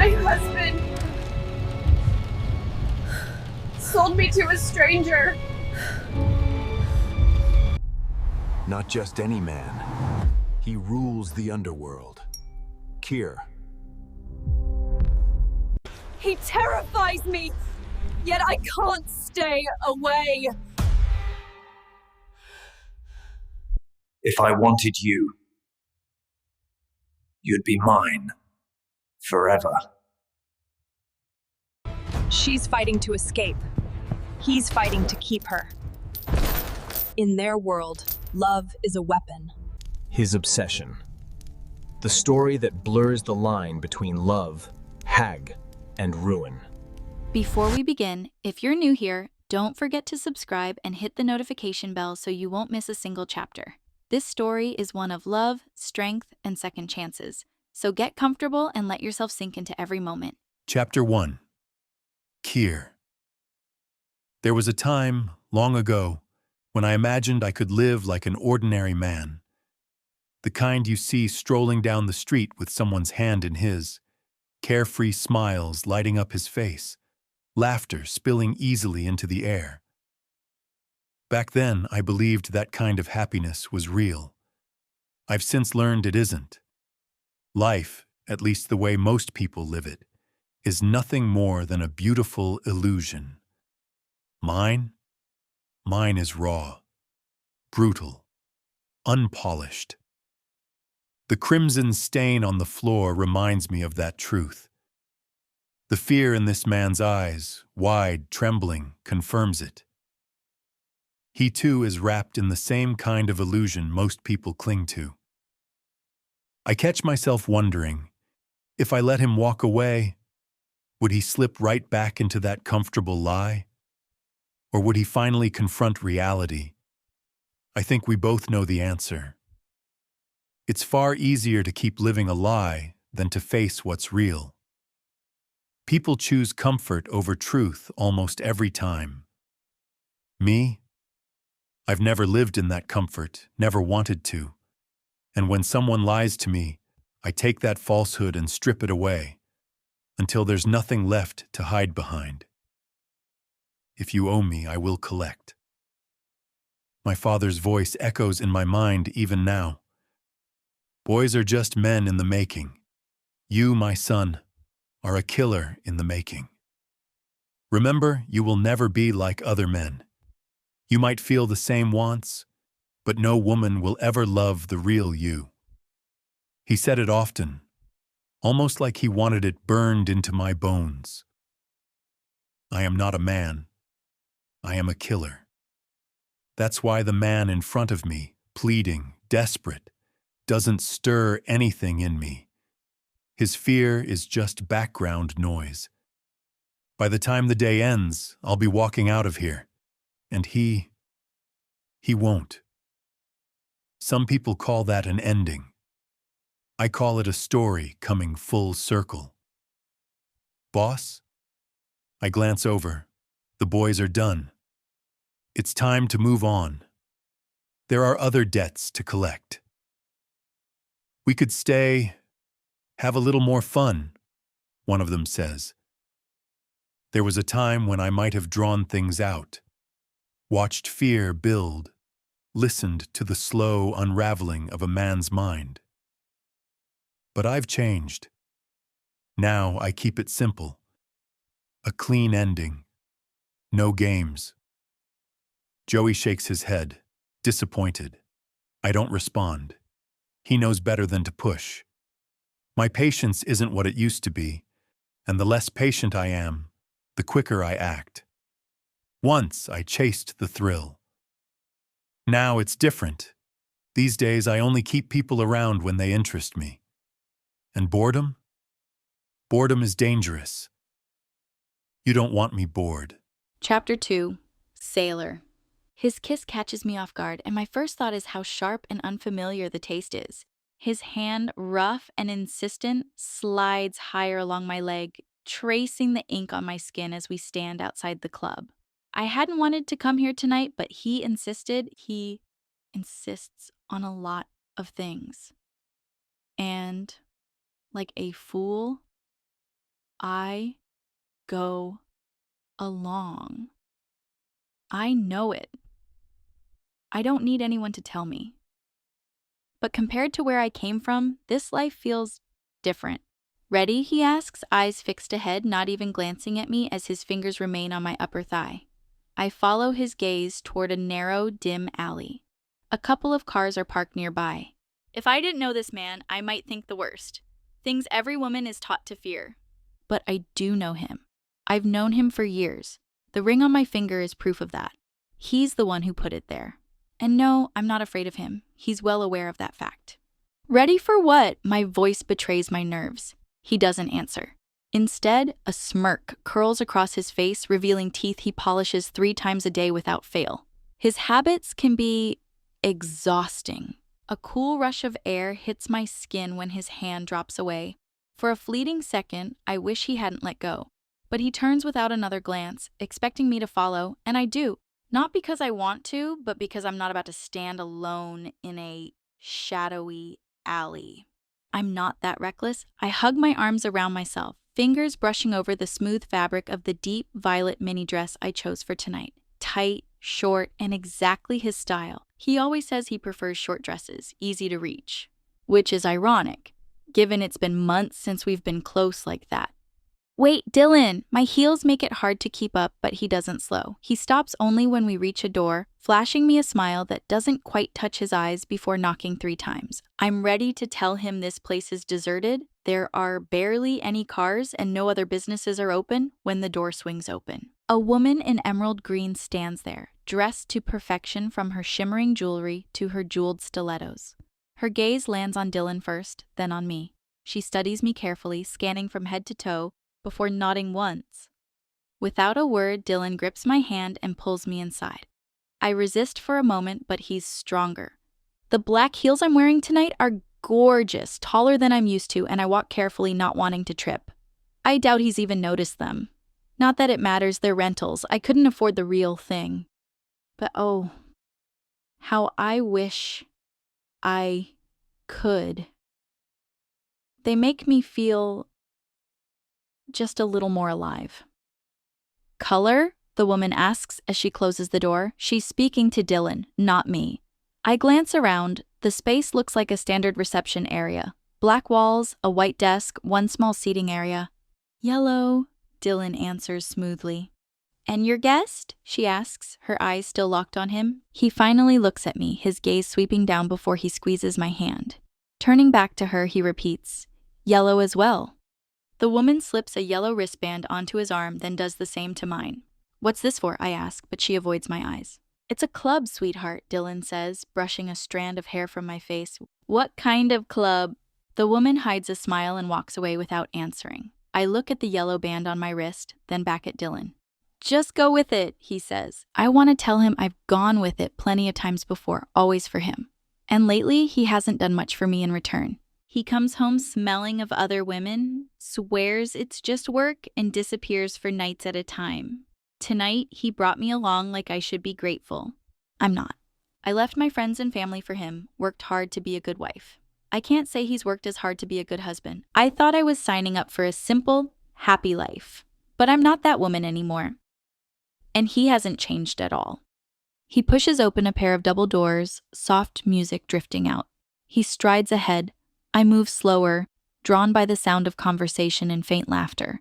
My husband sold me to a stranger. Not just any man. He rules the underworld. Keir. He terrifies me, yet I can't stay away. If I wanted you, you'd be mine. Forever. She's fighting to escape. He's fighting to keep her. In their world, love is a weapon. His obsession. The story that blurs the line between love, hag, and ruin. Before we begin, if you're new here, don't forget to subscribe and hit the notification bell so you won't miss a single chapter. This story is one of love, strength, and second chances. So get comfortable and let yourself sink into every moment. Chapter 1. Keir. There was a time, long ago, when I imagined I could live like an ordinary man. The kind you see strolling down the street with someone's hand in his, carefree smiles lighting up his face, laughter spilling easily into the air. Back then, I believed that kind of happiness was real. I've since learned it isn't. Life, at least the way most people live it, is nothing more than a beautiful illusion. Mine is raw, brutal, unpolished. The crimson stain on the floor reminds me of that truth. The fear in this man's eyes, wide, trembling, confirms it. He too is wrapped in the same kind of illusion most people cling to. I catch myself wondering, if I let him walk away, would he slip right back into that comfortable lie? Or would he finally confront reality? I think we both know the answer. It's far easier to keep living a lie than to face what's real. People choose comfort over truth almost every time. Me? I've never lived in that comfort, never wanted to. And when someone lies to me, I take that falsehood and strip it away, until there's nothing left to hide behind. If you owe me, I will collect. My father's voice echoes in my mind even now. Boys are just men in the making. You, my son, are a killer in the making. Remember, you will never be like other men. You might feel the same wants, but no woman will ever love the real you. He said it often, almost like he wanted it burned into my bones. I am not a man. I am a killer. That's why the man in front of me, pleading, desperate, doesn't stir anything in me. His fear is just background noise. By the time the day ends, I'll be walking out of here. And he won't. Some people call that an ending. I call it a story coming full circle. Boss? I glance over. The boys are done. It's time to move on. There are other debts to collect. We could stay, have a little more fun, one of them says. There was a time when I might have drawn things out, watched fear build, listened to the slow unraveling of a man's mind. But I've changed. Now I keep it simple. A clean ending. No games. Joey shakes his head, disappointed. I don't respond. He knows better than to push. My patience isn't what it used to be, and the less patient I am, the quicker I act. Once I chased the thrill. Now it's different. These days I only keep people around when they interest me. And boredom? Boredom is dangerous. You don't want me bored. Chapter 2. Sailor. His kiss catches me off guard, and my first thought is how sharp and unfamiliar the taste is. His hand, rough and insistent, slides higher along my leg, tracing the ink on my skin as we stand outside the club. I hadn't wanted to come here tonight, but he insisted. He insists on a lot of things. And, like a fool, I go along. I know it. I don't need anyone to tell me. But compared to where I came from, this life feels different. Ready? He asks, eyes fixed ahead, not even glancing at me as his fingers remain on my upper thigh. I follow his gaze toward a narrow, dim alley. A couple of cars are parked nearby. If I didn't know this man, I might think the worst. Things every woman is taught to fear. But I do know him. I've known him for years. The ring on my finger is proof of that. He's the one who put it there. And no, I'm not afraid of him. He's well aware of that fact. Ready for what? My voice betrays my nerves. He doesn't answer. Instead, a smirk curls across his face, revealing teeth he polishes 3 times a day without fail. His habits can be exhausting. A cool rush of air hits my skin when his hand drops away. For a fleeting second, I wish he hadn't let go. But he turns without another glance, expecting me to follow, and I do. Not because I want to, but because I'm not about to stand alone in a shadowy alley. I'm not that reckless. I hug my arms around myself, fingers brushing over the smooth fabric of the deep violet mini dress I chose for tonight. Tight, short, and exactly his style. He always says he prefers short dresses, easy to reach. Which is ironic, given it's been months since we've been close like that. Wait, Dylan! My heels make it hard to keep up, but he doesn't slow. He stops only when we reach a door, flashing me a smile that doesn't quite touch his eyes before knocking 3 times. I'm ready to tell him this place is deserted, there are barely any cars, and no other businesses are open when the door swings open. A woman in emerald green stands there, dressed to perfection from her shimmering jewelry to her jeweled stilettos. Her gaze lands on Dylan first, then on me. She studies me carefully, scanning from head to toe, before nodding once. Without a word, Dylan grips my hand and pulls me inside. I resist for a moment, but he's stronger. The black heels I'm wearing tonight are gorgeous, taller than I'm used to, and I walk carefully, not wanting to trip. I doubt he's even noticed them. Not that it matters, they're rentals. I couldn't afford the real thing. But oh, how I wish I could. They make me feel just a little more alive. Color? The woman asks as she closes the door. She's speaking to Dylan, not me. I glance around. The space looks like a standard reception area. Black walls, a white desk, one small seating area. Yellow, Dylan answers smoothly. And your guest? She asks, her eyes still locked on him. He finally looks at me, his gaze sweeping down before he squeezes my hand. Turning back to her, he repeats, yellow as well. The woman slips a yellow wristband onto his arm, then does the same to mine. What's this for? I ask, but she avoids my eyes. It's a club, sweetheart, Dylan says, brushing a strand of hair from my face. What kind of club? The woman hides a smile and walks away without answering. I look at the yellow band on my wrist, then back at Dylan. Just go with it, he says. I want to tell him I've gone with it plenty of times before, always for him. And lately, he hasn't done much for me in return. He comes home smelling of other women, swears it's just work, and disappears for nights at a time. Tonight, he brought me along like I should be grateful. I'm not. I left my friends and family for him, worked hard to be a good wife. I can't say he's worked as hard to be a good husband. I thought I was signing up for a simple, happy life. But I'm not that woman anymore. And he hasn't changed at all. He pushes open a pair of double doors, soft music drifting out. He strides ahead. I move slower, drawn by the sound of conversation and faint laughter.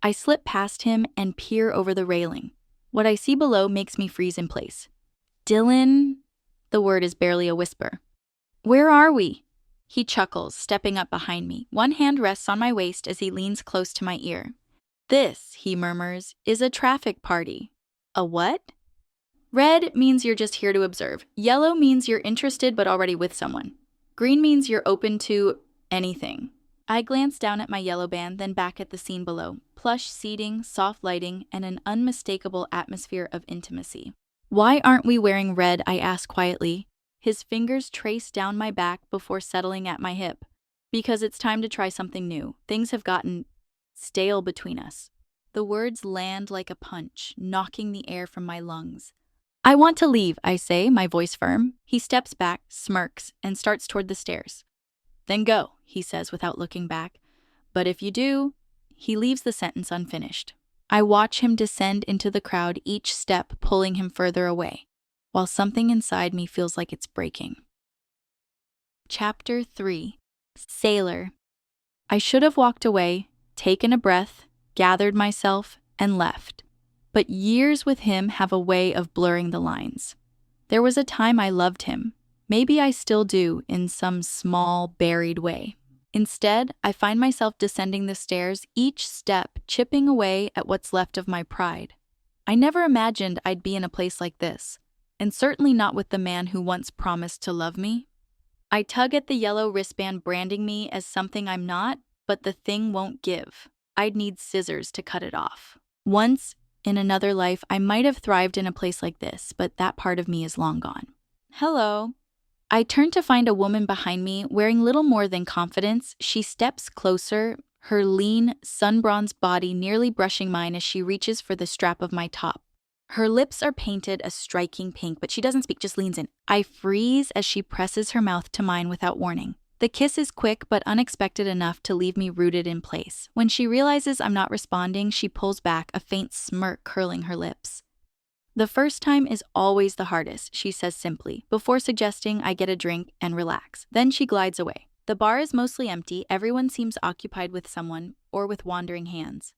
I slip past him and peer over the railing. What I see below makes me freeze in place. Dylan? The word is barely a whisper. Where are we? He chuckles, stepping up behind me. One hand rests on my waist as he leans close to my ear. This, he murmurs, is a traffic party. A what? Red means you're just here to observe. Yellow means you're interested but already with someone. Green means you're open to anything. I glance down at my yellow band, then back at the scene below. Plush seating, soft lighting, and an unmistakable atmosphere of intimacy. Why aren't we wearing red? I ask quietly. His fingers trace down my back before settling at my hip. Because it's time to try something new. Things have gotten stale between us. The words land like a punch, knocking the air from my lungs. I want to leave, I say, my voice firm. He steps back, smirks, and starts toward the stairs. Then go, he says without looking back. But if you do, He leaves the sentence unfinished. I watch him descend into the crowd, each step pulling him further away, while something inside me feels like it's breaking. Chapter 3. Sailor. I should have walked away, taken a breath, gathered myself, and left. But years with him have a way of blurring the lines. There was a time I loved him. Maybe I still do in some small, buried way. Instead, I find myself descending the stairs, each step chipping away at what's left of my pride. I never imagined I'd be in a place like this, and certainly not with the man who once promised to love me. I tug at the yellow wristband branding me as something I'm not, but the thing won't give. I'd need scissors to cut it off. Once, in another life, I might have thrived in a place like this, but that part of me is long gone. Hello. I turn to find a woman behind me wearing little more than confidence. She steps closer, her lean, sun-bronzed body nearly brushing mine as she reaches for the strap of my top. Her lips are painted a striking pink, but she doesn't speak, just leans in. I freeze as she presses her mouth to mine without warning. The kiss is quick but unexpected enough to leave me rooted in place. When she realizes I'm not responding, she pulls back, a faint smirk curling her lips. The first time is always the hardest, she says simply, before suggesting I get a drink and relax. Then she glides away. The bar is mostly empty. Everyone seems occupied with someone or with wandering hands.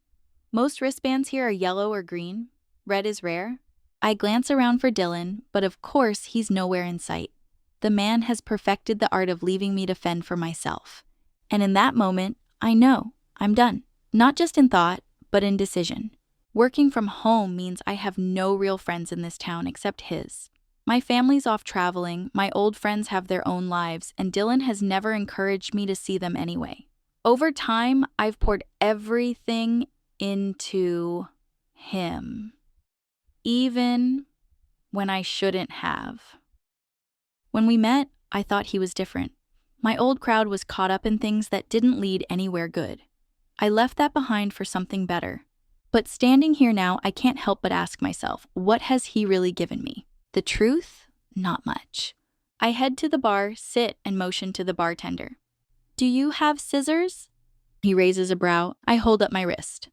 Most wristbands here are yellow or green. Red is rare. I glance around for Dylan, but of course he's nowhere in sight. The man has perfected the art of leaving me to fend for myself. And in that moment, I know I'm done. Not just in thought, but in decision. Working from home means I have no real friends in this town except his. My family's off traveling, my old friends have their own lives, and Dylan has never encouraged me to see them anyway. Over time, I've poured everything into him. Even when I shouldn't have. When we met, I thought he was different. My old crowd was caught up in things that didn't lead anywhere good. I left that behind for something better. But standing here now, I can't help but ask myself, what has he really given me? The truth? Not much. I head to the bar, sit, and motion to the bartender. Do you have scissors? He raises a brow. I hold up my wrist.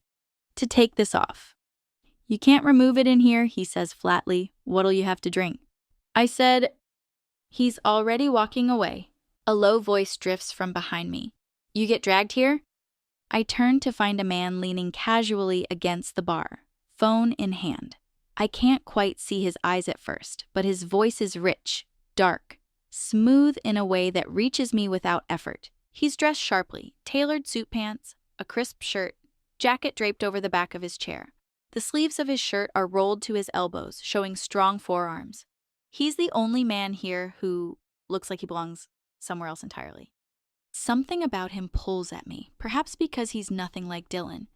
To take this off. You can't remove it in here, he says flatly. What'll you have to drink? I said, he's already walking away. A low voice drifts from behind me. You get dragged here? I turn to find a man leaning casually against the bar, phone in hand. I can't quite see his eyes at first, but his voice is rich, dark, smooth in a way that reaches me without effort. He's dressed sharply, tailored suit pants, a crisp shirt, jacket draped over the back of his chair. The sleeves of his shirt are rolled to his elbows, showing strong forearms. He's the only man here who looks like he belongs somewhere else entirely. Something about him pulls at me, perhaps because he's nothing like Dylan.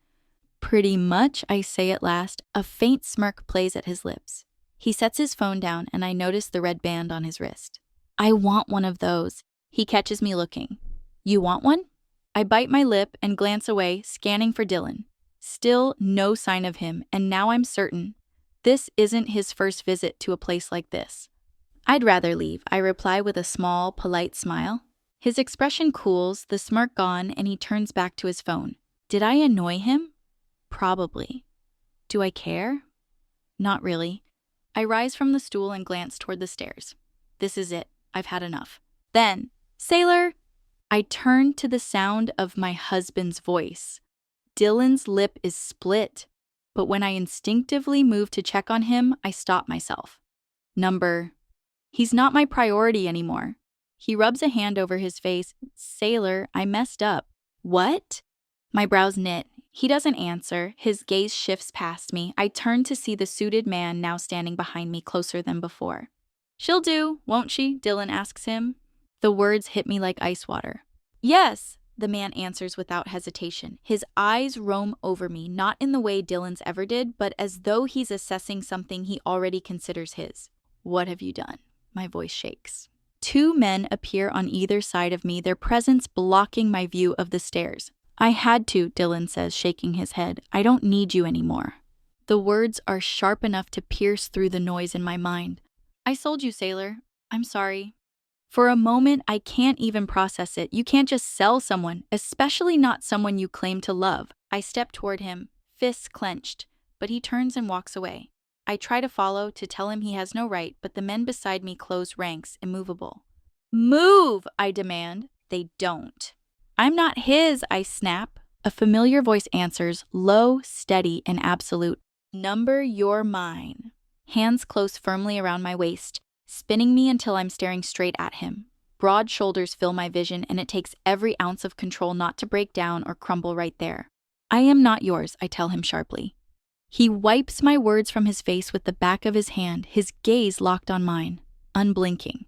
Pretty much, I say at last. A faint smirk plays at his lips. He sets his phone down, and I notice the red band on his wrist. I want one of those. He catches me looking. You want one? I bite my lip and glance away, scanning for Dylan. Still no sign of him, and now I'm certain. This isn't his first visit to a place like this. I'd rather leave, I reply with a small, polite smile. His expression cools, the smirk gone, and he turns back to his phone. Did I annoy him? Probably. Do I care? Not really. I rise from the stool and glance toward the stairs. This is it. I've had enough. Then, Sailor! I turn to the sound of my husband's voice. Dylan's lip is split, but when I instinctively move to check on him, I stop myself. He's not my priority anymore. He rubs a hand over his face. Sailor, I messed up. What? My brows knit. He doesn't answer. His gaze shifts past me. I turn to see the suited man now standing behind me, closer than before. She'll do, won't she? Dylan asks him. The words hit me like ice water. Yes, the man answers without hesitation. His eyes roam over me, not in the way Dylan's ever did, but as though he's assessing something he already considers his. What have you done? My voice shakes. Two men appear on either side of me, their presence blocking my view of the stairs. I had to, Dylan says, shaking his head. I don't need you anymore. The words are sharp enough to pierce through the noise in my mind. I sold you, Sailor. I'm sorry. For a moment, I can't even process it. You can't just sell someone, especially not someone you claim to love. I step toward him, fists clenched, but he turns and walks away. I try to follow, to tell him he has no right, but the men beside me close ranks, immovable. Move, I demand. They don't. I'm not his, I snap. A familiar voice answers, low, steady, and absolute. Number, you're mine. Hands close firmly around my waist, spinning me until I'm staring straight at him. Broad shoulders fill my vision, and it takes every ounce of control not to break down or crumble right there. I am not yours, I tell him sharply. He wipes my words from his face with the back of his hand, his gaze locked on mine, unblinking.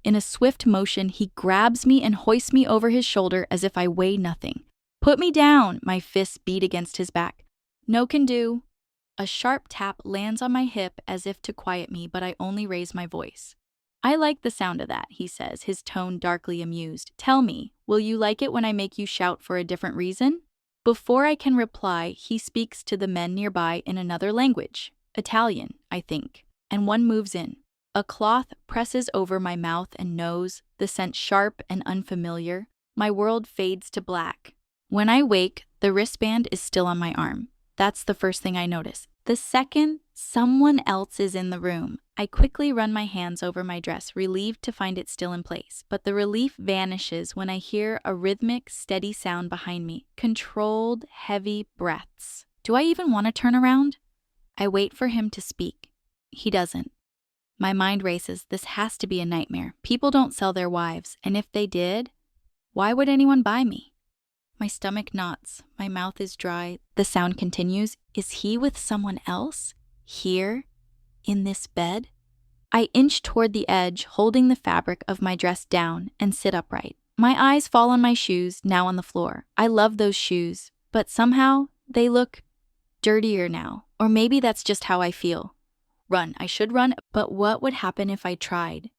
In a swift motion, he grabs me and hoists me over his shoulder as if I weigh nothing. Put me down, my fists beat against his back. No can do. A sharp tap lands on my hip as if to quiet me, but I only raise my voice. I like the sound of that, he says, his tone darkly amused. Tell me, will you like it when I make you shout for a different reason? Before I can reply, he speaks to the men nearby in another language, Italian, I think, and one moves in. A cloth presses over my mouth and nose, the scent sharp and unfamiliar. My world fades to black. When I wake, the wristband is still on my arm. That's the first thing I notice. The second, someone else is in the room. I quickly run my hands over my dress, relieved to find it still in place. But the relief vanishes when I hear a rhythmic, steady sound behind me. Controlled, heavy breaths. Do I even want to turn around? I wait for him to speak. He doesn't. My mind races. This has to be a nightmare. People don't sell their wives, and if they did, why would anyone buy me? My stomach knots. My mouth is dry. The sound continues. Is he with someone else? Here? In this bed? I inch toward the edge, holding the fabric of my dress down, and sit upright. My eyes fall on my shoes, now on the floor. I love those shoes, but somehow they look dirtier now. Or maybe that's just how I feel. Run. I should run, but what would happen if I tried?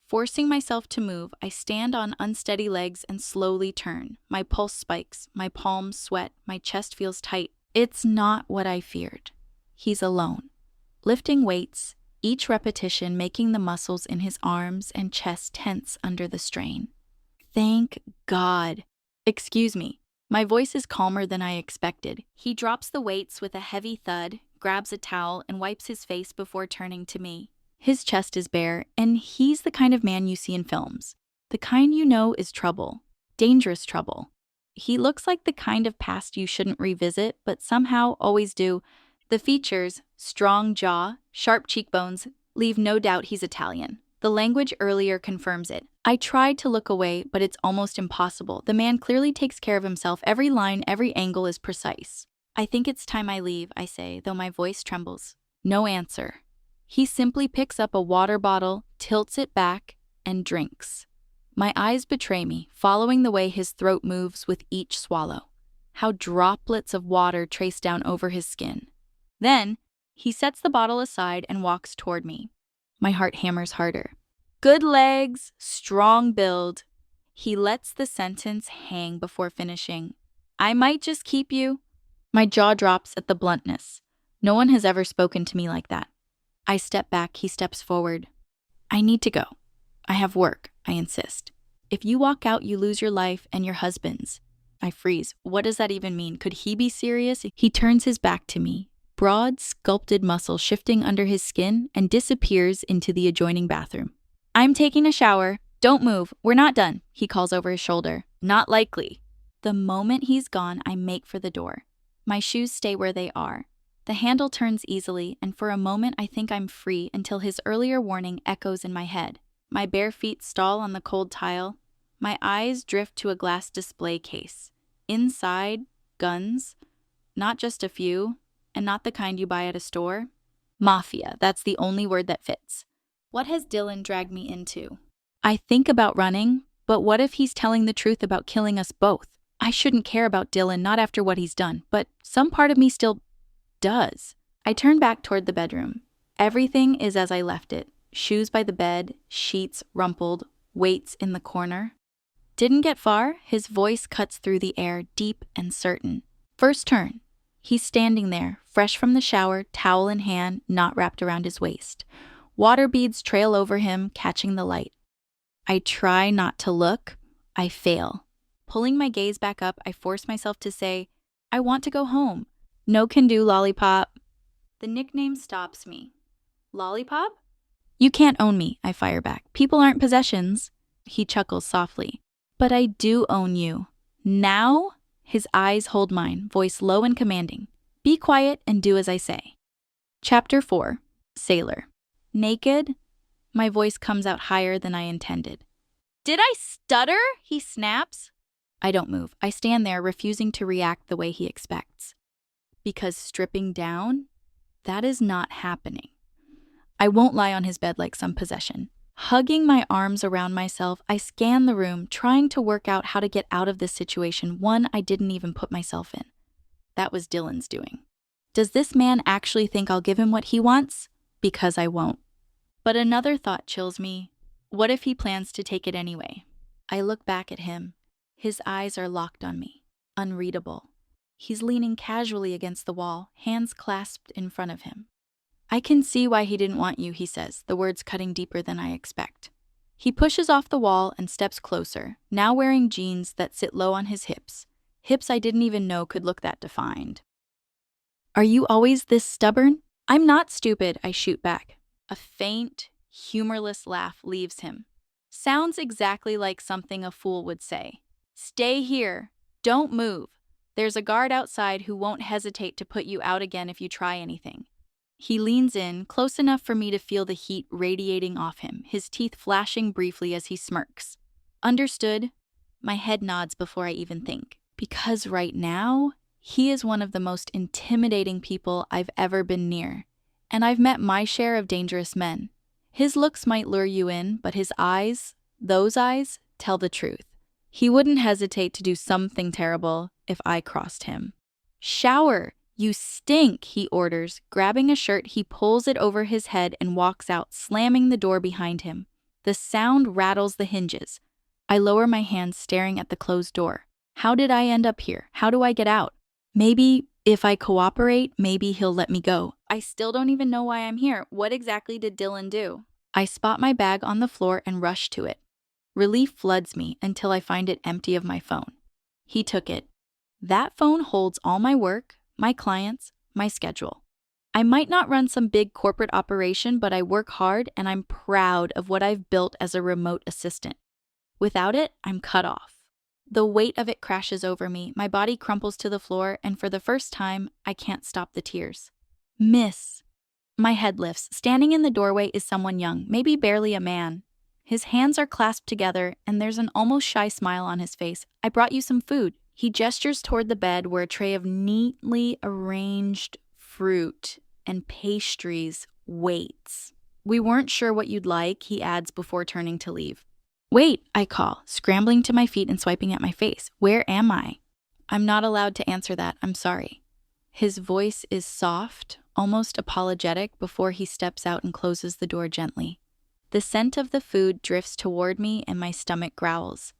Forcing myself to move, I stand on unsteady legs and slowly turn. My pulse spikes, my palms sweat, my chest feels tight. It's not what I feared. He's alone. Lifting weights, each repetition making the muscles in his arms and chest tense under the strain. Thank God. Excuse me. My voice is calmer than I expected. He drops the weights with a heavy thud, grabs a towel, and wipes his face before turning to me. His chest is bare, and he's the kind of man you see in films. The kind you know is trouble. Dangerous trouble. He looks like the kind of past you shouldn't revisit, but somehow always do. The features, strong jaw, sharp cheekbones, leave no doubt he's Italian. The language earlier confirms it. I tried to look away, but it's almost impossible. The man clearly takes care of himself. Every line, every angle is precise. I think it's time I leave, I say, though my voice trembles. No answer. He simply picks up a water bottle, tilts it back, and drinks. My eyes betray me, following the way his throat moves with each swallow. How droplets of water trace down over his skin. Then, he sets the bottle aside and walks toward me. My heart hammers harder. Good legs, strong build. He lets the sentence hang before finishing. I might just keep you. My jaw drops at the bluntness. No one has ever spoken to me like that. I step back, he steps forward. I need to go. I have work, I insist. If you walk out, you lose your life and your husband's. I freeze. What does that even mean? Could he be serious? He turns his back to me, broad, sculpted muscle shifting under his skin, and disappears into the adjoining bathroom. I'm taking a shower. Don't move. We're not done, he calls over his shoulder. Not likely. The moment he's gone, I make for the door. My shoes stay where they are. The handle turns easily, and for a moment I think I'm free until his earlier warning echoes in my head. My bare feet stall on the cold tile. My eyes drift to a glass display case. Inside, guns. Not just a few, and not the kind you buy at a store. Mafia, that's the only word that fits. What has Dylan dragged me into? I think about running, but what if he's telling the truth about killing us both? I shouldn't care about Dylan, not after what he's done, but some part of me still does. I turn back toward the bedroom. Everything is as I left it. Shoes by the bed, sheets rumpled, weights in the corner. Didn't get far, his voice cuts through the air, deep and certain. First turn. He's standing there, fresh from the shower, towel in hand, not wrapped around his waist. Water beads trail over him, catching the light. I try not to look. I fail. Pulling my gaze back up, I force myself to say, I want to go home. No can do, Lollipop. The nickname stops me. Lollipop? You can't own me, I fire back. People aren't possessions. He chuckles softly. But I do own you. Now? His eyes hold mine, voice low and commanding. Be quiet and do as I say. Chapter 4. Sailor. Naked? My voice comes out higher than I intended. Did I stutter? He snaps. I don't move. I stand there, refusing to react the way he expects. Because stripping down? That is not happening. I won't lie on his bed like some possession. Hugging my arms around myself, I scan the room, trying to work out how to get out of this situation, one I didn't even put myself in. That was Dylan's doing. Does this man actually think I'll give him what he wants? Because I won't. But another thought chills me. What if he plans to take it anyway? I look back at him. His eyes are locked on me, unreadable. He's leaning casually against the wall, hands clasped in front of him. I can see why he didn't want you, he says, the words cutting deeper than I expect. He pushes off the wall and steps closer, now wearing jeans that sit low on his hips I didn't even know could look that defined. Are you always this stubborn? I'm not stupid, I shoot back. A faint, humorless laugh leaves him. Sounds exactly like something a fool would say. Stay here. Don't move. There's a guard outside who won't hesitate to put you out again if you try anything. He leans in, close enough for me to feel the heat radiating off him, his teeth flashing briefly as he smirks. Understood? My head nods before I even think. Because right now, he is one of the most intimidating people I've ever been near. And I've met my share of dangerous men. His looks might lure you in, but his eyes, those eyes, tell the truth. He wouldn't hesitate to do something terrible if I crossed him. Shower! You stink, he orders. Grabbing a shirt, he pulls it over his head and walks out, slamming the door behind him. The sound rattles the hinges. I lower my hands, staring at the closed door. How did I end up here? How do I get out? Maybe if I cooperate, maybe he'll let me go. I still don't even know why I'm here. What exactly did Dylan do? I spot my bag on the floor and rush to it. Relief floods me until I find it empty of my phone. He took it. That phone holds all my work, my clients, my schedule. I might not run some big corporate operation, but I work hard and I'm proud of what I've built as a remote assistant. Without it, I'm cut off. The weight of it crashes over me, my body crumples to the floor, and for the first time, I can't stop the tears. Miss. My head lifts. Standing in the doorway is someone young, maybe barely a man. His hands are clasped together, and there's an almost shy smile on his face. I brought you some food. He gestures toward the bed where a tray of neatly arranged fruit and pastries waits. We weren't sure what you'd like, he adds before turning to leave. Wait, I call, scrambling to my feet and swiping at my face. Where am I? I'm not allowed to answer that, I'm sorry. His voice is soft, almost apologetic before he steps out and closes the door gently. The scent of the food drifts toward me and my stomach growls.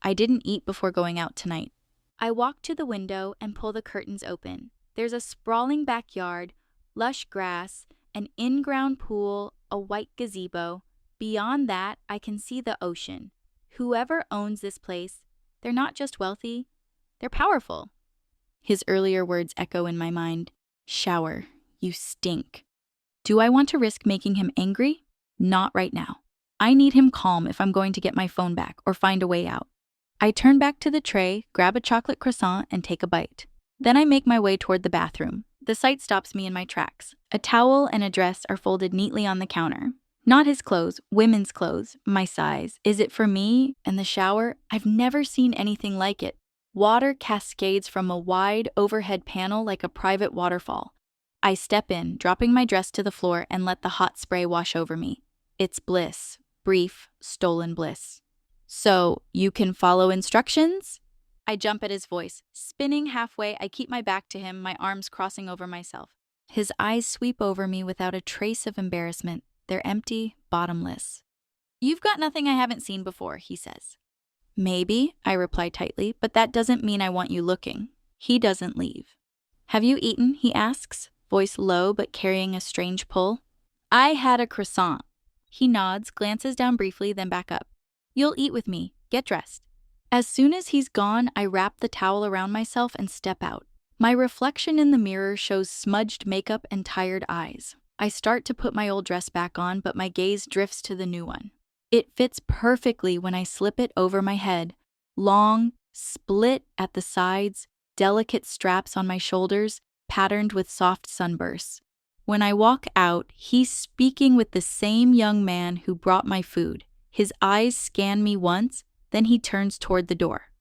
I didn't eat before going out tonight. I walk to the window and pull the curtains open. There's a sprawling backyard, lush grass, an in-ground pool, a white gazebo. Beyond that, I can see the ocean. Whoever owns this place, they're not just wealthy, they're powerful. His earlier words echo in my mind. Shower, you stink. Do I want to risk making him angry? Not right now. I need him calm if I'm going to get my phone back or find a way out. I turn back to the tray, grab a chocolate croissant, and take a bite. Then I make my way toward the bathroom. The sight stops me in my tracks. A towel and a dress are folded neatly on the counter. Not his clothes, women's clothes, my size. Is it for me? And the shower? I've never seen anything like it. Water cascades from a wide overhead panel like a private waterfall. I step in, dropping my dress to the floor, and let the hot spray wash over me. It's bliss. Brief, stolen bliss. So, you can follow instructions? I jump at his voice. Spinning halfway, I keep my back to him, my arms crossing over myself. His eyes sweep over me without a trace of embarrassment. They're empty, bottomless. You've got nothing I haven't seen before, he says. Maybe, I reply tightly, but that doesn't mean I want you looking. He doesn't leave. Have you eaten? He asks, voice low but carrying a strange pull. I had a croissant. He nods, glances down briefly, then back up. You'll eat with me. Get dressed. As soon as he's gone, I wrap the towel around myself and step out. My reflection in the mirror shows smudged makeup and tired eyes. I start to put my old dress back on, but my gaze drifts to the new one. It fits perfectly when I slip it over my head. Long, split at the sides, delicate straps on my shoulders, patterned with soft sunbursts. When I walk out, he's speaking with the same young man who brought my food. His eyes scan me once, then he turns toward the door.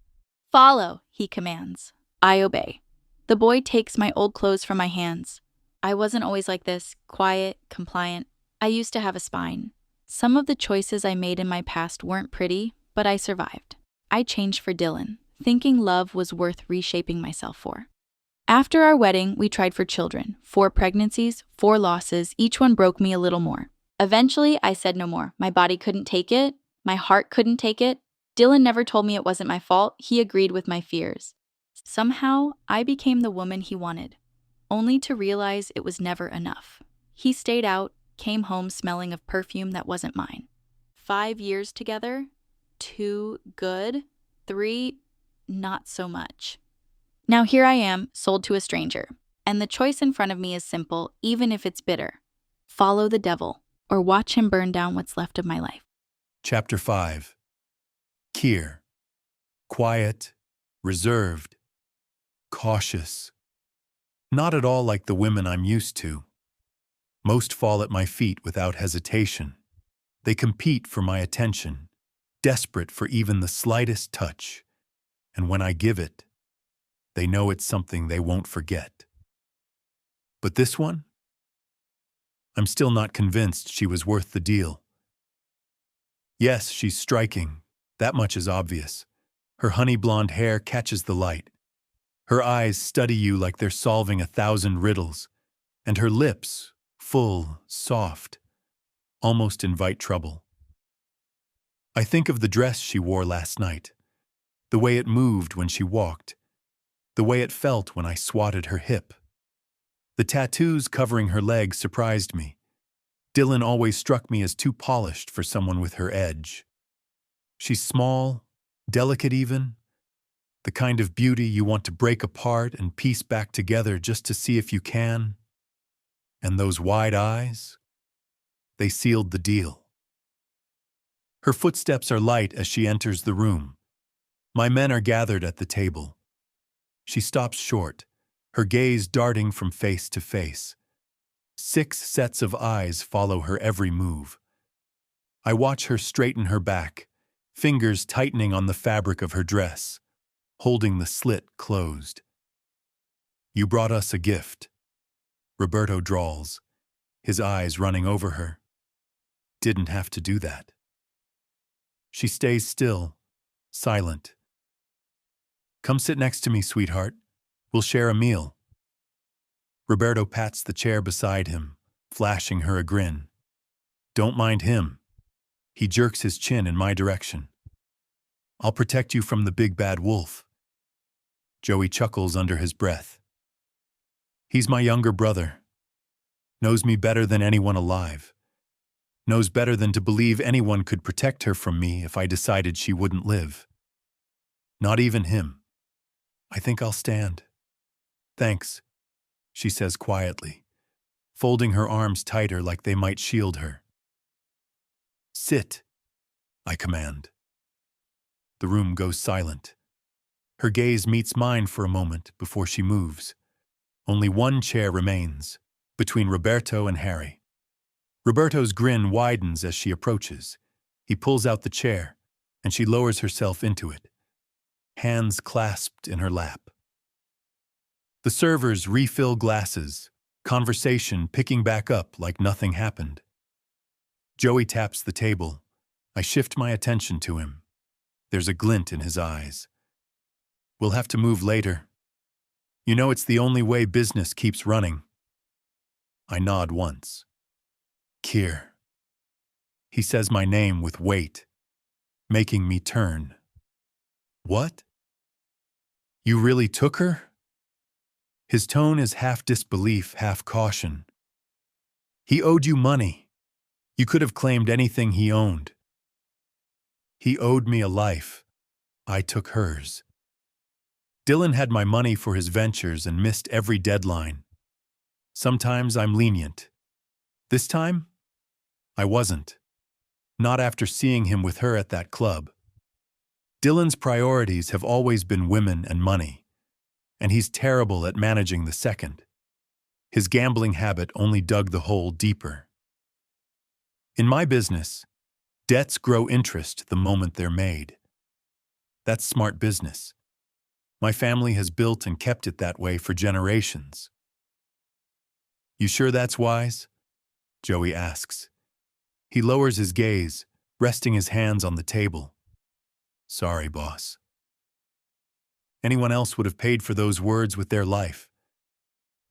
"Follow," he commands. I obey. The boy takes my old clothes from my hands. I wasn't always like this, quiet, compliant. I used to have a spine. Some of the choices I made in my past weren't pretty, but I survived. I changed for Dylan, thinking love was worth reshaping myself for. After our wedding, we tried for children. 4 pregnancies, 4 losses, each one broke me a little more. Eventually, I said no more. My body couldn't take it. My heart couldn't take it. Dylan never told me it wasn't my fault. He agreed with my fears. Somehow, I became the woman he wanted, only to realize it was never enough. He stayed out, came home smelling of perfume that wasn't mine. 5 years together, 2 good, 3 not so much. Now here I am, sold to a stranger, and the choice in front of me is simple, even if it's bitter. Follow the devil, or watch him burn down what's left of my life. Chapter 5. Keir. Quiet, reserved, cautious. Not at all like the women I'm used to. Most fall at my feet without hesitation. They compete for my attention, desperate for even the slightest touch. And when I give it, they know it's something they won't forget. But this one? I'm still not convinced she was worth the deal. Yes, she's striking. That much is obvious. Her honey blonde hair catches the light. Her eyes study you like they're solving 1,000 riddles. And her lips, full, soft, almost invite trouble. I think of the dress she wore last night, the way it moved when she walked, the way it felt when I swatted her hip. The tattoos covering her legs surprised me. Dylan always struck me as too polished for someone with her edge. She's small, delicate even, the kind of beauty you want to break apart and piece back together just to see if you can. And those wide eyes, they sealed the deal. Her footsteps are light as she enters the room. My men are gathered at the table. She stops short, her gaze darting from face to face. 6 sets of eyes follow her every move. I watch her straighten her back, fingers tightening on the fabric of her dress, holding the slit closed. "You brought us a gift," Roberto drawls, his eyes running over her. Didn't have to do that. She stays still, silent. "Come sit next to me, sweetheart. We'll share a meal." Roberto pats the chair beside him, flashing her a grin. "Don't mind him." He jerks his chin in my direction. "I'll protect you from the big bad wolf." Joey chuckles under his breath. He's my younger brother. Knows me better than anyone alive. Knows better than to believe anyone could protect her from me if I decided she wouldn't live. Not even him. "I think I'll stand." "Thanks," she says quietly, folding her arms tighter like they might shield her. "Sit," I command. The room goes silent. Her gaze meets mine for a moment before she moves. Only one chair remains, between Roberto and Harry. Roberto's grin widens as she approaches. He pulls out the chair, and she lowers herself into it, hands clasped in her lap. The servers refill glasses, conversation picking back up like nothing happened. Joey taps the table. I shift my attention to him. There's a glint in his eyes. "We'll have to move later. You know it's the only way business keeps running." I nod once. "Keir." He says my name with weight, making me turn. "What? You really took her?" His tone is half disbelief, half caution. "He owed you money. You could have claimed anything he owned." "He owed me a life. I took hers." Dylan had my money for his ventures and missed every deadline. Sometimes I'm lenient. This time, I wasn't. Not after seeing him with her at that club. Dylan's priorities have always been women and money, and he's terrible at managing the second. His gambling habit only dug the hole deeper. In my business, debts grow interest the moment they're made. That's smart business. My family has built and kept it that way for generations. You sure that's wise? Joey asks. He lowers his gaze, resting his hands on the table. Sorry, boss. Anyone else would have paid for those words with their life.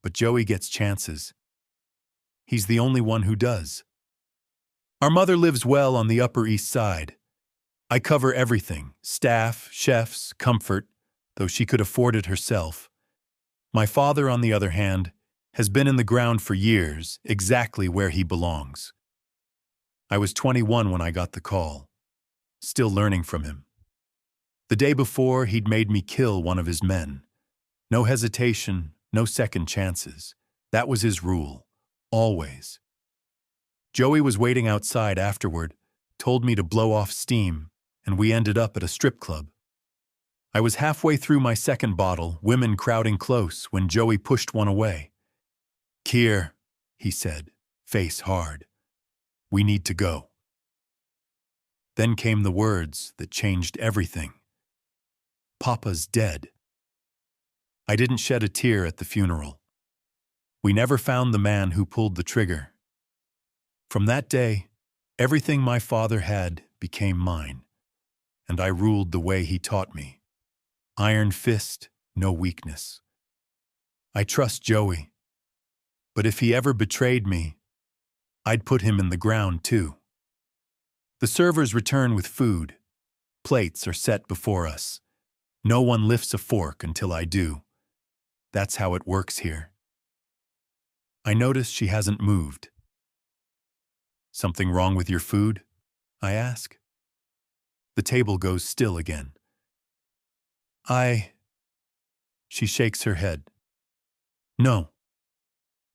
But Joey gets chances. He's the only one who does. Our mother lives well on the Upper East Side. I cover everything, staff, chefs, comfort, though she could afford it herself. My father, on the other hand, has been in the ground for years, exactly where he belongs. I was 21 when I got the call, still learning from him. The day before, he'd made me kill one of his men. No hesitation, no second chances. That was his rule, always. Joey was waiting outside afterward, told me to blow off steam, and we ended up at a strip club. I was halfway through my second bottle, women crowding close, when Joey pushed one away. Keir, he said, face hard. We need to go. Then came the words that changed everything. Papa's dead. I didn't shed a tear at the funeral. We never found the man who pulled the trigger. From that day, everything my father had became mine, and I ruled the way he taught me. Iron fist, no weakness. I trust Joey, but if he ever betrayed me, I'd put him in the ground too. The servers return with food. Plates are set before us. No one lifts a fork until I do. That's how it works here. I notice she hasn't moved. Something wrong with your food? I ask. The table goes still again. She shakes her head. No.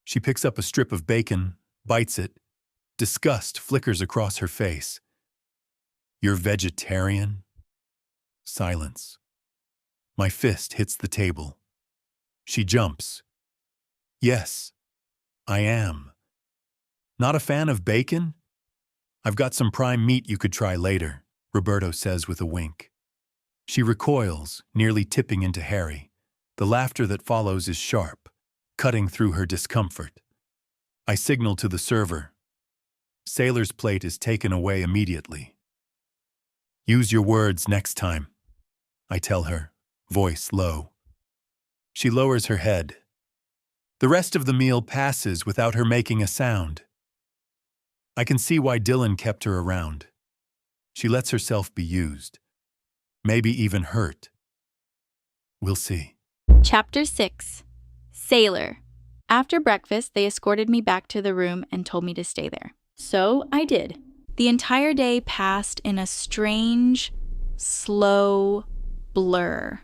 She picks up a strip of bacon, bites it. Disgust flickers across her face. You're vegetarian? Silence. My fist hits the table. She jumps. Yes, I am. Not a fan of bacon? I've got some prime meat you could try later, Roberto says with a wink. She recoils, nearly tipping into Harry. The laughter that follows is sharp, cutting through her discomfort. I signal to the server. Sailor's plate is taken away immediately. Use your words next time, I tell her, voice low. She lowers her head. The rest of the meal passes without her making a sound. I can see why Dylan kept her around. She lets herself be used, maybe even hurt. We'll see. Chapter 6. Sailor. After breakfast, they escorted me back to the room and told me to stay there. So I did. The entire day passed in a strange, slow blur.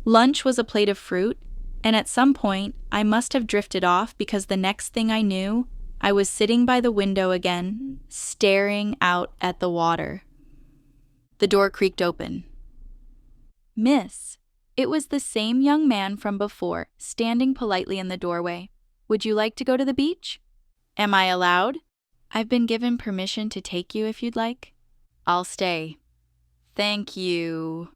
Lunch was a plate of fruit, and at some point, I must have drifted off because the next thing I knew, I was sitting by the window again, staring out at the water. The door creaked open. Miss, it was the same young man from before, standing politely in the doorway. Would you like to go to the beach? Am I allowed? I've been given permission to take you if you'd like. I'll stay. Thank you.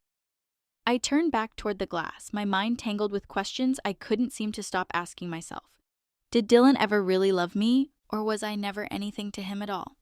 I turned back toward the glass, my mind tangled with questions I couldn't seem to stop asking myself. Did Dylan ever really love me, or was I never anything to him at all?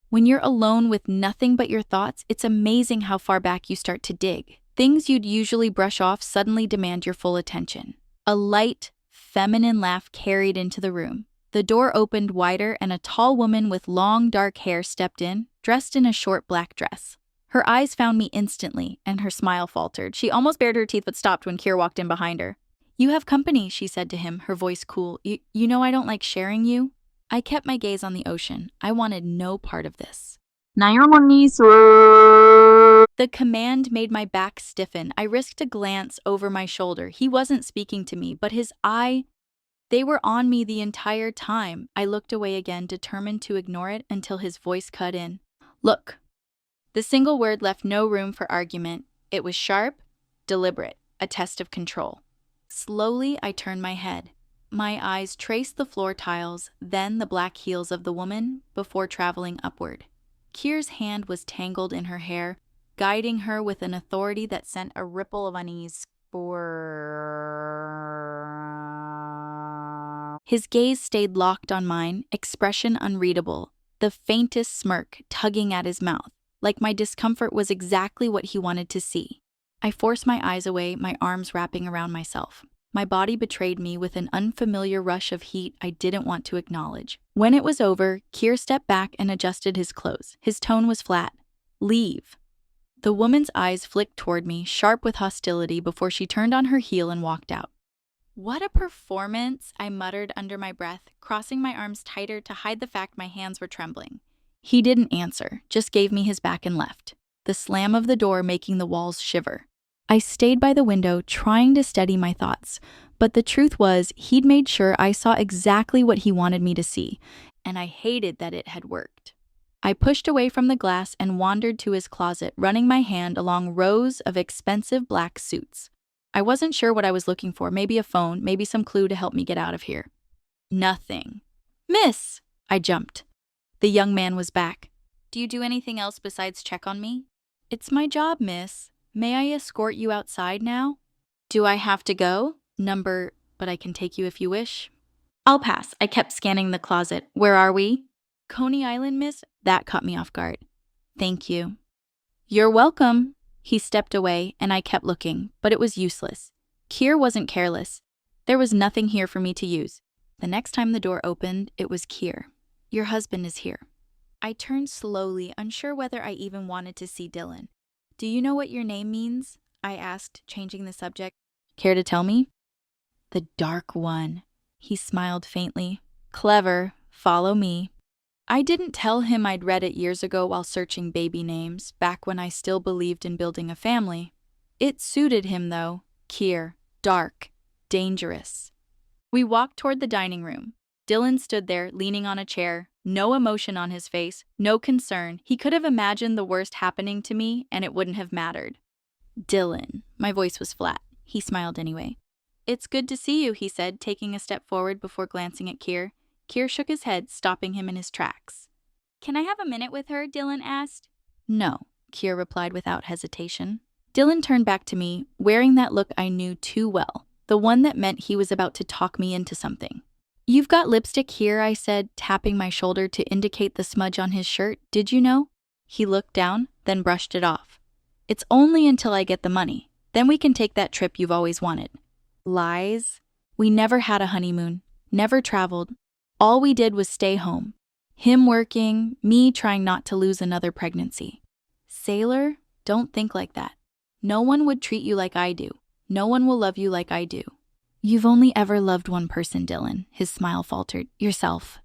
When you're alone with nothing but your thoughts, it's amazing how far back you start to dig. Things you'd usually brush off suddenly demand your full attention. A light, feminine laugh carried into the room. The door opened wider and a tall woman with long, dark hair stepped in, dressed in a short black dress. Her eyes found me instantly, and her smile faltered. She almost bared her teeth but stopped when Keir walked in behind her. You have company, she said to him, her voice cool. You know I don't like sharing you. I kept my gaze on the ocean. I wanted no part of this. The command made my back stiffen. I risked a glance over my shoulder. He wasn't speaking to me, but his they were on me the entire time. I looked away again, determined to ignore it until his voice cut in. Look. The single word left no room for argument. It was sharp, deliberate, a test of control. Slowly, I turned my head. My eyes traced the floor tiles, then the black heels of the woman, before traveling upward. Keir's hand was tangled in her hair, guiding her with an authority that sent a ripple of unease. His gaze stayed locked on mine, expression unreadable, the faintest smirk tugging at his mouth, like my discomfort was exactly what he wanted to see. I forced my eyes away, my arms wrapping around myself. My body betrayed me with an unfamiliar rush of heat I didn't want to acknowledge. When it was over, Keir stepped back and adjusted his clothes. His tone was flat. Leave. The woman's eyes flicked toward me, sharp with hostility, before she turned on her heel and walked out. What a performance, I muttered under my breath, crossing my arms tighter to hide the fact my hands were trembling. He didn't answer, just gave me his back and left, the slam of the door making the walls shiver. I stayed by the window, trying to steady my thoughts, but the truth was he'd made sure I saw exactly what he wanted me to see, and I hated that it had worked. I pushed away from the glass and wandered to his closet, running my hand along rows of expensive black suits. I wasn't sure what I was looking for, maybe a phone, maybe some clue to help me get out of here. Nothing. Miss! I jumped. The young man was back. Do you do anything else besides check on me? It's my job, miss. May I escort you outside now? Do I have to go? But I can take you if you wish. I'll pass. I kept scanning the closet. Where are we? Coney Island, miss? That caught me off guard. Thank you. You're welcome. He stepped away, and I kept looking, but it was useless. Keir wasn't careless. There was nothing here for me to use. The next time the door opened, it was Keir. Your husband is here. I turned slowly, unsure whether I even wanted to see Dylan. Do you know what your name means? I asked, changing the subject. Care to tell me? The Dark One. He smiled faintly. Clever. Follow me. I didn't tell him I'd read it years ago while searching baby names, back when I still believed in building a family. It suited him, though. Keir. Dark. Dangerous. We walked toward the dining room. Dylan stood there, leaning on a chair, no emotion on his face, no concern. He could have imagined the worst happening to me, and it wouldn't have mattered. Dylan. My voice was flat. He smiled anyway. It's good to see you, he said, taking a step forward before glancing at Keir. Keir shook his head, stopping him in his tracks. Can I have a minute with her? Dylan asked. No, Keir replied without hesitation. Dylan turned back to me, wearing that look I knew too well, the one that meant he was about to talk me into something. You've got lipstick here, I said, tapping my shoulder to indicate the smudge on his shirt. Did you know? He looked down, then brushed it off. It's only until I get the money. Then we can take that trip you've always wanted. Lies. We never had a honeymoon, never traveled. All we did was stay home. Him working, me trying not to lose another pregnancy. Sailor, don't think like that. No one would treat you like I do. No one will love you like I do. You've only ever loved one person, Dylan. His smile faltered. Yourself.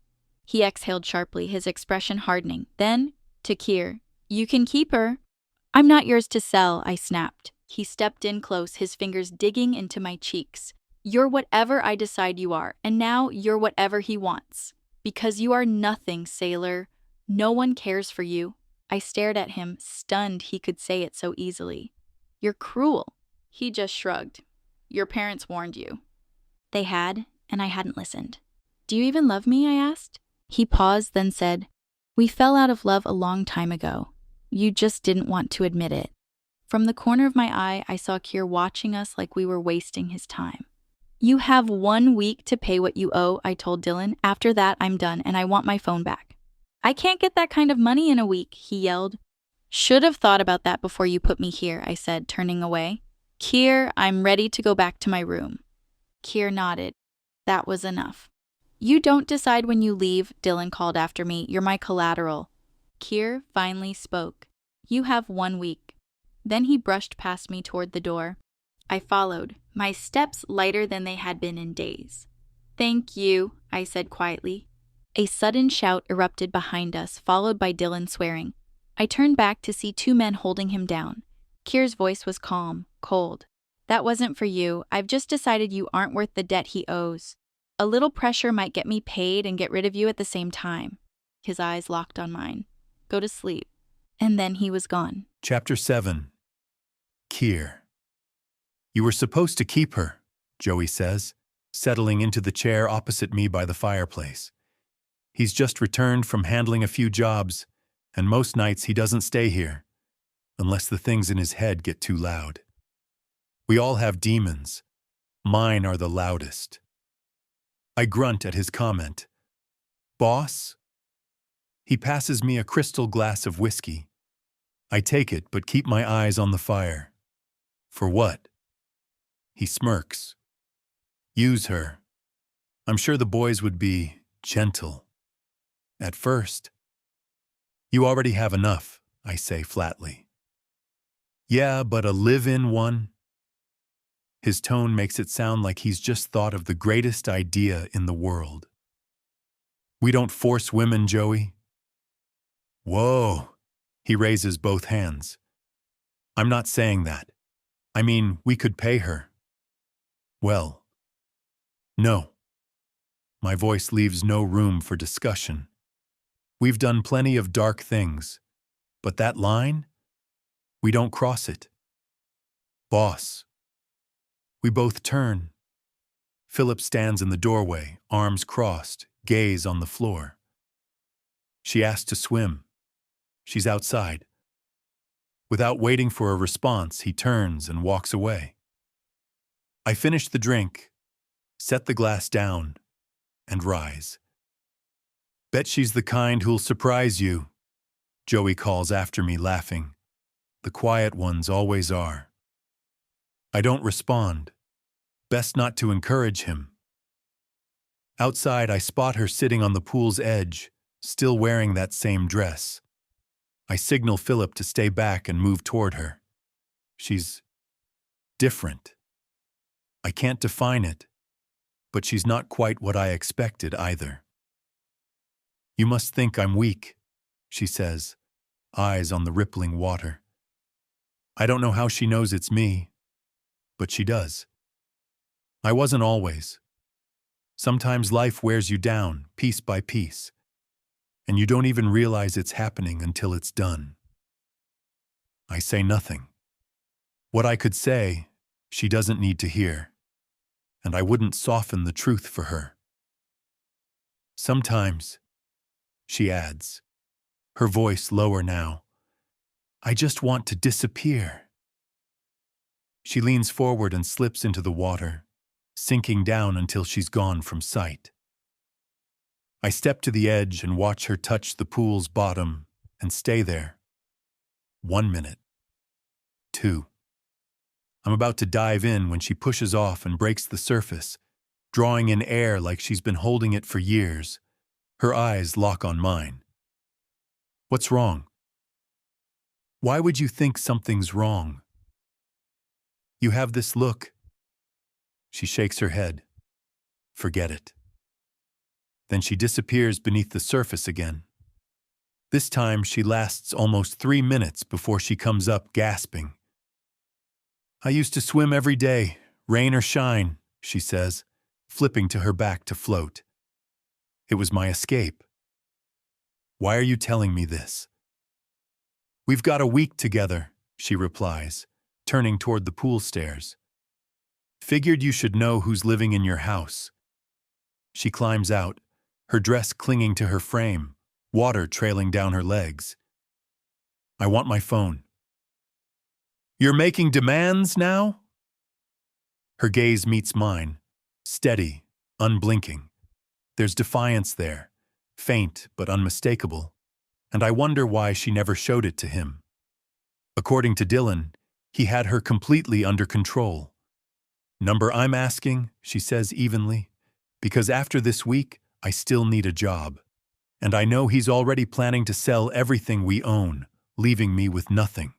He exhaled sharply, his expression hardening. Then, to Keir, you can keep her. I'm not yours to sell, I snapped. He stepped in close, his fingers digging into my cheeks. You're whatever I decide you are, and now you're whatever he wants. Because you are nothing, sailor. No one cares for you. I stared at him, stunned he could say it so easily. You're cruel. He just shrugged. Your parents warned you. They had, and I hadn't listened. Do you even love me? I asked. He paused, then said, We fell out of love a long time ago. You just didn't want to admit it. From the corner of my eye, I saw Keir watching us like we were wasting his time. You have 1 week to pay what you owe, I told Dylan. After that, I'm done, and I want my phone back. I can't get that kind of money in a week, he yelled. Should have thought about that before you put me here, I said, turning away. Keir, I'm ready to go back to my room. Keir nodded. That was enough. You don't decide when you leave, Dylan called after me. You're my collateral. Keir finally spoke. You have 1 week. Then he brushed past me toward the door. I followed, my steps lighter than they had been in days. Thank you, I said quietly. A sudden shout erupted behind us, followed by Dylan swearing. I turned back to see two men holding him down. Keir's voice was calm, cold. That wasn't for you. I've just decided you aren't worth the debt he owes. A little pressure might get me paid and get rid of you at the same time. His eyes locked on mine. Go to sleep. And then he was gone. Chapter 7. Keir. You were supposed to keep her, Joey says, settling into the chair opposite me by the fireplace. He's just returned from handling a few jobs, and most nights he doesn't stay here, unless the things in his head get too loud. We all have demons. Mine are the loudest. I grunt at his comment. Boss? He passes me a crystal glass of whiskey. I take it, but keep my eyes on the fire. For what? He smirks. Use her. I'm sure the boys would be gentle. At first. You already have enough, I say flatly. Yeah, but a live-in one? His tone makes it sound like he's just thought of the greatest idea in the world. We don't force women, Joey. Whoa, he raises both hands. I'm not saying that. I mean, we could pay her. Well, no. My voice leaves no room for discussion. We've done plenty of dark things, but that line? We don't cross it. Boss. We both turn. Philip stands in the doorway, arms crossed, gaze on the floor. She asked to swim. She's outside. Without waiting for a response, he turns and walks away. I finish the drink, set the glass down, and rise. Bet she's the kind who'll surprise you, Joey calls after me, laughing. The quiet ones always are. I don't respond. Best not to encourage him. Outside, I spot her sitting on the pool's edge, still wearing that same dress. I signal Philip to stay back and move toward her. She's different. I can't define it, but she's not quite what I expected either. You must think I'm weak, she says, eyes on the rippling water. I don't know how she knows it's me, but she does. I wasn't always. Sometimes life wears you down, piece by piece, and you don't even realize it's happening until it's done. I say nothing. What I could say, she doesn't need to hear, and I wouldn't soften the truth for her. Sometimes, she adds, her voice lower now, I just want to disappear. She leans forward and slips into the water, sinking down until she's gone from sight. I step to the edge and watch her touch the pool's bottom and stay there. 1 minute. 2. I'm about to dive in when she pushes off and breaks the surface, drawing in air like she's been holding it for years. Her eyes lock on mine. What's wrong? Why would you think something's wrong? You have this look. She shakes her head. Forget it. Then she disappears beneath the surface again. This time she lasts almost 3 minutes before she comes up gasping. I used to swim every day, rain or shine, she says, flipping to her back to float. It was my escape. Why are you telling me this? We've got a week together, she replies, turning toward the pool stairs. Figured you should know who's living in your house. She climbs out, her dress clinging to her frame, water trailing down her legs. I want my phone. You're making demands now? Her gaze meets mine, steady, unblinking. There's defiance there, faint but unmistakable, and I wonder why she never showed it to him. According to Dylan, he had her completely under control. Number I'm asking, she says evenly, because after this week, I still need a job. And I know he's already planning to sell everything we own, leaving me with nothing.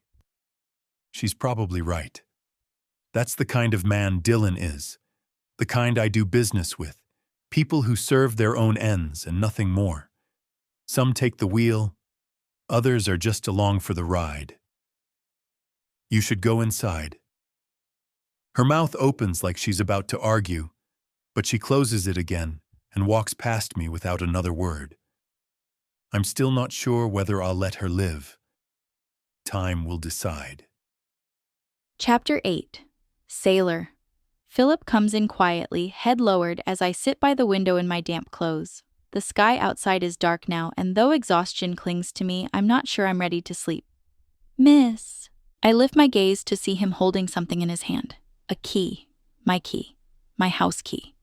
She's probably right. That's the kind of man Dylan is, the kind I do business with, people who serve their own ends and nothing more. Some take the wheel, Others are just along for the ride. You should go inside. Her mouth opens like she's about to argue, but she closes it again and walks past me without another word. I'm still not sure whether I'll let her live. Time will decide. Chapter 8. Sailor. Philip comes in quietly, head lowered, as I sit by the window in my damp clothes. The sky outside is dark now, and though exhaustion clings to me, I'm not sure I'm ready to sleep. Miss. I lift my gaze to see him holding something in his hand. A key. My house key.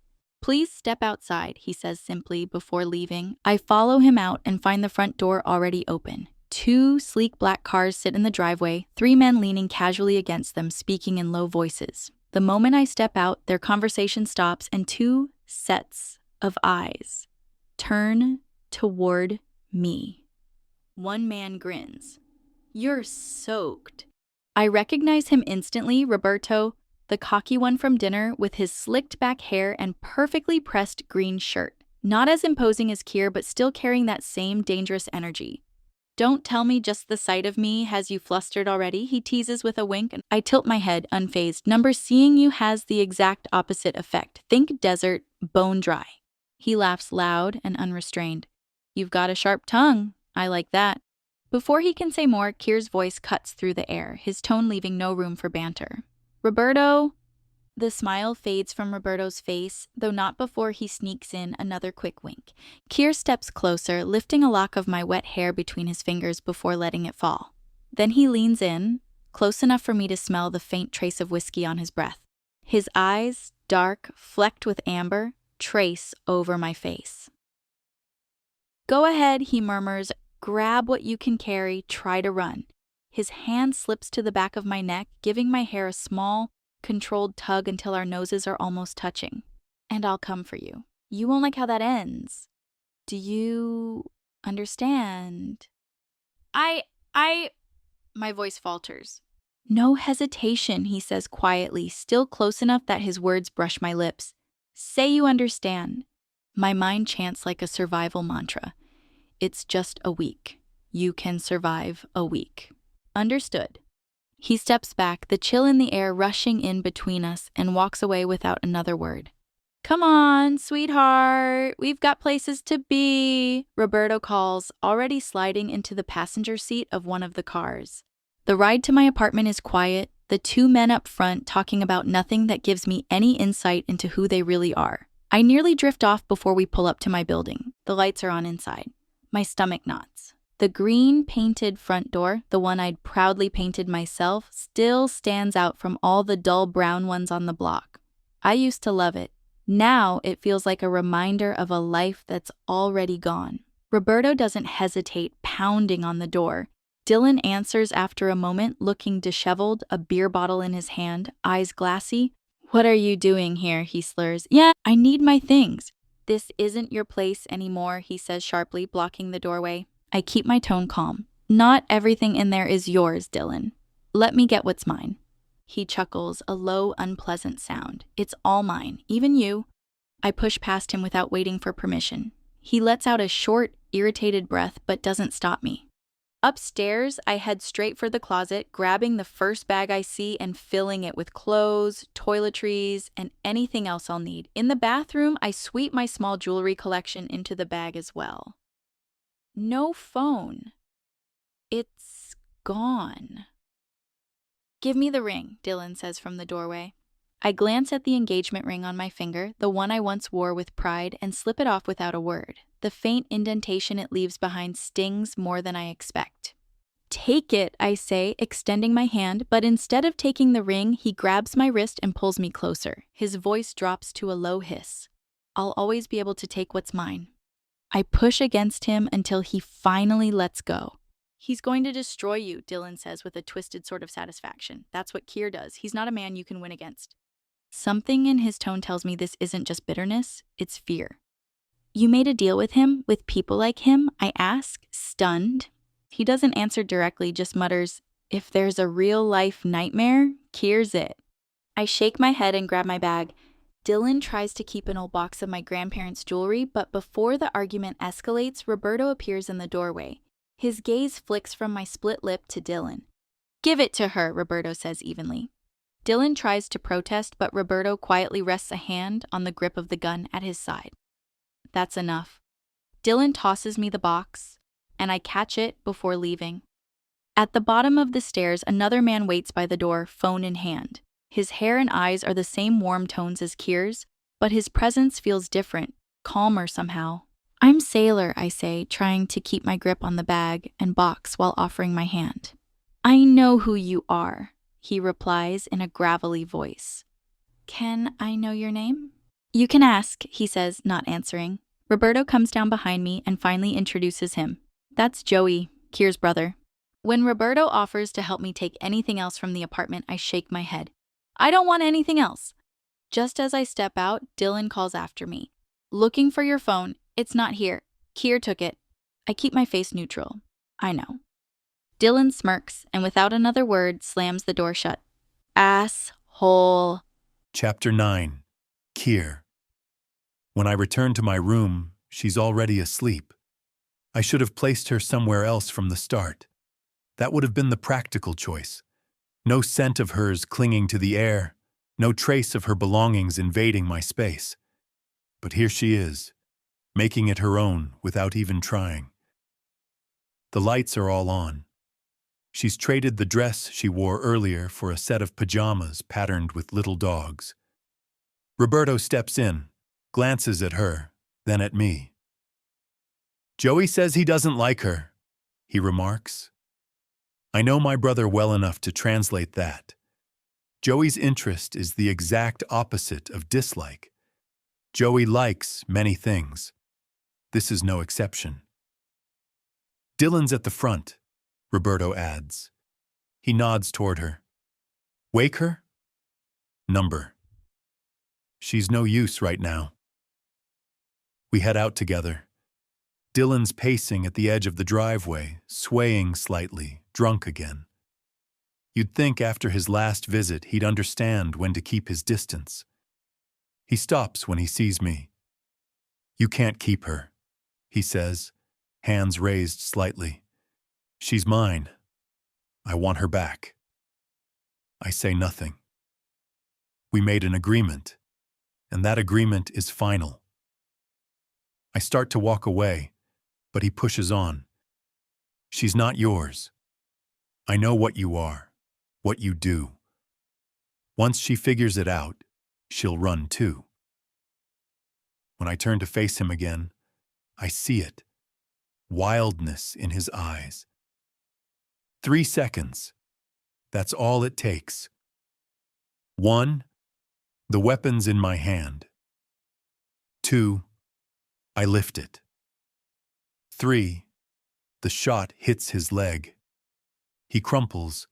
Please step outside, he says simply before leaving. I follow him out and find the front door already open. 2 sleek black cars sit in the driveway, 3 men leaning casually against them, speaking in low voices. The moment I step out, their conversation stops and 2 sets of eyes turn toward me. One man grins. You're soaked. I recognize him instantly, Roberto, the cocky one from dinner with his slicked back hair and perfectly pressed green shirt. Not as imposing as Keir, but still carrying that same dangerous energy. Don't tell me just the sight of me has you flustered already, he teases with a wink, and I tilt my head, unfazed. Number, seeing you has the exact opposite effect. Think desert, bone dry. He laughs loud and unrestrained. You've got a sharp tongue. I like that. Before he can say more, Keir's voice cuts through the air, his tone leaving no room for banter. Roberto. The smile fades from Roberto's face, though not before he sneaks in another quick wink. Keir steps closer, lifting a lock of my wet hair between his fingers before letting it fall. Then he leans in, close enough for me to smell the faint trace of whiskey on his breath. His eyes, dark, flecked with amber, trace over my face. Go ahead, he murmurs. Grab what you can carry, try to run. His hand slips to the back of my neck, giving my hair a small, controlled tug until our noses are almost touching. And I'll come for you. You won't like how that ends. Do you understand? My voice falters. No hesitation, he says quietly, still close enough that his words brush my lips. Say you understand. My mind chants like a survival mantra. It's just a week. You can survive a week. Understood. He steps back, the chill in the air rushing in between us, and walks away without another word. Come on, sweetheart. We've got places to be, Roberto calls, already sliding into the passenger seat of one of the cars. The ride to my apartment is quiet, the 2 men up front talking about nothing that gives me any insight into who they really are. I nearly drift off before we pull up to my building. The lights are on inside. My stomach knots. The green painted front door, the one I'd proudly painted myself, still stands out from all the dull brown ones on the block. I used to love it. Now it feels like a reminder of a life that's already gone. Roberto doesn't hesitate, pounding on the door. Dylan answers after a moment, looking disheveled, a beer bottle in his hand, eyes glassy. What are you doing here? He slurs. Yeah, I need my things. This isn't your place anymore, he says sharply, blocking the doorway. I keep my tone calm. Not everything in there is yours, Dylan. Let me get what's mine. He chuckles, a low, unpleasant sound. It's all mine, even you. I push past him without waiting for permission. He lets out a short, irritated breath, but doesn't stop me. Upstairs, I head straight for the closet, grabbing the first bag I see and filling it with clothes, toiletries, and anything else I'll need. In the bathroom, I sweep my small jewelry collection into the bag as well. No phone. It's gone. Give me the ring, Dylan says from the doorway. I glance at the engagement ring on my finger, the one I once wore with pride, and slip it off without a word. The faint indentation it leaves behind stings more than I expect. Take it, I say, extending my hand, but instead of taking the ring, he grabs my wrist and pulls me closer. His voice drops to a low hiss. I'll always be able to take what's mine. I push against him until he finally lets go. He's going to destroy you, Dylan says with a twisted sort of satisfaction. That's what Keir does. He's not a man you can win against. Something in his tone tells me this isn't just bitterness, it's fear. You made a deal with him, with people like him? I ask, stunned. He doesn't answer directly, just mutters, if there's a real-life nightmare, Keir's it. I shake my head and grab my bag. Dylan tries to keep an old box of my grandparents' jewelry, but before the argument escalates, Roberto appears in the doorway. His gaze flicks from my split lip to Dylan. "Give it to her," Roberto says evenly. Dylan tries to protest, but Roberto quietly rests a hand on the grip of the gun at his side. That's enough. Dylan tosses me the box, and I catch it before leaving. At the bottom of the stairs, another man waits by the door, phone in hand. His hair and eyes are the same warm tones as Keir's, but his presence feels different, calmer somehow. "I'm Sailor," I say, trying to keep my grip on the bag and box while offering my hand. "I know who you are," he replies in a gravelly voice. "Can I know your name?" "You can ask," he says, not answering. Roberto comes down behind me and finally introduces him. "That's Joey, Keir's brother." When Roberto offers to help me take anything else from the apartment, I shake my head. I don't want anything else. Just as I step out, Dylan calls after me. "Looking for your phone. It's not here. Keir took it." I keep my face neutral. I know. Dylan smirks and without another word slams the door shut. Asshole. Chapter 9. Keir. When I return to my room, she's already asleep. I should have placed her somewhere else from the start. That would have been the practical choice. No scent of hers clinging to the air, no trace of her belongings invading my space. But here she is, making it her own without even trying. The lights are all on. She's traded the dress she wore earlier for a set of pajamas patterned with little dogs. Roberto steps in, glances at her, then at me. "Joey says he doesn't like her," he remarks. I know my brother well enough to translate that. Joey's interest is the exact opposite of dislike. Joey likes many things. This is no exception. "Dylan's at the front," Roberto adds. He nods toward her. "Wake her?" "Number." "She's no use right now." We head out together. Dylan's pacing at the edge of the driveway, swaying slightly, drunk again. You'd think after his last visit he'd understand when to keep his distance. He stops when he sees me. "You can't keep her," he says, hands raised slightly. "She's mine. I want her back." I say nothing. We made an agreement, and that agreement is final. I start to walk away, but he pushes on. "She's not yours. I know what you are, what you do. Once she figures it out, she'll run too." When I turn to face him again, I see it. Wildness in his eyes. 3 seconds. That's all it takes. 1, the weapon's in my hand. 2, I lift it. 3, the shot hits his leg. He crumples,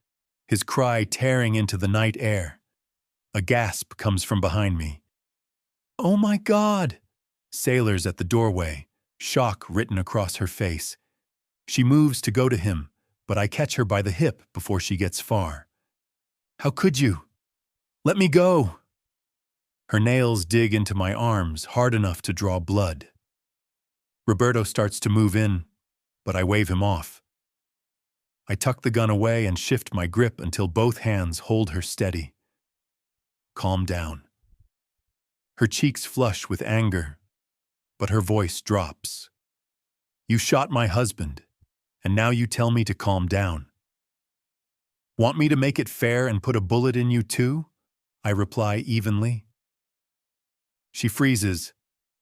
his cry tearing into the night air. A gasp comes from behind me. "Oh my God!" Sailor's at the doorway, shock written across her face. She moves to go to him, but I catch her by the hip before she gets far. "How could you? Let me go!" Her nails dig into my arms hard enough to draw blood. Roberto starts to move in, but I wave him off. I tuck the gun away and shift my grip until both hands hold her steady. "Calm down." Her cheeks flush with anger, but her voice drops. "You shot my husband, and now you tell me to calm down. Want me to make it fair and put a bullet in you too?" I reply evenly. She freezes,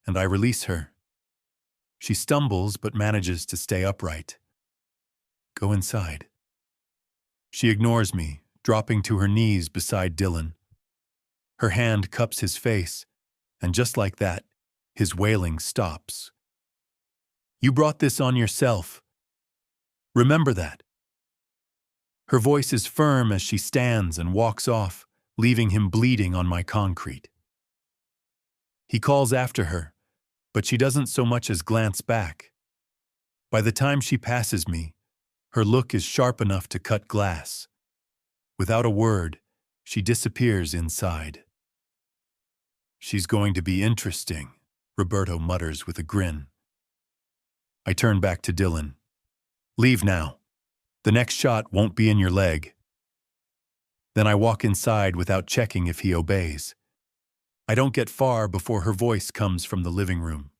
and I release her. She stumbles but manages to stay upright. "Go inside." She ignores me, dropping to her knees beside Dylan. Her hand cups his face, and just like that, his wailing stops. "You brought this on yourself. Remember that." Her voice is firm as she stands and walks off, leaving him bleeding on my concrete. He calls after her, but she doesn't so much as glance back. By the time she passes me, her look is sharp enough to cut glass. Without a word, she disappears inside. "She's going to be interesting," Roberto mutters with a grin. I turn back to Dylan. Leave now. The next shot won't be in your leg. Then I walk inside without checking if he obeys. I don't get far before her voice comes from the living room.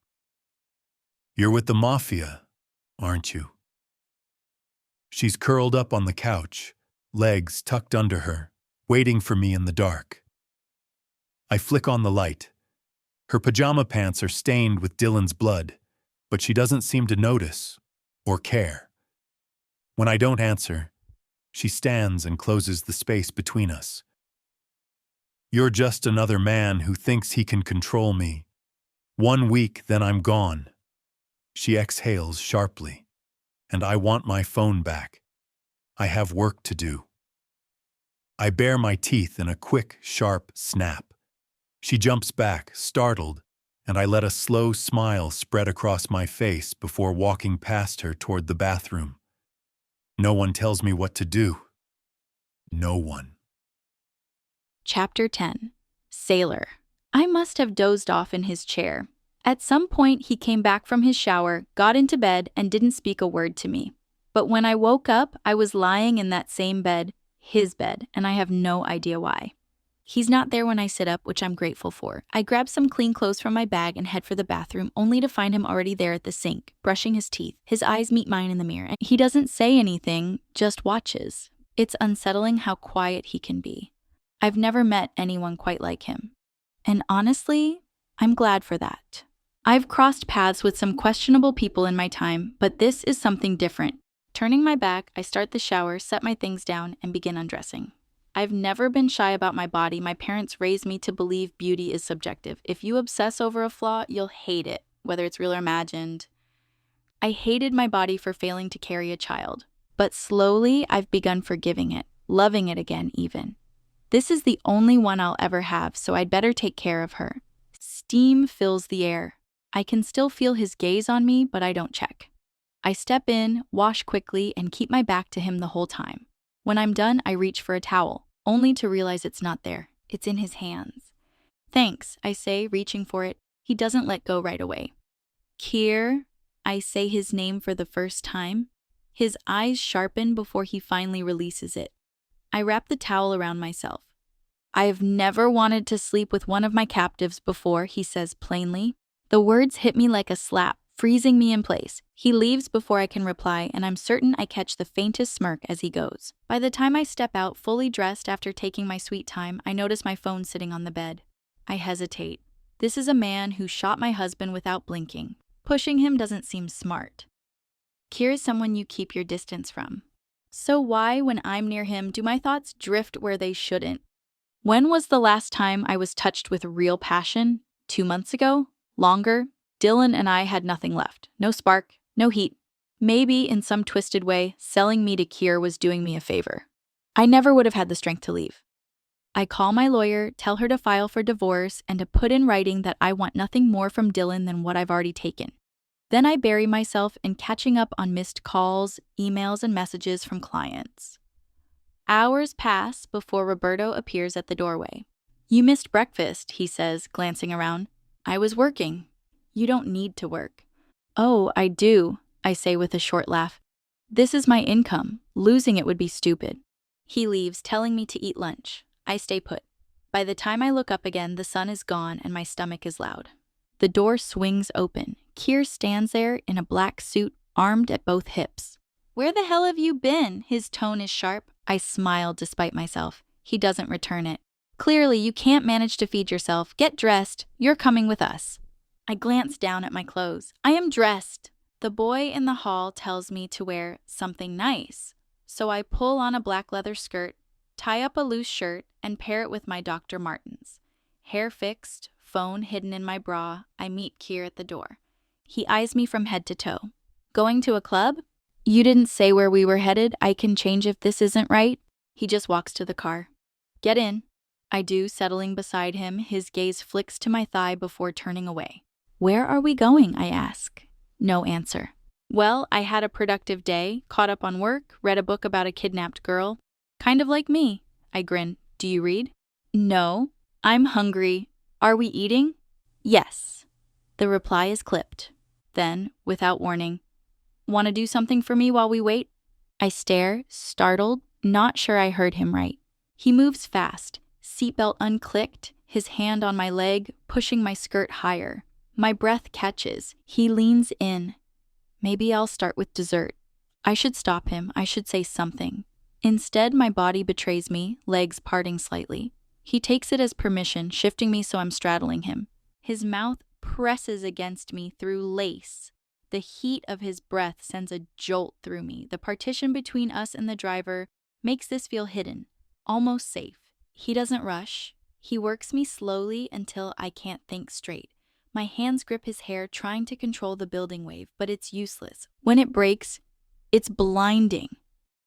You're with the Mafia, aren't you? She's curled up on the couch, legs tucked under her, waiting for me in the dark. I flick on the light. Her pajama pants are stained with Dylan's blood, but she doesn't seem to notice or care. When I don't answer, she stands and closes the space between us. You're just another man who thinks he can control me. 1 week, then I'm gone. She exhales sharply, and I want my phone back. I have work to do. I bare my teeth in a quick, sharp snap. She jumps back, startled, and I let a slow smile spread across my face before walking past her toward the bathroom. No one tells me what to do. No one. Chapter 10. Sailor. I must have dozed off in his chair. At some point, he came back from his shower, got into bed, and didn't speak a word to me. But when I woke up, I was lying in that same bed, his bed, and I have no idea why. He's not there when I sit up, which I'm grateful for. I grab some clean clothes from my bag and head for the bathroom, only to find him already there at the sink, brushing his teeth. His eyes meet mine in the mirror, and he doesn't say anything, just watches. It's unsettling how quiet he can be. I've never met anyone quite like him. And honestly, I'm glad for that. I've crossed paths with some questionable people in my time, but this is something different. Turning my back, I start the shower, set my things down, and begin undressing. I've never been shy about my body. My parents raised me to believe beauty is subjective. If you obsess over a flaw, you'll hate it, whether it's real or imagined. I hated my body for failing to carry a child, but slowly I've begun forgiving it, loving it again even. This is the only one I'll ever have, so I'd better take care of her. Steam fills the air. I can still feel his gaze on me, but I don't check. I step in, wash quickly, and keep my back to him the whole time. When I'm done, I reach for a towel, only to realize it's not there. It's in his hands. Thanks, I say, reaching for it. He doesn't let go right away. Keir, I say his name for the first time. His eyes sharpen before he finally releases it. I wrap the towel around myself. I have never wanted to sleep with one of my captives before, he says plainly. The words hit me like a slap, freezing me in place. He leaves before I can reply, and I'm certain I catch the faintest smirk as he goes. By the time I step out, fully dressed after taking my sweet time, I notice my phone sitting on the bed. I hesitate. This is a man who shot my husband without blinking. Pushing him doesn't seem smart. Keir is someone you keep your distance from. So why, when I'm near him, do my thoughts drift where they shouldn't? When was the last time I was touched with real passion? 2 months ago? Longer? Dylan and I had nothing left. No spark, no heat. Maybe, in some twisted way, selling me to Keir was doing me a favor. I never would have had the strength to leave. I call my lawyer, tell her to file for divorce, and to put in writing that I want nothing more from Dylan than what I've already taken. Then I bury myself in catching up on missed calls, emails, and messages from clients. Hours pass before Roberto appears at the doorway. You missed breakfast, he says, glancing around. I was working. You don't need to work. Oh, I do, I say with a short laugh. This is my income. Losing it would be stupid. He leaves, telling me to eat lunch. I stay put. By the time I look up again, the sun is gone and my stomach is loud. The door swings open. Keir stands there in a black suit, armed at both hips. Where the hell have you been? His tone is sharp. I smile despite myself. He doesn't return it. Clearly, you can't manage to feed yourself. Get dressed. You're coming with us. I glance down at my clothes. I am dressed. The boy in the hall tells me to wear something nice. So I pull on a black leather skirt, tie up a loose shirt, and pair it with my Dr. Martens. Hair fixed, phone hidden in my bra, I meet Keir at the door. He eyes me from head to toe. Going to a club? You didn't say where we were headed. I can change if this isn't right. He just walks to the car. Get in. I do, settling beside him. His gaze flicks to my thigh before turning away. Where are we going? I ask. No answer. Well, I had a productive day, caught up on work, read a book about a kidnapped girl. Kind of like me. I grin. Do you read? No. I'm hungry. Are we eating? Yes. The reply is clipped. Then, without warning, Want to do something for me while we wait? I stare, startled, not sure I heard him right. He moves fast, seatbelt unclicked, his hand on my leg, pushing my skirt higher. My breath catches. He leans in. Maybe I'll start with dessert. I should stop him. I should say something. Instead, my body betrays me, legs parting slightly. He takes it as permission, shifting me so I'm straddling him. His mouth presses against me through lace. The heat of his breath sends a jolt through me. The partition between us and the driver makes this feel hidden, almost safe. He doesn't rush. He works me slowly until I can't think straight. My hands grip his hair, trying to control the building wave, but it's useless. When it breaks, it's blinding.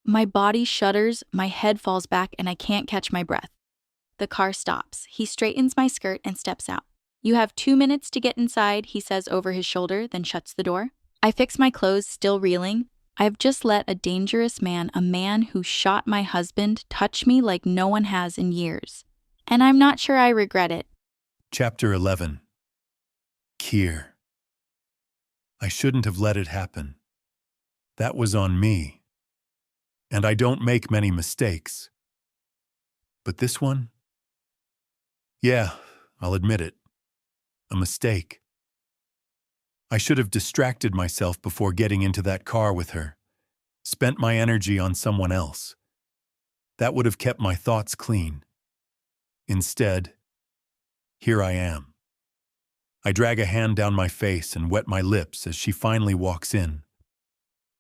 My body shudders, my head falls back, and I can't catch my breath. The car stops. He straightens my skirt and steps out. You have 2 minutes to get inside, he says over his shoulder, then shuts the door. I fix my clothes, still reeling. I've just let a dangerous man, a man who shot my husband, touch me like no one has in years. And I'm not sure I regret it. Chapter 11. Keir. I shouldn't have let it happen. That was on me. And I don't make many mistakes. But this one? Yeah, I'll admit it. A mistake. I should have distracted myself before getting into that car with her, spent my energy on someone else. That would have kept my thoughts clean. Instead, here I am. I drag a hand down my face and wet my lips as she finally walks in.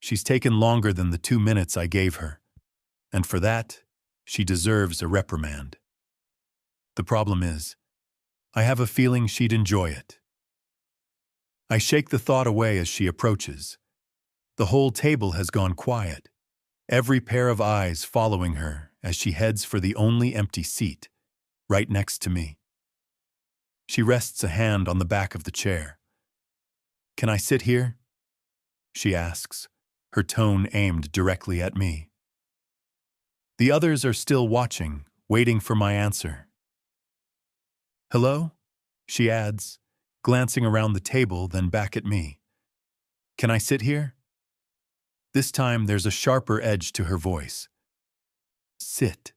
She's taken longer than the 2 minutes I gave her, and for that, she deserves a reprimand. The problem is, I have a feeling she'd enjoy it. I shake the thought away as she approaches. The whole table has gone quiet, every pair of eyes following her as she heads for the only empty seat, right next to me. She rests a hand on the back of the chair. "Can I sit here?" she asks, her tone aimed directly at me. The others are still watching, waiting for my answer. "Hello?" she adds, glancing around the table, then back at me. "Can I sit here?" This time there's a sharper edge to her voice. "Sit."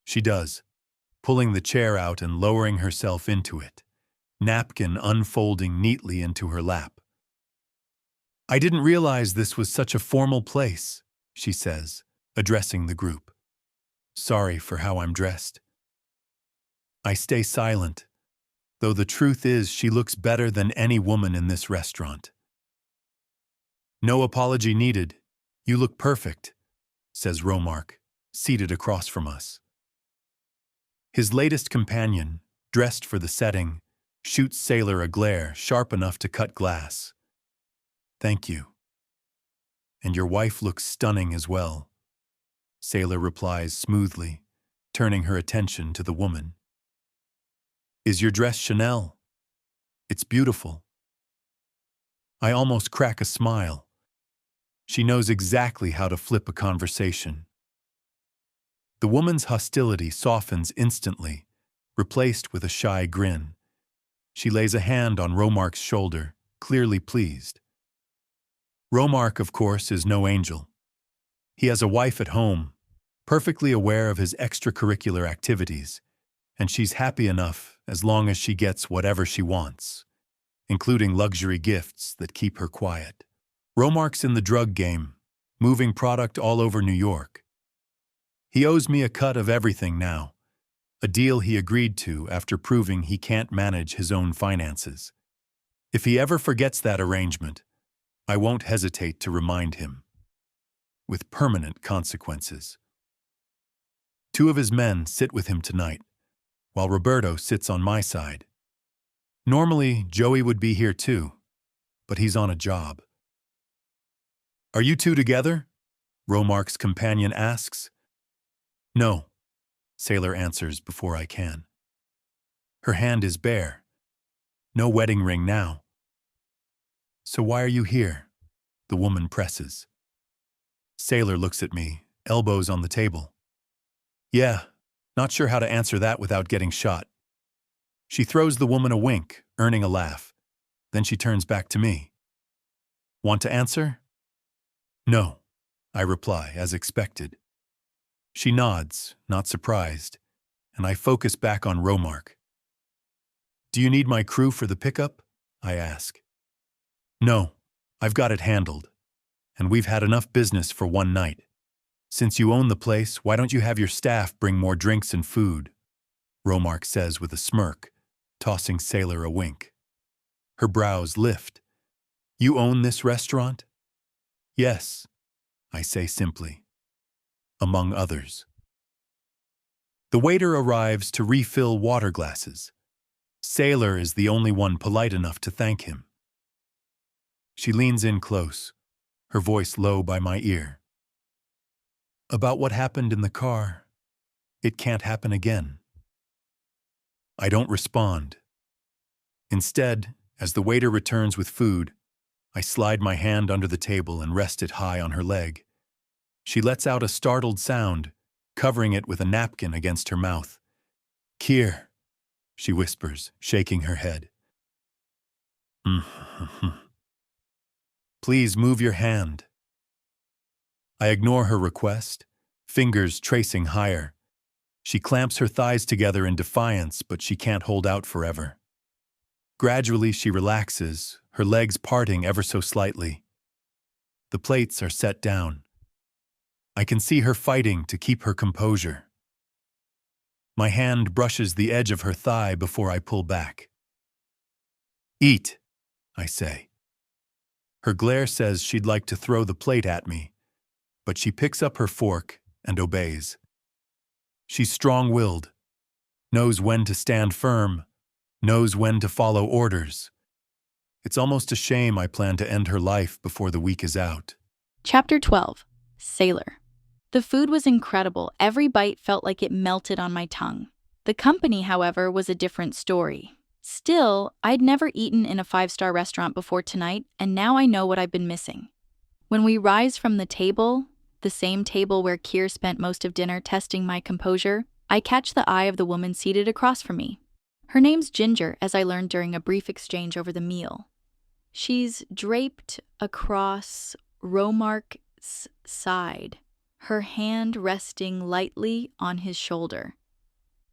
She does, pulling the chair out and lowering herself into it, napkin unfolding neatly into her lap. "I didn't realize this was such a formal place," she says, addressing the group. "Sorry for how I'm dressed." I stay silent, though the truth is she looks better than any woman in this restaurant. "No apology needed. You look perfect," says Romark, seated across from us. His latest companion, dressed for the setting, shoots Sailor a glare sharp enough to cut glass. "Thank you. And your wife looks stunning as well," Sailor replies smoothly, turning her attention to the woman. "Is your dress Chanel? It's beautiful." I almost crack a smile. She knows exactly how to flip a conversation. The woman's hostility softens instantly, replaced with a shy grin. She lays a hand on Romark's shoulder, clearly pleased. Romark, of course, is no angel. He has a wife at home, perfectly aware of his extracurricular activities, and she's happy enough as long as she gets whatever she wants, including luxury gifts that keep her quiet. Romark's in the drug game, moving product all over New York. He owes me a cut of everything now, a deal he agreed to after proving he can't manage his own finances. If he ever forgets that arrangement, I won't hesitate to remind him, with permanent consequences. 2 of his men sit with him tonight, while Roberto sits on my side. Normally, Joey would be here too, but he's on a job. "Are you 2 together?" Romark's companion asks. "No," Sailor answers before I can. Her hand is bare. No wedding ring now. "So why are you here?" the woman presses. Sailor looks at me, elbows on the table. "Yeah, not sure how to answer that without getting shot." She throws the woman a wink, earning a laugh. Then she turns back to me. "Want to answer?" No, I reply, as expected. She nods, not surprised, and I focus back on Romark. Do you need my crew for the pickup? I ask. No, I've got it handled, and we've had enough business for one night. Since you own the place, why don't you have your staff bring more drinks and food? Romark says with a smirk, tossing Sailor a wink. Her brows lift. You own this restaurant? Yes, I say simply. Among others. The waiter arrives to refill water glasses. Sailor is the only one polite enough to thank him. She leans in close, her voice low by my ear. About what happened in the car, it can't happen again. I don't respond. Instead, as the waiter returns with food, I slide my hand under the table and rest it high on her leg. She lets out a startled sound, covering it with a napkin against her mouth. Keir, she whispers, shaking her head. Please move your hand. I ignore her request, fingers tracing higher. She clamps her thighs together in defiance, but she can't hold out forever. Gradually, she relaxes, her legs parting ever so slightly. The plates are set down. I can see her fighting to keep her composure. My hand brushes the edge of her thigh before I pull back. Eat, I say. Her glare says she'd like to throw the plate at me, but she picks up her fork and obeys. She's strong-willed, knows when to stand firm, knows when to follow orders. It's almost a shame I plan to end her life before the week is out. Chapter 12. Sailor. The food was incredible. Every bite felt like it melted on my tongue. The company, however, was a different story. Still, I'd never eaten in a 5-star restaurant before tonight, and now I know what I've been missing. When we rise from the table, the same table where Keir spent most of dinner testing my composure, I catch the eye of the woman seated across from me. Her name's Ginger, as I learned during a brief exchange over the meal. She's draped across Romark's side, her hand resting lightly on his shoulder.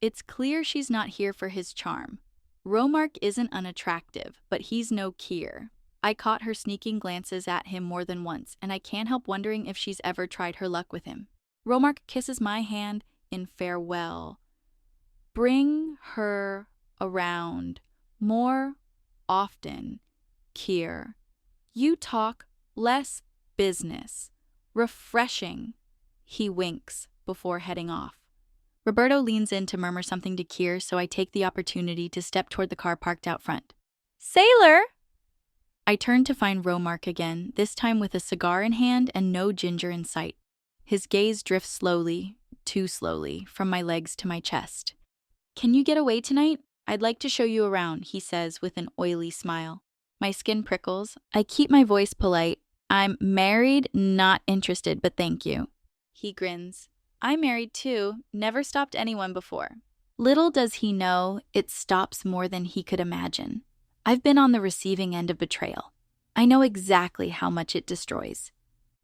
It's clear she's not here for his charm. Romark isn't unattractive, but he's no Keir. I caught her sneaking glances at him more than once, and I can't help wondering if she's ever tried her luck with him. Romark kisses my hand in farewell. Bring her around more often, Keir. You talk less business. Refreshing. He winks before heading off. Roberto leans in to murmur something to Keir, so I take the opportunity to step toward the car parked out front. Sailor! I turn to find Romark again, this time with a cigar in hand and no Ginger in sight. His gaze drifts slowly, too slowly, from my legs to my chest. Can you get away tonight? I'd like to show you around, he says with an oily smile. My skin prickles. I keep my voice polite. I'm married, not interested, but thank you. He grins. I'm married too, never stopped anyone before. Little does he know, it stops more than he could imagine. I've been on the receiving end of betrayal. I know exactly how much it destroys.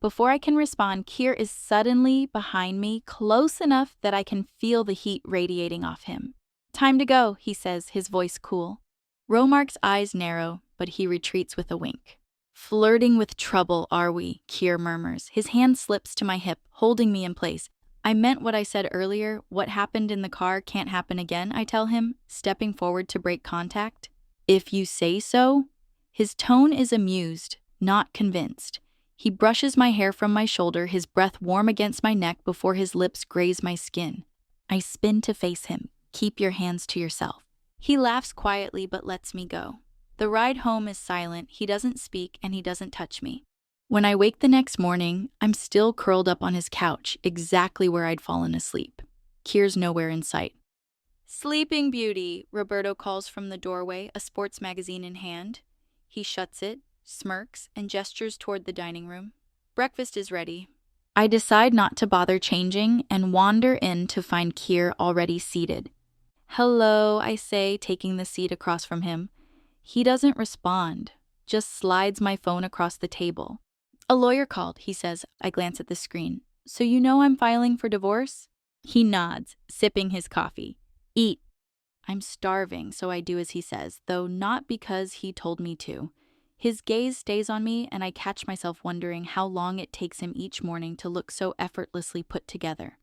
Before I can respond, Keir is suddenly behind me, close enough that I can feel the heat radiating off him. Time to go, he says, his voice cool. Romark's eyes narrow, but he retreats with a wink. Flirting with trouble, are we? Keir murmurs. His hand slips to my hip, holding me in place. I meant what I said earlier. What happened in the car can't happen again, I tell him, stepping forward to break contact. If you say so. His tone is amused, not convinced. He brushes my hair from my shoulder, his breath warm against my neck before his lips graze my skin. I spin to face him. Keep your hands to yourself. He laughs quietly but lets me go. The ride home is silent. He doesn't speak and he doesn't touch me. When I wake the next morning, I'm still curled up on his couch, exactly where I'd fallen asleep. Keir's nowhere in sight. Sleeping Beauty, Roberto calls from the doorway, a sports magazine in hand. He shuts it, smirks, and gestures toward the dining room. Breakfast is ready. I decide not to bother changing and wander in to find Keir already seated. Hello, I say, taking the seat across from him. He doesn't respond, just slides my phone across the table. A lawyer called, he says. I glance at the screen. So you know I'm filing for divorce? He nods, sipping his coffee. Eat. I'm starving, so I do as he says, though not because he told me to. His gaze stays on me, and I catch myself wondering how long it takes him each morning to look so effortlessly put together.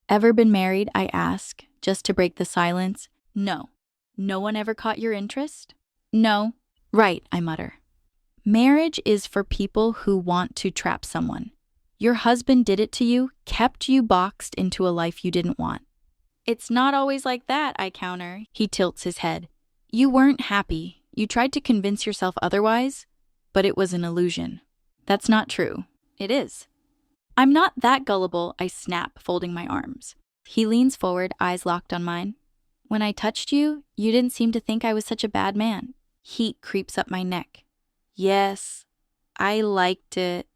Ever been married, I ask, just to break the silence. No. No one ever caught your interest? No. Right, I mutter. Marriage is for people who want to trap someone. Your husband did it to you, kept you boxed into a life you didn't want. It's not always like that, I counter. He tilts his head. You weren't happy. You tried to convince yourself otherwise, but it was an illusion. That's not true. It is. I'm not that gullible, I snap, folding my arms. He leans forward, eyes locked on mine. When I touched you, you didn't seem to think I was such a bad man. Heat creeps up my neck. Yes, I liked it.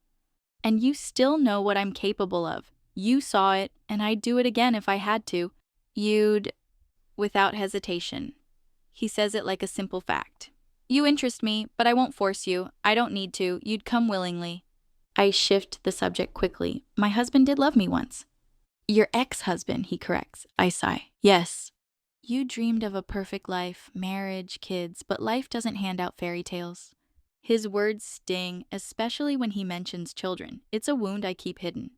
And you still know what I'm capable of. You saw it, and I'd do it again if I had to. You'd... Without hesitation. He says it like a simple fact. You interest me, but I won't force you. I don't need to. You'd come willingly. I shift the subject quickly. My husband did love me once. Your ex-husband, he corrects. I sigh. Yes. You dreamed of a perfect life, marriage, kids, but life doesn't hand out fairy tales. His words sting, especially when he mentions children. It's a wound I keep hidden.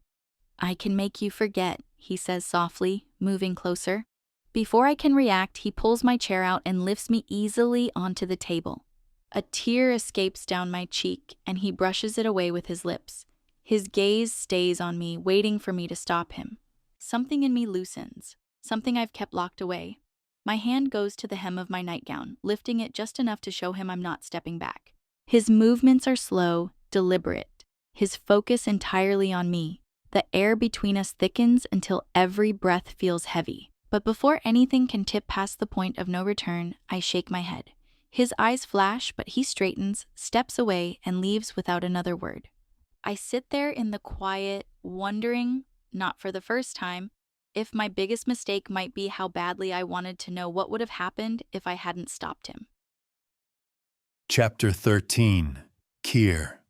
I can make you forget, he says softly, moving closer. Before I can react, he pulls my chair out and lifts me easily onto the table. A tear escapes down my cheek, and he brushes it away with his lips. His gaze stays on me, waiting for me to stop him. Something in me loosens, something I've kept locked away. My hand goes to the hem of my nightgown, lifting it just enough to show him I'm not stepping back. His movements are slow, deliberate, his focus entirely on me. The air between us thickens until every breath feels heavy. But before anything can tip past the point of no return, I shake my head. His eyes flash, but he straightens, steps away, and leaves without another word. I sit there in the quiet, wondering, not for the first time, if my biggest mistake might be how badly I wanted to know what would have happened if I hadn't stopped him. Chapter 13. Keir.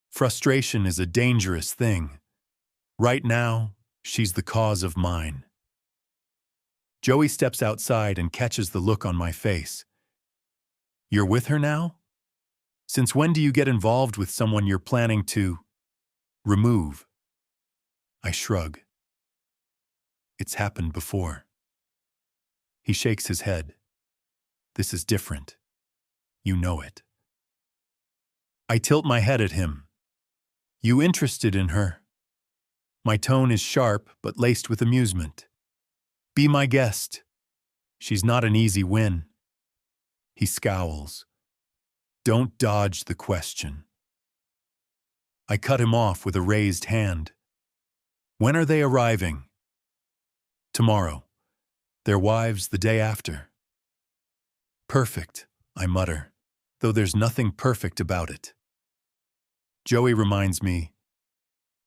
Frustration is a dangerous thing. Right now, she's the cause of mine. Joey steps outside and catches the look on my face. You're with her now? Since when do you get involved with someone you're planning to remove? I shrug. It's happened before. He shakes his head. This is different. You know it. I tilt my head at him. You interested in her? My tone is sharp but laced with amusement. Be my guest. She's not an easy win. He scowls. Don't dodge the question. I cut him off with a raised hand. When are they arriving? Tomorrow. Their wives the day after. Perfect, I mutter, though there's nothing perfect about it. Joey reminds me,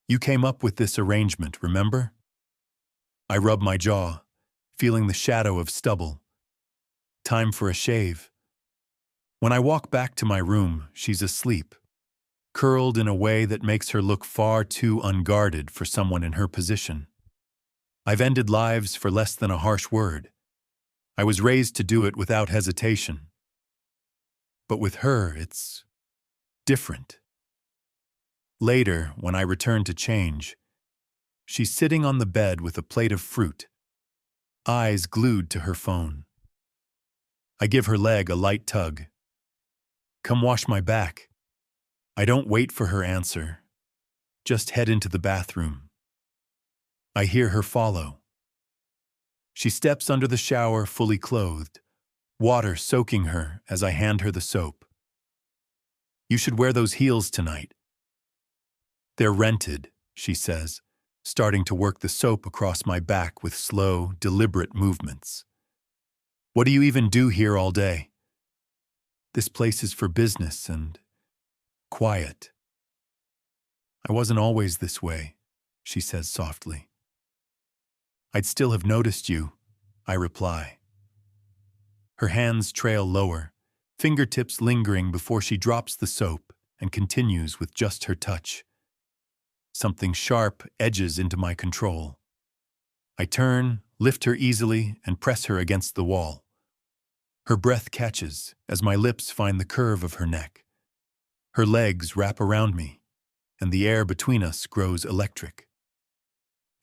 you came up with this arrangement, remember? I rub my jaw, feeling the shadow of stubble. Time for a shave. When I walk back to my room, she's asleep, curled in a way that makes her look far too unguarded for someone in her position. I've ended lives for less than a harsh word. I was raised to do it without hesitation. But with her, it's different. Later, when I return to change, she's sitting on the bed with a plate of fruit, eyes glued to her phone. I give her leg a light tug. Come wash my back. I don't wait for her answer. Just head into the bathroom. I hear her follow. She steps under the shower fully clothed, water soaking her as I hand her the soap. You should wear those heels tonight. They're rented, she says, starting to work the soap across my back with slow, deliberate movements. What do you even do here all day? This place is for business and quiet. I wasn't always this way, she says softly. I'd still have noticed you, I reply. Her hands trail lower, fingertips lingering before she drops the soap and continues with just her touch. Something sharp edges into my control. I turn, lift her easily, and press her against the wall. Her breath catches as my lips find the curve of her neck. Her legs wrap around me, and the air between us grows electric.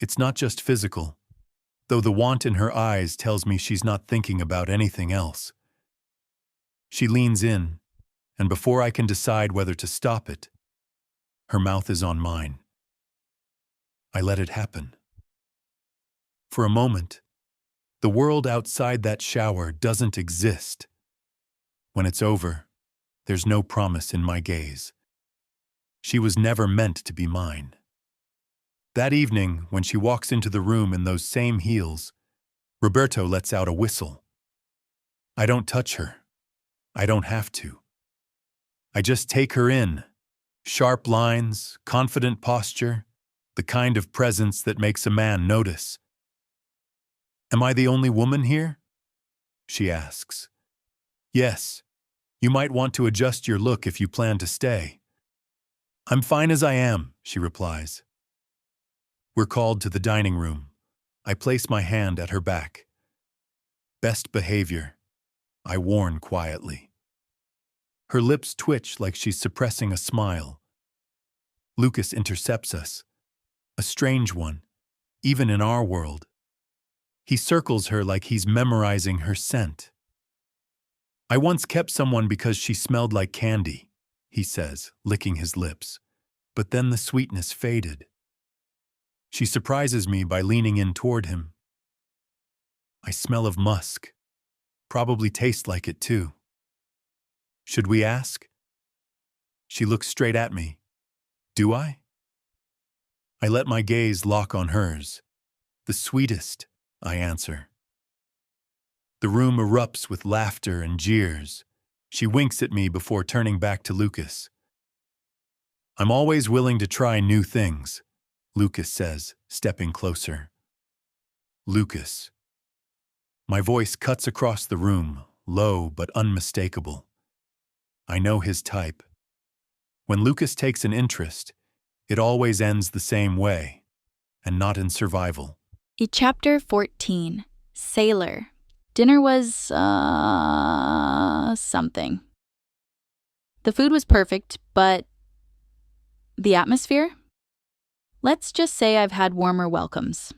It's not just physical, though the want in her eyes tells me she's not thinking about anything else. She leans in, and before I can decide whether to stop it, her mouth is on mine. I let it happen. For a moment, the world outside that shower doesn't exist. When it's over, there's no promise in my gaze. She was never meant to be mine. That evening, when she walks into the room in those same heels, Roberto lets out a whistle. I don't touch her. I don't have to. I just take her in. Sharp lines, confident posture, the kind of presence that makes a man notice. Am I the only woman here? She asks. Yes. You might want to adjust your look if you plan to stay. I'm fine as I am, she replies. We're called to the dining room. I place my hand at her back. Best behavior, I warn quietly. Her lips twitch like she's suppressing a smile. Lucas intercepts us. A strange one, even in our world. He circles her like he's memorizing her scent. I once kept someone because she smelled like candy, he says, licking his lips. But then the sweetness faded. She surprises me by leaning in toward him. I smell of musk. Probably taste like it too. Should we ask? She looks straight at me. Do I? I let my gaze lock on hers. The sweetest, I answer. The room erupts with laughter and jeers. She winks at me before turning back to Lucas. I'm always willing to try new things, Lucas says, stepping closer. Lucas. My voice cuts across the room, low but unmistakable. I know his type. When Lucas takes an interest, it always ends the same way, and not in survival. Chapter 14. Sailor. Dinner was, something. The food was perfect, but the atmosphere? Let's just say I've had warmer welcomes.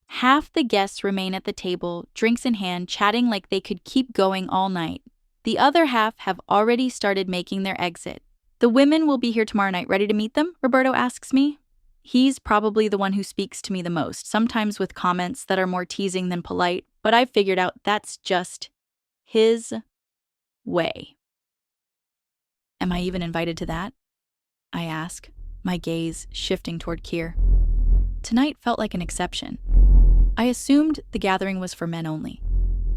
Half the guests remain at the table, drinks in hand, chatting like they could keep going all night. The other half have already started making their exit. The women will be here tomorrow night. Ready to meet them? Roberto asks me. He's probably the one who speaks to me the most, sometimes with comments that are more teasing than polite, but I've figured out that's just his way. Am I even invited to that? I ask, my gaze shifting toward Keir. Tonight felt like an exception. I assumed the gathering was for men only.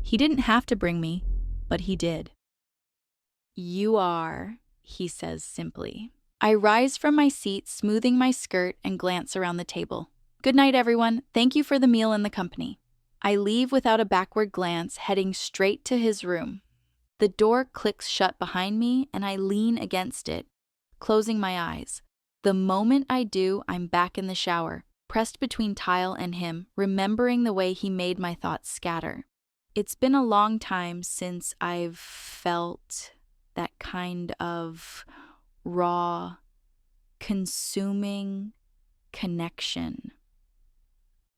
He didn't have to bring me, but he did. You are, he says simply. I rise from my seat, smoothing my skirt, and glance around the table. Good night, everyone. Thank you for the meal and the company. I leave without a backward glance, heading straight to his room. The door clicks shut behind me, and I lean against it, closing my eyes. The moment I do, I'm back in the shower, pressed between Tile and him, remembering the way he made my thoughts scatter. It's been a long time since I've felt that kind of raw, consuming connection.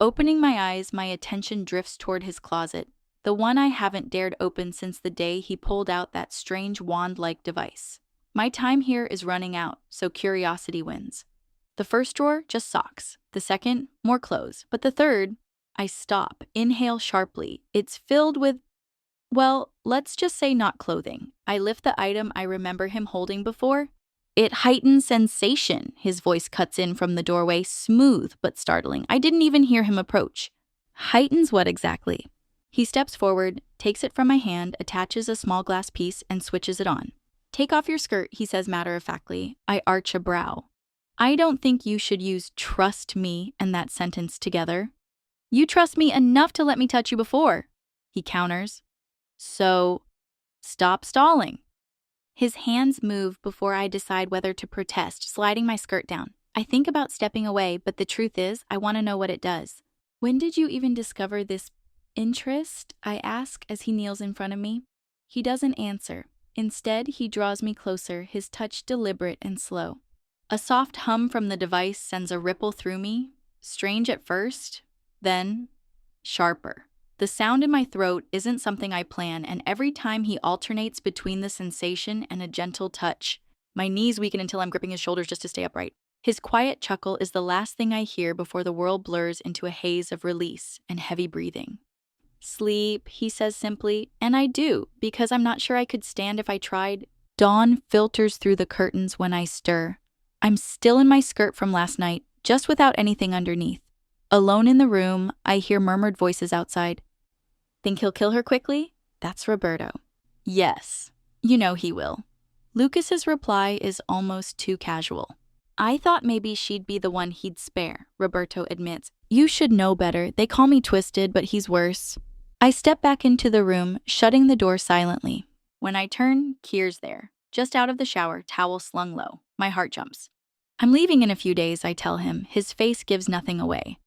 Opening my eyes, my attention drifts toward his closet, the one I haven't dared open since the day he pulled out that strange wand-like device. My time here is running out, so curiosity wins. The first drawer, just socks. The second, more clothes. But the third, I stop, inhale sharply. It's filled with, well, let's just say not clothing. I lift the item I remember him holding before. It heightens sensation, his voice cuts in from the doorway, smooth but startling. I didn't even hear him approach. Heightens what exactly? He steps forward, takes it from my hand, attaches a small glass piece, and switches it on. Take off your skirt, he says matter-of-factly. I arch a brow. I don't think you should use trust me and that sentence together. You trust me enough to let me touch you before, he counters. So, stop stalling. His hands move before I decide whether to protest, sliding my skirt down. I think about stepping away, but the truth is, I want to know what it does. When did you even discover this interest? I ask as he kneels in front of me. He doesn't answer. Instead, he draws me closer, his touch deliberate and slow. A soft hum from the device sends a ripple through me, strange at first, then sharper. The sound in my throat isn't something I plan, and every time he alternates between the sensation and a gentle touch, my knees weaken until I'm gripping his shoulders just to stay upright. His quiet chuckle is the last thing I hear before the world blurs into a haze of release and heavy breathing. Sleep, he says simply, and I do, because I'm not sure I could stand if I tried. Dawn filters through the curtains when I stir. I'm still in my skirt from last night, just without anything underneath. Alone in the room, I hear murmured voices outside. Think he'll kill her quickly? That's Roberto. Yes, you know he will. Lucas's reply is almost too casual. I thought maybe she'd be the one he'd spare, Roberto admits. You should know better. They call me twisted, but he's worse. I step back into the room, shutting the door silently. When I turn, Keir's there, just out of the shower, towel slung low. My heart jumps. I'm leaving in a few days, I tell him. His face gives nothing away.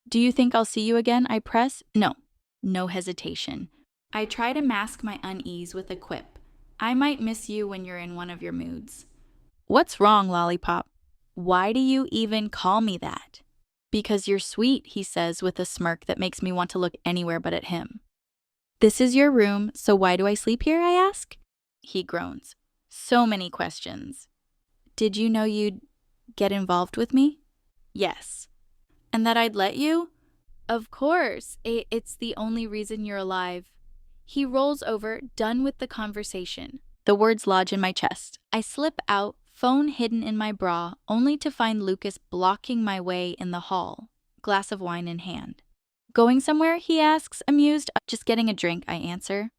Do you think I'll see you again? I press. No hesitation. I try to mask my unease with a quip. I might miss you when you're in one of your moods. What's wrong, Lollipop? Why do you even call me that? Because you're sweet, he says with a smirk that makes me want to look anywhere but at him. This is your room, so why do I sleep here, I ask? He groans. So many questions. Did you know you'd get involved with me? Yes. And that I'd let you? Of course. It's the only reason you're alive. He rolls over, done with the conversation. The words lodge in my chest. I slip out, phone hidden in my bra, only to find Lucas blocking my way in the hall, glass of wine in hand. Going somewhere, he asks, amused. Just getting a drink, I answer.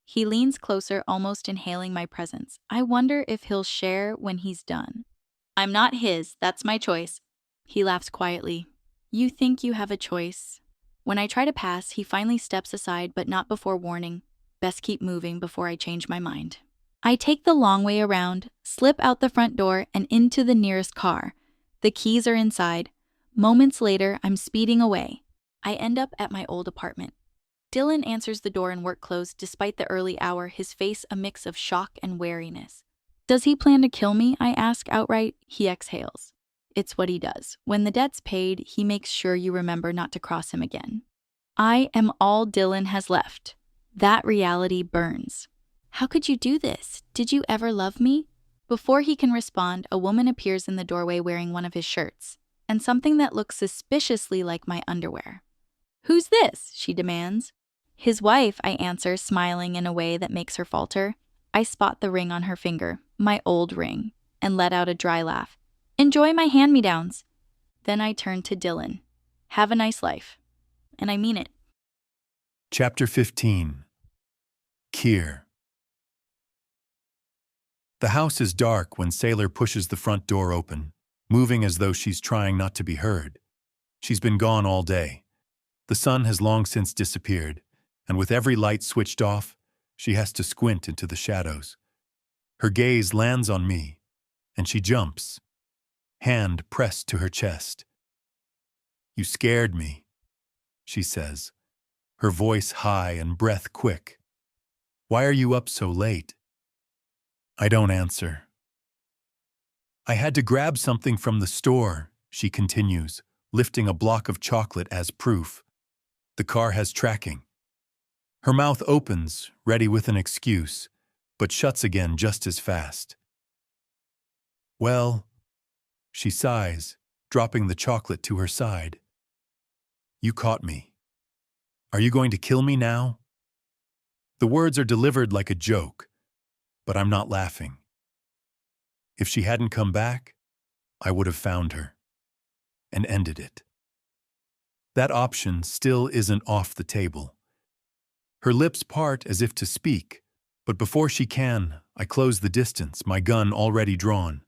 He leans closer, almost inhaling my presence. I wonder if he'll share when he's done. I'm not his, that's my choice. He laughs quietly. You think you have a choice. When I try to pass, he finally steps aside, but not before warning. Best keep moving before I change my mind. I take the long way around, slip out the front door and into the nearest car. The keys are inside. Moments later, I'm speeding away. I end up at my old apartment. Dylan answers the door in work clothes despite the early hour, his face a mix of shock and wariness. Does he plan to kill me? I ask outright. He exhales. It's what he does. When the debt's paid, he makes sure you remember not to cross him again. I am all Dylan has left. That reality burns. How could you do this? Did you ever love me? Before he can respond, a woman appears in the doorway wearing one of his shirts, and something that looks suspiciously like my underwear. Who's this? She demands. His wife, I answer, smiling in a way that makes her falter. I spot the ring on her finger, my old ring, and let out a dry laugh. Enjoy my hand-me-downs. Then I turn to Dylan. Have a nice life. And I mean it. Chapter 15. Keir. The house is dark when Sailor pushes the front door open, moving as though she's trying not to be heard. She's been gone all day. The sun has long since disappeared, and with every light switched off, she has to squint into the shadows. Her gaze lands on me, and she jumps, hand pressed to her chest. You scared me, she says, her voice high and breath quick. Why are you up so late? I don't answer. I had to grab something from the store, she continues, lifting a block of chocolate as proof. The car has tracking. Her mouth opens, ready with an excuse, but shuts again just as fast. Well, she sighs, dropping the chocolate to her side. You caught me. Are you going to kill me now? The words are delivered like a joke, but I'm not laughing. If she hadn't come back, I would have found her and ended it. That option still isn't off the table. Her lips part as if to speak, but before she can, I close the distance, my gun already drawn.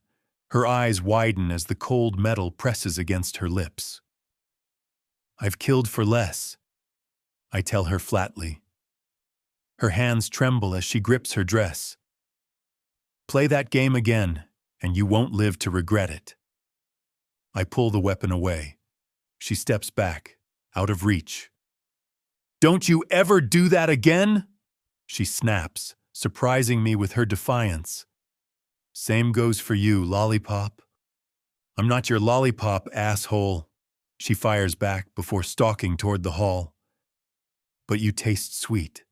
Her eyes widen as the cold metal presses against her lips. I've killed for less, I tell her flatly. Her hands tremble as she grips her dress. Play that game again, and you won't live to regret it. I pull the weapon away. She steps back, out of reach. Don't you ever do that again? She snaps, surprising me with her defiance. Same goes for you, lollipop. I'm not your lollipop, asshole. She fires back before stalking toward the hall. But you taste sweet.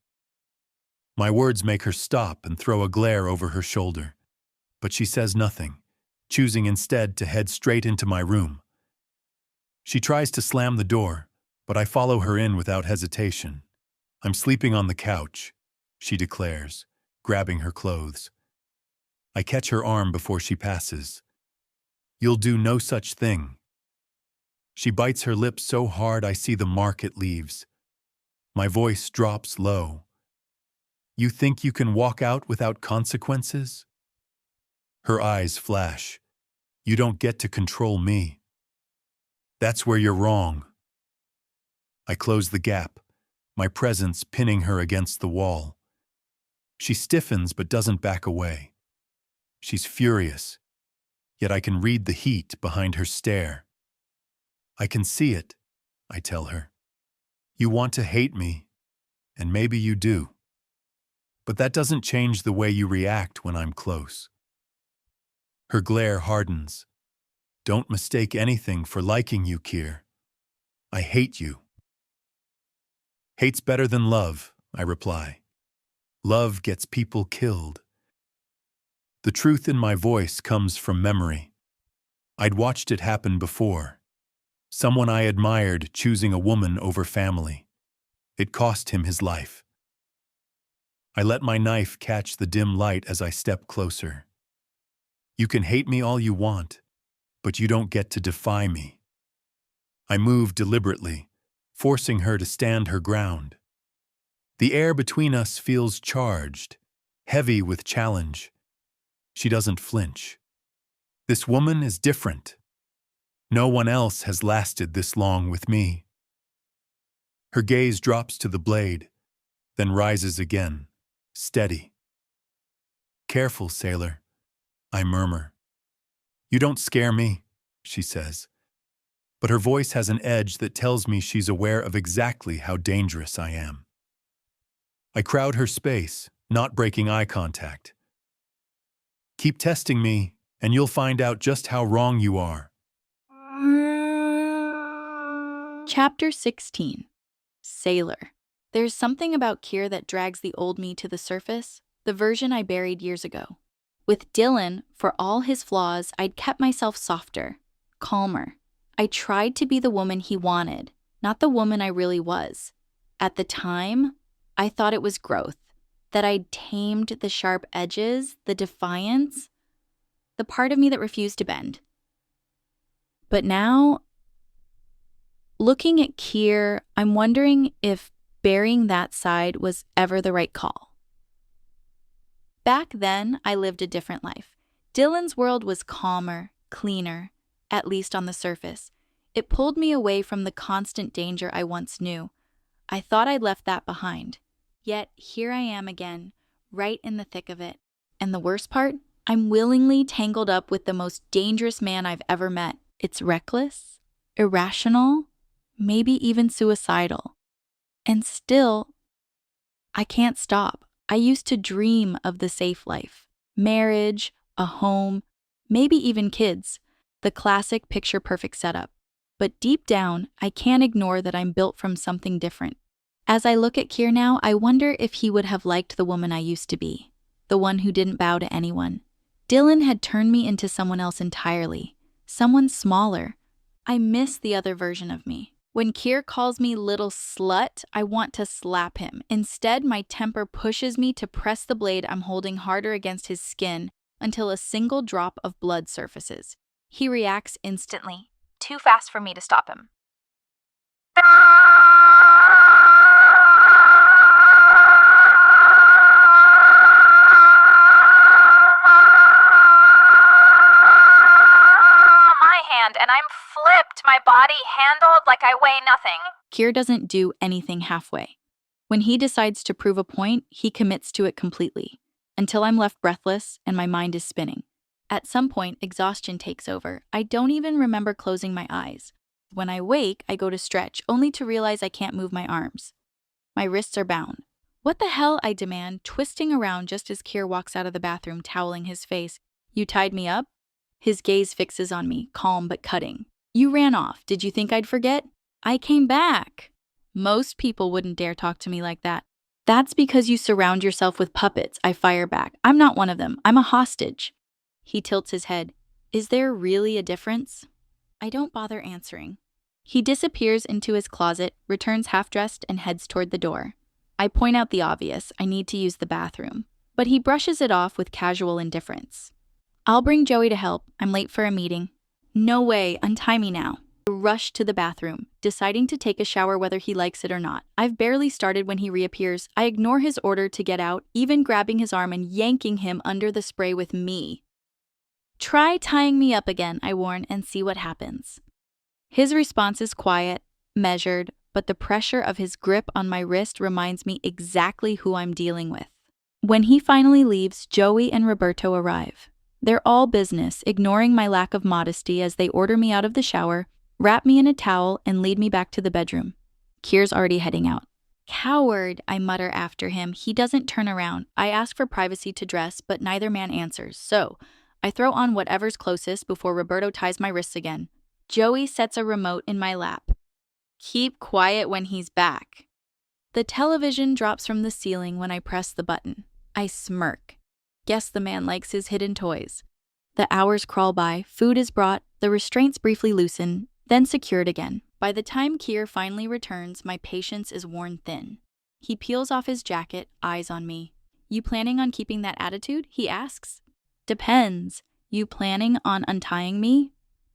My words make her stop and throw a glare over her shoulder. But she says nothing, choosing instead to head straight into my room. She tries to slam the door, but I follow her in without hesitation. I'm sleeping on the couch, she declares, grabbing her clothes. I catch her arm before she passes. You'll do no such thing. She bites her lip so hard I see the mark it leaves. My voice drops low. You think you can walk out without consequences? Her eyes flash. You don't get to control me. That's where you're wrong. I close the gap, my presence pinning her against the wall. She stiffens but doesn't back away. She's furious, yet I can read the heat behind her stare. I can see it, I tell her. You want to hate me, and maybe you do. But that doesn't change the way you react when I'm close. Her glare hardens. Don't mistake anything for liking you, Keir. I hate you. Hate's better than love, I reply. Love gets people killed. The truth in my voice comes from memory. I'd watched it happen before. Someone I admired choosing a woman over family. It cost him his life. I let my knife catch the dim light as I step closer. You can hate me all you want, but you don't get to defy me. I move deliberately, forcing her to stand her ground. The air between us feels charged, heavy with challenge. She doesn't flinch. This woman is different. No one else has lasted this long with me. Her gaze drops to the blade, then rises again, steady. Careful, sailor, I murmur. You don't scare me, she says. But her voice has an edge that tells me she's aware of exactly how dangerous I am. I crowd her space, not breaking eye contact. Keep testing me, and you'll find out just how wrong you are. Chapter 16. Sailor. There's something about Keir that drags the old me to the surface, the version I buried years ago. With Dylan, for all his flaws, I'd kept myself softer, calmer. I tried to be the woman he wanted, not the woman I really was. At the time, I thought it was growth, that I'd tamed the sharp edges, the defiance, the part of me that refused to bend. But now, looking at Keir, I'm wondering if burying that side was ever the right call. Back then, I lived a different life. Dylan's world was calmer, cleaner, at least on the surface. It pulled me away from the constant danger I once knew. I thought I'd left that behind. Yet here I am again, right in the thick of it. And the worst part? I'm willingly tangled up with the most dangerous man I've ever met. It's reckless, irrational, maybe even suicidal. And still, I can't stop. I used to dream of the safe life. Marriage, a home, maybe even kids. The classic picture-perfect setup. But deep down, I can't ignore that I'm built from something different. As I look at Keir now, I wonder if he would have liked the woman I used to be. The one who didn't bow to anyone. Dylan had turned me into someone else entirely. Someone smaller. I miss the other version of me. When Keir calls me little slut, I want to slap him. Instead, my temper pushes me to press the blade I'm holding harder against his skin until a single drop of blood surfaces. He reacts instantly, too fast for me to stop him. And I'm flipped, my body handled like I weigh nothing. Keir doesn't do anything halfway. When he decides to prove a point, he commits to it completely. until I'm left breathless and my mind is spinning. At some point, exhaustion takes over. I don't even remember closing my eyes. When I wake, I go to stretch, only to realize I can't move my arms. My wrists are bound. What the hell, I demand, twisting around just as Keir walks out of the bathroom, toweling his face. You tied me up? His gaze fixes on me, calm but cutting. You ran off. Did you think I'd forget? I came back. Most people wouldn't dare talk to me like that. That's because you surround yourself with puppets, I fire back. I'm not one of them. I'm a hostage. He tilts his head. Is there really a difference? I don't bother answering. He disappears into his closet, returns half-dressed, and heads toward the door. I point out the obvious. I need to use the bathroom. But he brushes it off with casual indifference. I'll bring Joey to help. I'm late for a meeting. No way. Untie me now. I rush to the bathroom, deciding to take a shower whether he likes it or not. I've barely started when he reappears. I ignore his order to get out, even grabbing his arm and yanking him under the spray with me. Try tying me up again, I warn, and see what happens. His response is quiet, measured, but the pressure of his grip on my wrist reminds me exactly who I'm dealing with. When he finally leaves, Joey and Roberto arrive. They're all business, ignoring my lack of modesty as they order me out of the shower, wrap me in a towel, and lead me back to the bedroom. Keir's already heading out. Coward, I mutter after him. He doesn't turn around. I ask for privacy to dress, but neither man answers, so I throw on whatever's closest before Roberto ties my wrists again. Joey sets a remote in my lap. Keep quiet when he's back. The television drops from the ceiling when I press the button. I smirk. Guess the man likes his hidden toys. The hours crawl by, food is brought, the restraints briefly loosen, then secured again. By the time Keir finally returns, my patience is worn thin. He peels off his jacket, eyes on me. You planning on keeping that attitude? He asks. Depends. You planning on untying me?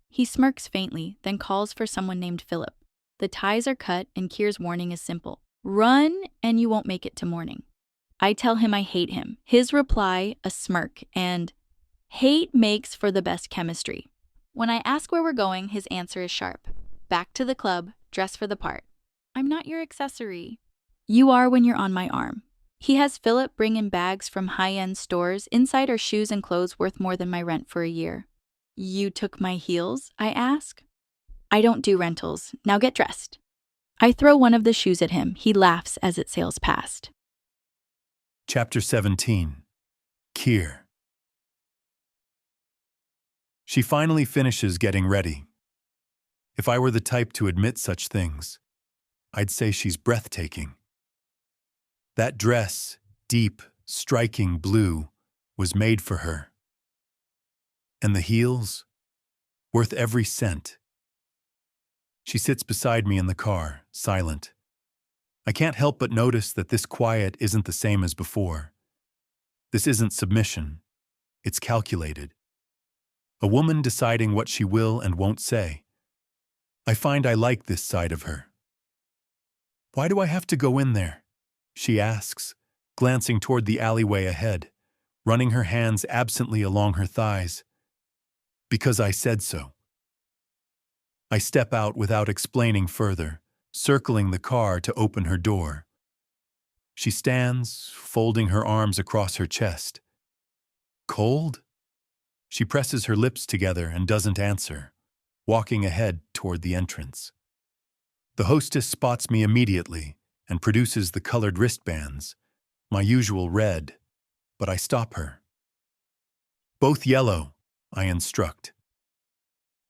He smirks faintly, then calls for someone named Philip. The ties are cut, and Keir's warning is simple. Run, and you won't make it to morning. I tell him I hate him. His reply, a smirk, and hate makes for the best chemistry. When I ask where we're going, his answer is sharp. Back to the club, dress for the part. I'm not your accessory. You are when you're on my arm. He has Philip bring in bags from high-end stores. Inside are shoes and clothes worth more than my rent for a year. You took my heels? I ask. I don't do rentals. Now get dressed. I throw one of the shoes at him. He laughs as it sails past. Chapter 17. Keir. She finally finishes getting ready. If I were the type to admit such things, I'd say she's breathtaking. That dress, deep, striking blue, was made for her. And the heels, worth every cent. She sits beside me in the car, silent. I can't help but notice that this quiet isn't the same as before. This isn't submission. It's calculated. A woman deciding what she will and won't say. I find I like this side of her. Why do I have to go in there? She asks, glancing toward the alleyway ahead, running her hands absently along her thighs. Because I said so. I step out without explaining further, circling the car to open her door. She stands, folding her arms across her chest. Cold? She presses her lips together and doesn't answer, walking ahead toward the entrance. The hostess spots me immediately and produces the colored wristbands, my usual red, but I stop her. Both yellow, I instruct.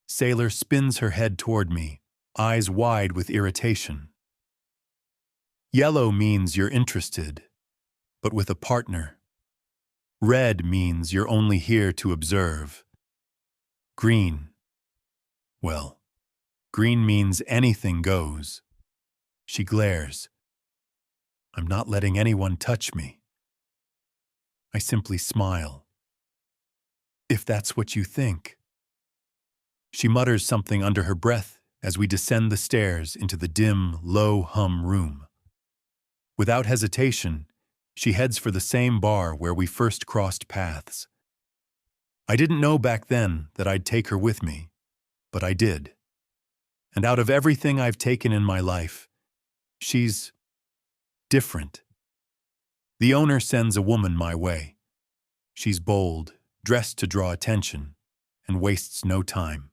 Sailor spins her head toward me, eyes wide with irritation. Yellow means you're interested, but with a partner. Red means you're only here to observe. Green. Well, green means anything goes. She glares. I'm not letting anyone touch me. I simply smile. If that's what you think. She mutters something under her breath as we descend the stairs into the dim, low-hum room. Without hesitation, she heads for the same bar where we first crossed paths. I didn't know back then that I'd take her with me, but I did. And out of everything I've taken in my life, she's different. The owner sends a woman my way, She's bold, dressed to draw attention, and wastes no time.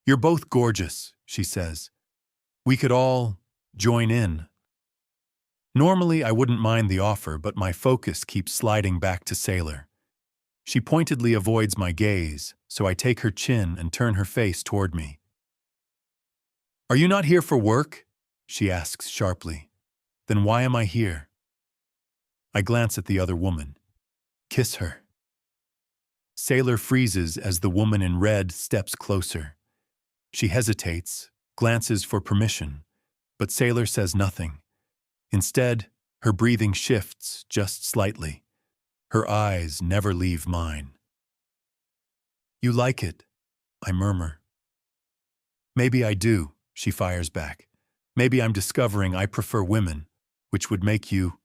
"You're both gorgeous," she says. "We could all join in." Normally, I wouldn't mind the offer, but my focus keeps sliding back to Sailor. She pointedly avoids my gaze, so I take her chin and turn her face toward me. "Are you not here for work?" she asks sharply. "Then why am I here?" I glance at the other woman. Kiss her. Sailor freezes as the woman in red steps closer. She hesitates, glances for permission, but Sailor says nothing. Instead, her breathing shifts just slightly. Her eyes never leave mine. "You like it," I murmur. "Maybe I do," she fires back. "Maybe I'm discovering I prefer women, which would make you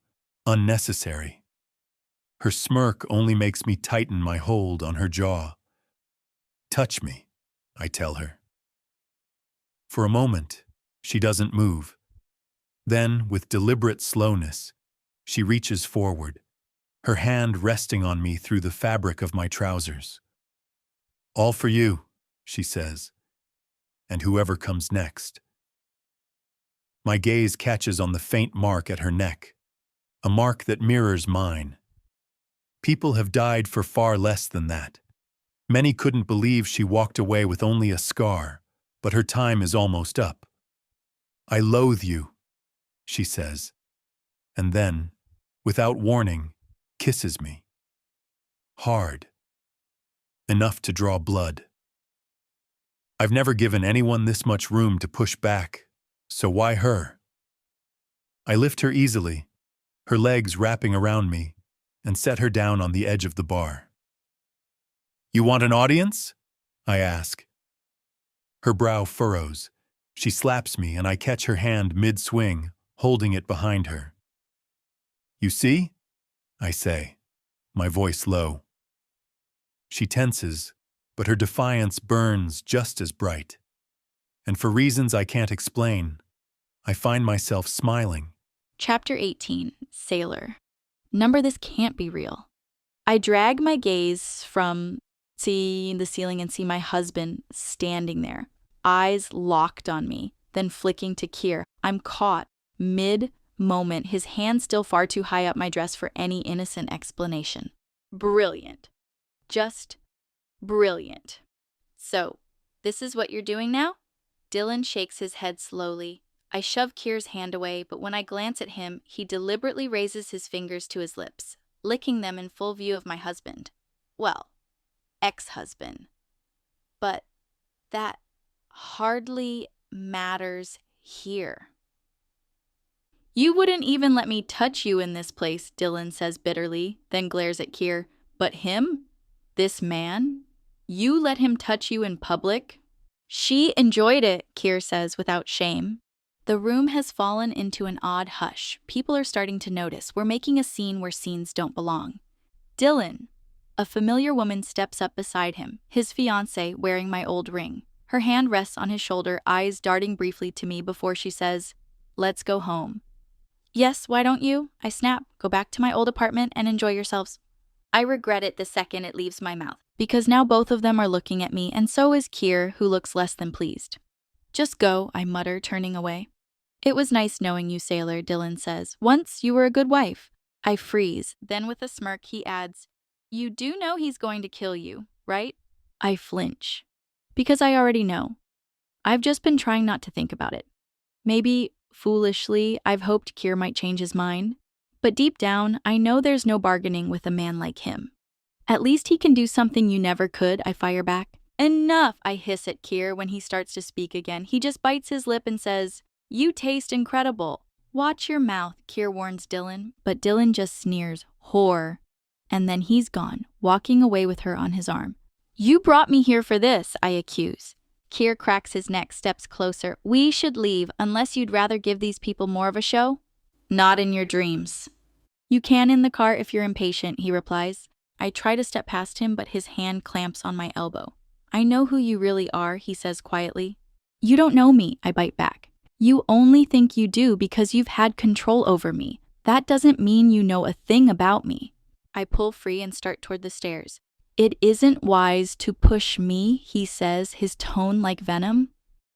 unnecessary." Her smirk only makes me tighten my hold on her jaw. "Touch me," I tell her. For a moment, she doesn't move. Then, with deliberate slowness, she reaches forward, her hand resting on me through the fabric of my trousers. "All for you," she says, "and whoever comes next." My gaze catches on the faint mark at her neck, a mark that mirrors mine. People have died for far less than that. Many couldn't believe she walked away with only a scar, but her time is almost up. "I loathe you," she says, and then, without warning, kisses me. Hard. Enough to draw blood. I've never given anyone this much room to push back, so why her? I lift her easily, her legs wrapping around me, and set her down on the edge of the bar. "You want an audience?" I ask. Her brow furrows. She slaps me and I catch her hand mid-swing, holding it behind her. "You see?" I say, my voice low. She tenses, but her defiance burns just as bright. And for reasons I can't explain, I find myself smiling. Chapter 18, Sailor. Number this can't be real. I drag my gaze from seeing the ceiling and see my husband standing there, eyes locked on me, then flicking to Keir. I'm caught mid-moment, his hand still far too high up my dress for any innocent explanation. Brilliant. Just brilliant. "So, this is what you're doing now?" Dylan shakes his head slowly. I shove Keir's hand away, but when I glance at him, he deliberately raises his fingers to his lips, licking them in full view of my husband. Well, ex-husband. But that hardly matters here. "You wouldn't even let me touch you in this place," Dylan says bitterly, then glares at Keir. "But him? This man? You let him touch you in public?" "She enjoyed it," Keir says without shame. The room has fallen into an odd hush. People are starting to notice. We're making a scene where scenes don't belong. "Dylan." A familiar woman steps up beside him, his fiancée wearing my old ring. Her hand rests on his shoulder, eyes darting briefly to me before she says, "Let's go home." "Yes, why don't you?" I snap. "Go back to my old apartment and enjoy yourselves." I regret it the second it leaves my mouth, because now both of them are looking at me, and so is Keir, who looks less than pleased. "Just go," I mutter, turning away. "It was nice knowing you, Sailor," Dylan says. "Once you were a good wife." I freeze. Then with a smirk, he adds, "You do know he's going to kill you, right?" I flinch. Because I already know. I've just been trying not to think about it. Maybe, foolishly, I've hoped Keir might change his mind. But deep down, I know there's no bargaining with a man like him. "At least he can do something you never could," I fire back. "Enough," I hiss at Keir when he starts to speak again. He just bites his lip and says, "You taste incredible." "Watch your mouth," Keir warns Dylan, but Dylan just sneers, "Whore." And then he's gone, walking away with her on his arm. "You brought me here for this," I accuse. Keir cracks his neck, steps closer. "We should leave, unless you'd rather give these people more of a show." "Not in your dreams." "You can in the car if you're impatient," he replies. I try to step past him, but his hand clamps on my elbow. "I know who you really are," he says quietly. "You don't know me," I bite back. "You only think you do because you've had control over me. That doesn't mean you know a thing about me." I pull free and start toward the stairs. It isn't wise to push me, he says, his tone like venom.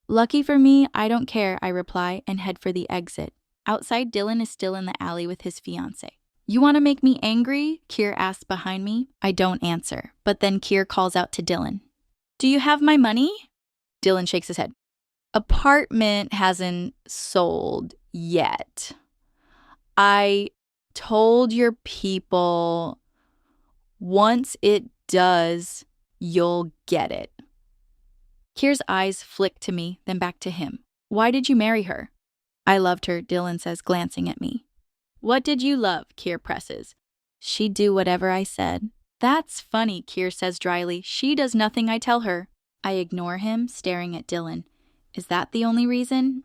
Lucky for me, I don't care, I reply and head for the exit. Outside, Dylan is still in the alley with his fiancée. You want to make me angry? Keir asks behind me. I don't answer, but then Keir calls out to Dylan. Do you have my money? Dylan shakes his head. Apartment hasn't sold yet. I told your people once it does, you'll get it. Keir's eyes flick to me, then back to him. Why did you marry her? I loved her, Dylan says, glancing at me. What did you love? Keir presses. She'd do whatever I said. That's funny, Keir says dryly. She does nothing I tell her. I ignore him, staring at Dylan. Is that the only reason?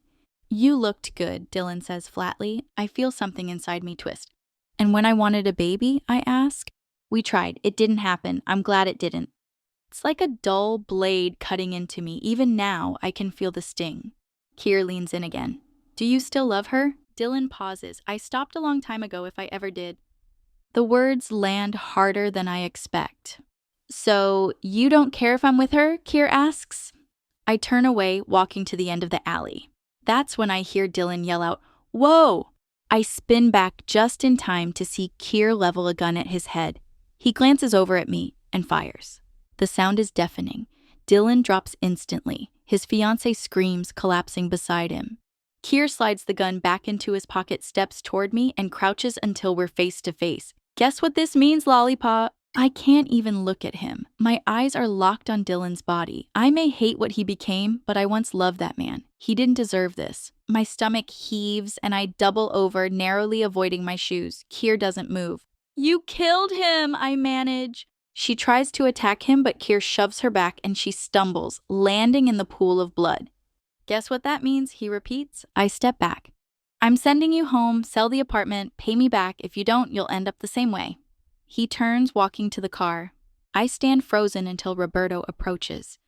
You looked good, Dylan says flatly. I feel something inside me twist. And when I wanted a baby, I ask? We tried. It didn't happen. I'm glad it didn't. It's like a dull blade cutting into me. Even now, I can feel the sting. Keir leans in again. Do you still love her? Dylan pauses. I stopped a long time ago if I ever did. The words land harder than I expect. So, you don't care if I'm with her? Keir asks. I turn away, walking to the end of the alley. That's when I hear Dylan yell out, Whoa! I spin back just in time to see Keir level a gun at his head. He glances over at me and fires. The sound is deafening. Dylan drops instantly. His fiancée screams, collapsing beside him. Keir slides the gun back into his pocket, steps toward me, and crouches until we're face to face. Guess what this means, lollipop? I can't even look at him. My eyes are locked on Dylan's body. I may hate what he became, but I once loved that man. He didn't deserve this. My stomach heaves, and I double over, narrowly avoiding my shoes. Keir doesn't move. You killed him, I manage. She tries to attack him, but Keir shoves her back, and she stumbles, landing in the pool of blood. Guess what that means, he repeats. I step back. I'm sending you home, sell the apartment, pay me back. If you don't, you'll end up the same way. He turns, walking to the car. I stand frozen until Roberto approaches.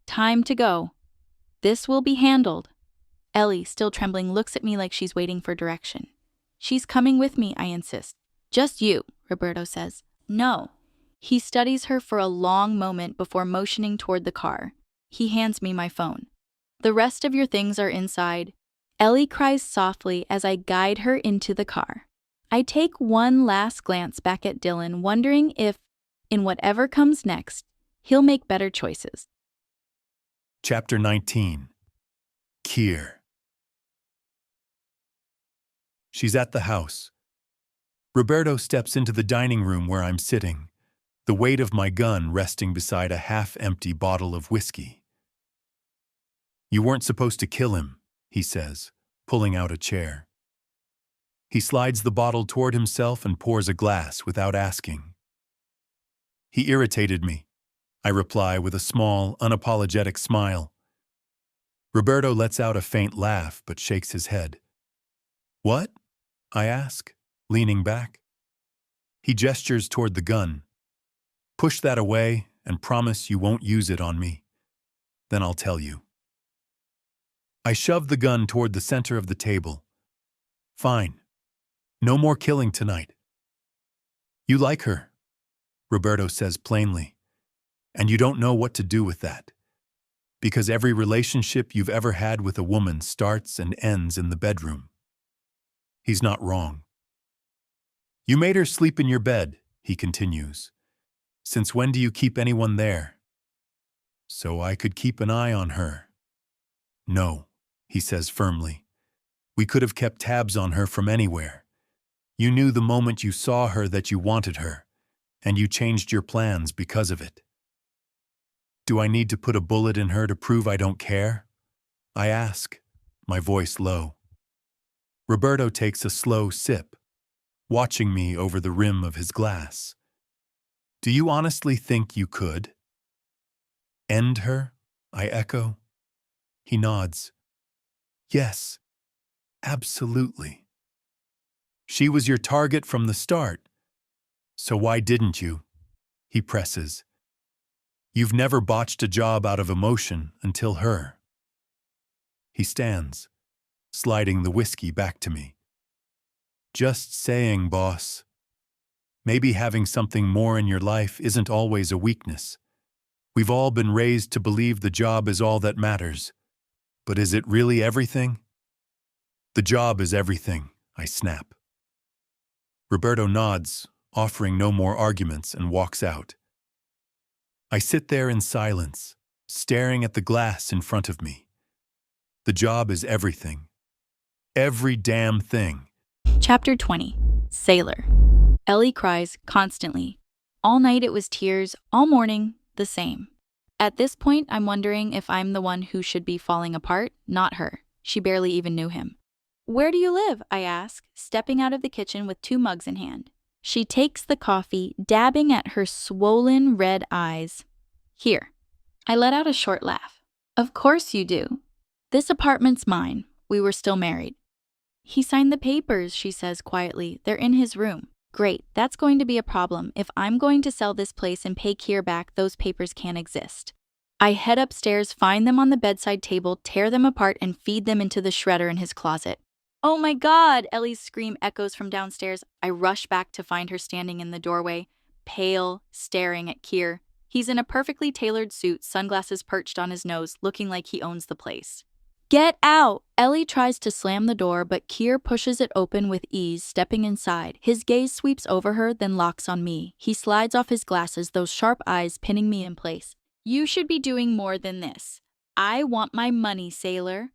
Time to go. This will be handled. Ellie, still trembling, looks at me like she's waiting for direction. She's coming with me, I insist. Just you, Roberto says. No. He studies her for a long moment before motioning toward the car. He hands me my phone. The rest of your things are inside. Ellie cries softly as I guide her into the car. I take one last glance back at Dylan, wondering if, in whatever comes next, he'll make better choices. Chapter 19. Keir. She's at the house. Roberto steps into the dining room where I'm sitting, the weight of my gun resting beside a half-empty bottle of whiskey. You weren't supposed to kill him, he says, pulling out a chair. He slides the bottle toward himself and pours a glass without asking. He irritated me, I reply with a small, unapologetic smile. Roberto lets out a faint laugh but shakes his head. What? I ask, leaning back. He gestures toward the gun. Push that away and promise you won't use it on me. Then I'll tell you. I shove the gun toward the center of the table. Fine. No more killing tonight. You like her, Roberto says plainly, and you don't know what to do with that. Because every relationship you've ever had with a woman starts and ends in the bedroom. He's not wrong. You made her sleep in your bed, he continues. Since when do you keep anyone there? So I could keep an eye on her. No, he says firmly. We could have kept tabs on her from anywhere. You knew the moment you saw her that you wanted her, and you changed your plans because of it. Do I need to put a bullet in her to prove I don't care? I ask, my voice low. Roberto takes a slow sip, watching me over the rim of his glass. Do you honestly think you could? End her? I echo. He nods. Yes, absolutely. She was your target from the start. So why didn't you? He presses. You've never botched a job out of emotion until her. He stands, sliding the whiskey back to me. Just saying, boss. Maybe having something more in your life isn't always a weakness. We've all been raised to believe the job is all that matters. But is it really everything? The job is everything, I snap. Roberto nods, offering no more arguments, and walks out. I sit there in silence, staring at the glass in front of me. The job is everything. Every damn thing. Chapter 20. Sailor. Ellie cries constantly. All night it was tears, all morning, the same. At this point, I'm wondering if I'm the one who should be falling apart, not her. She barely even knew him. "Where do you live?" I ask, stepping out of the kitchen with 2 mugs in hand. She takes the coffee, dabbing at her swollen red eyes. "Here." I let out a short laugh. "Of course you do. This apartment's mine. We were still married." "He signed the papers," she says quietly. "They're in his room." "Great, that's going to be a problem. If I'm going to sell this place and pay Keir back, those papers can't exist." I head upstairs, find them on the bedside table, tear them apart, and feed them into the shredder in his closet. "Oh my God!" Ellie's scream echoes from downstairs. I rush back to find her standing in the doorway, pale, staring at Keir. He's in a perfectly tailored suit, sunglasses perched on his nose, looking like he owns the place. "Get out!" Ellie tries to slam the door, but Keir pushes it open with ease, stepping inside. His gaze sweeps over her, then locks on me. He slides off his glasses, those sharp eyes pinning me in place. "You should be doing more than this. I want my money, sailor."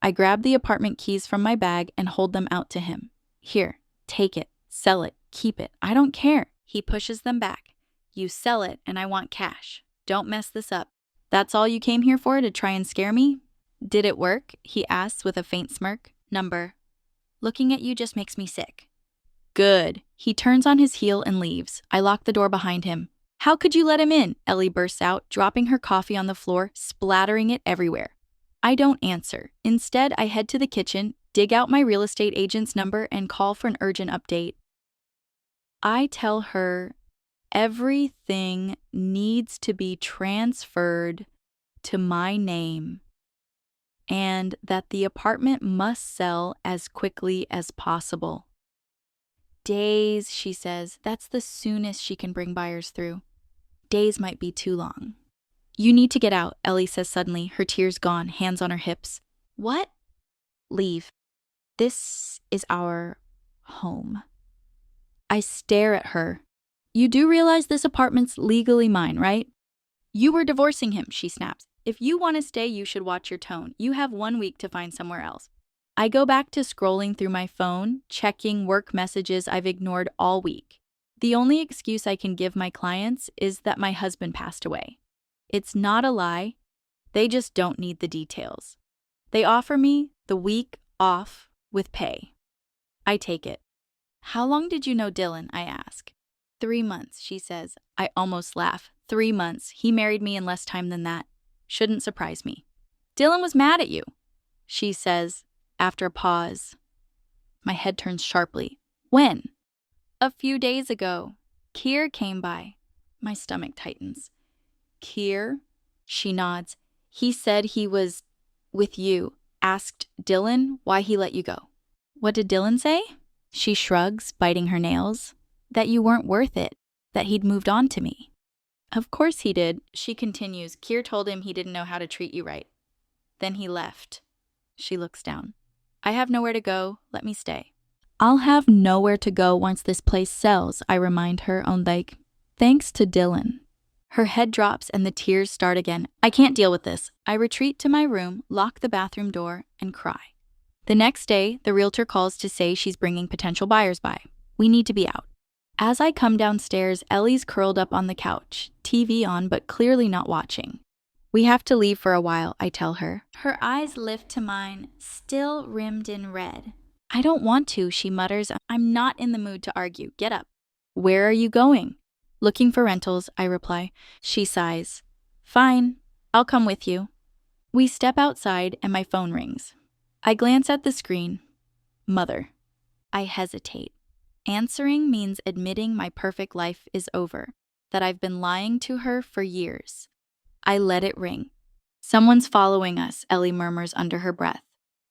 I grab the apartment keys from my bag and hold them out to him. "Here, take it, sell it, keep it. I don't care." He pushes them back. "You sell it and I want cash. Don't mess this up." "That's all you came here for, to try and scare me?" "Did it work?" he asks with a faint smirk. "Number. Looking at you just makes me sick." "Good." He turns on his heel and leaves. I lock the door behind him. "How could you let him in?" Ellie bursts out, dropping her coffee on the floor, splattering it everywhere. I don't answer. Instead, I head to the kitchen, dig out my real estate agent's number, and call for an urgent update. I tell her everything needs to be transferred to my name and that the apartment must sell as quickly as possible. "Days," she says. That's the soonest she can bring buyers through. "Days might be too long." "You need to get out," Ellie says suddenly, her tears gone, hands on her hips. "What?" "Leave. This is our home." I stare at her. "You do realize this apartment's legally mine, right?" "You were divorcing him," she snaps. "If you want to stay, you should watch your tone. You have 1 week to find somewhere else." I go back to scrolling through my phone, checking work messages I've ignored all week. The only excuse I can give my clients is that my husband passed away. It's not a lie. They just don't need the details. They offer me the week off with pay. I take it. "How long did you know Dylan?" I ask. 3 months, she says. I almost laugh. 3 months. He married me in less time than that. Shouldn't surprise me. "Dylan was mad at you," she says, after a pause. My head turns sharply. "When?" "A few days ago. Keir came by." My stomach tightens. "Keir?" She nods. "He said he was with you. Asked Dylan why he let you go." "What did Dylan say?" She shrugs, biting her nails. "That you weren't worth it. That he'd moved on to me." "Of course he did," she continues. "Keir told him he didn't know how to treat you right. Then he left." She looks down. "I have nowhere to go. Let me stay." "I'll have nowhere to go once this place sells," I remind her on thanks to Dylan. Her head drops and the tears start again. I can't deal with this. I retreat to my room, lock the bathroom door, and cry. The next day, the realtor calls to say she's bringing potential buyers by. We need to be out. As I come downstairs, Ellie's curled up on the couch, TV on but clearly not watching. "We have to leave for a while," I tell her. Her eyes lift to mine, still rimmed in red. "I don't want to," she mutters. "I'm not in the mood to argue. Get up." "Where are you going?" "Looking for rentals," I reply. She sighs. "Fine, I'll come with you." We step outside and my phone rings. I glance at the screen. Mother. I hesitate. Answering means admitting my perfect life is over, that I've been lying to her for years. I let it ring. "Someone's following us," Ellie murmurs under her breath.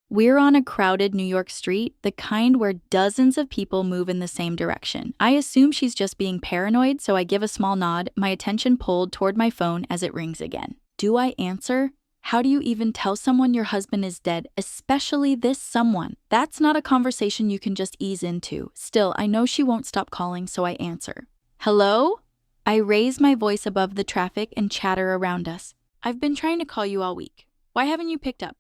We're on a crowded New York street, the kind where dozens of people move in the same direction. I assume she's just being paranoid, so I give a small nod, my attention pulled toward my phone as it rings again. Do I answer? How do you even tell someone your husband is dead, especially this someone? That's not a conversation you can just ease into. Still, I know she won't stop calling, so I answer. Hello? I raise my voice above the traffic and chatter around us. I've been trying to call you all week. Why haven't you picked up?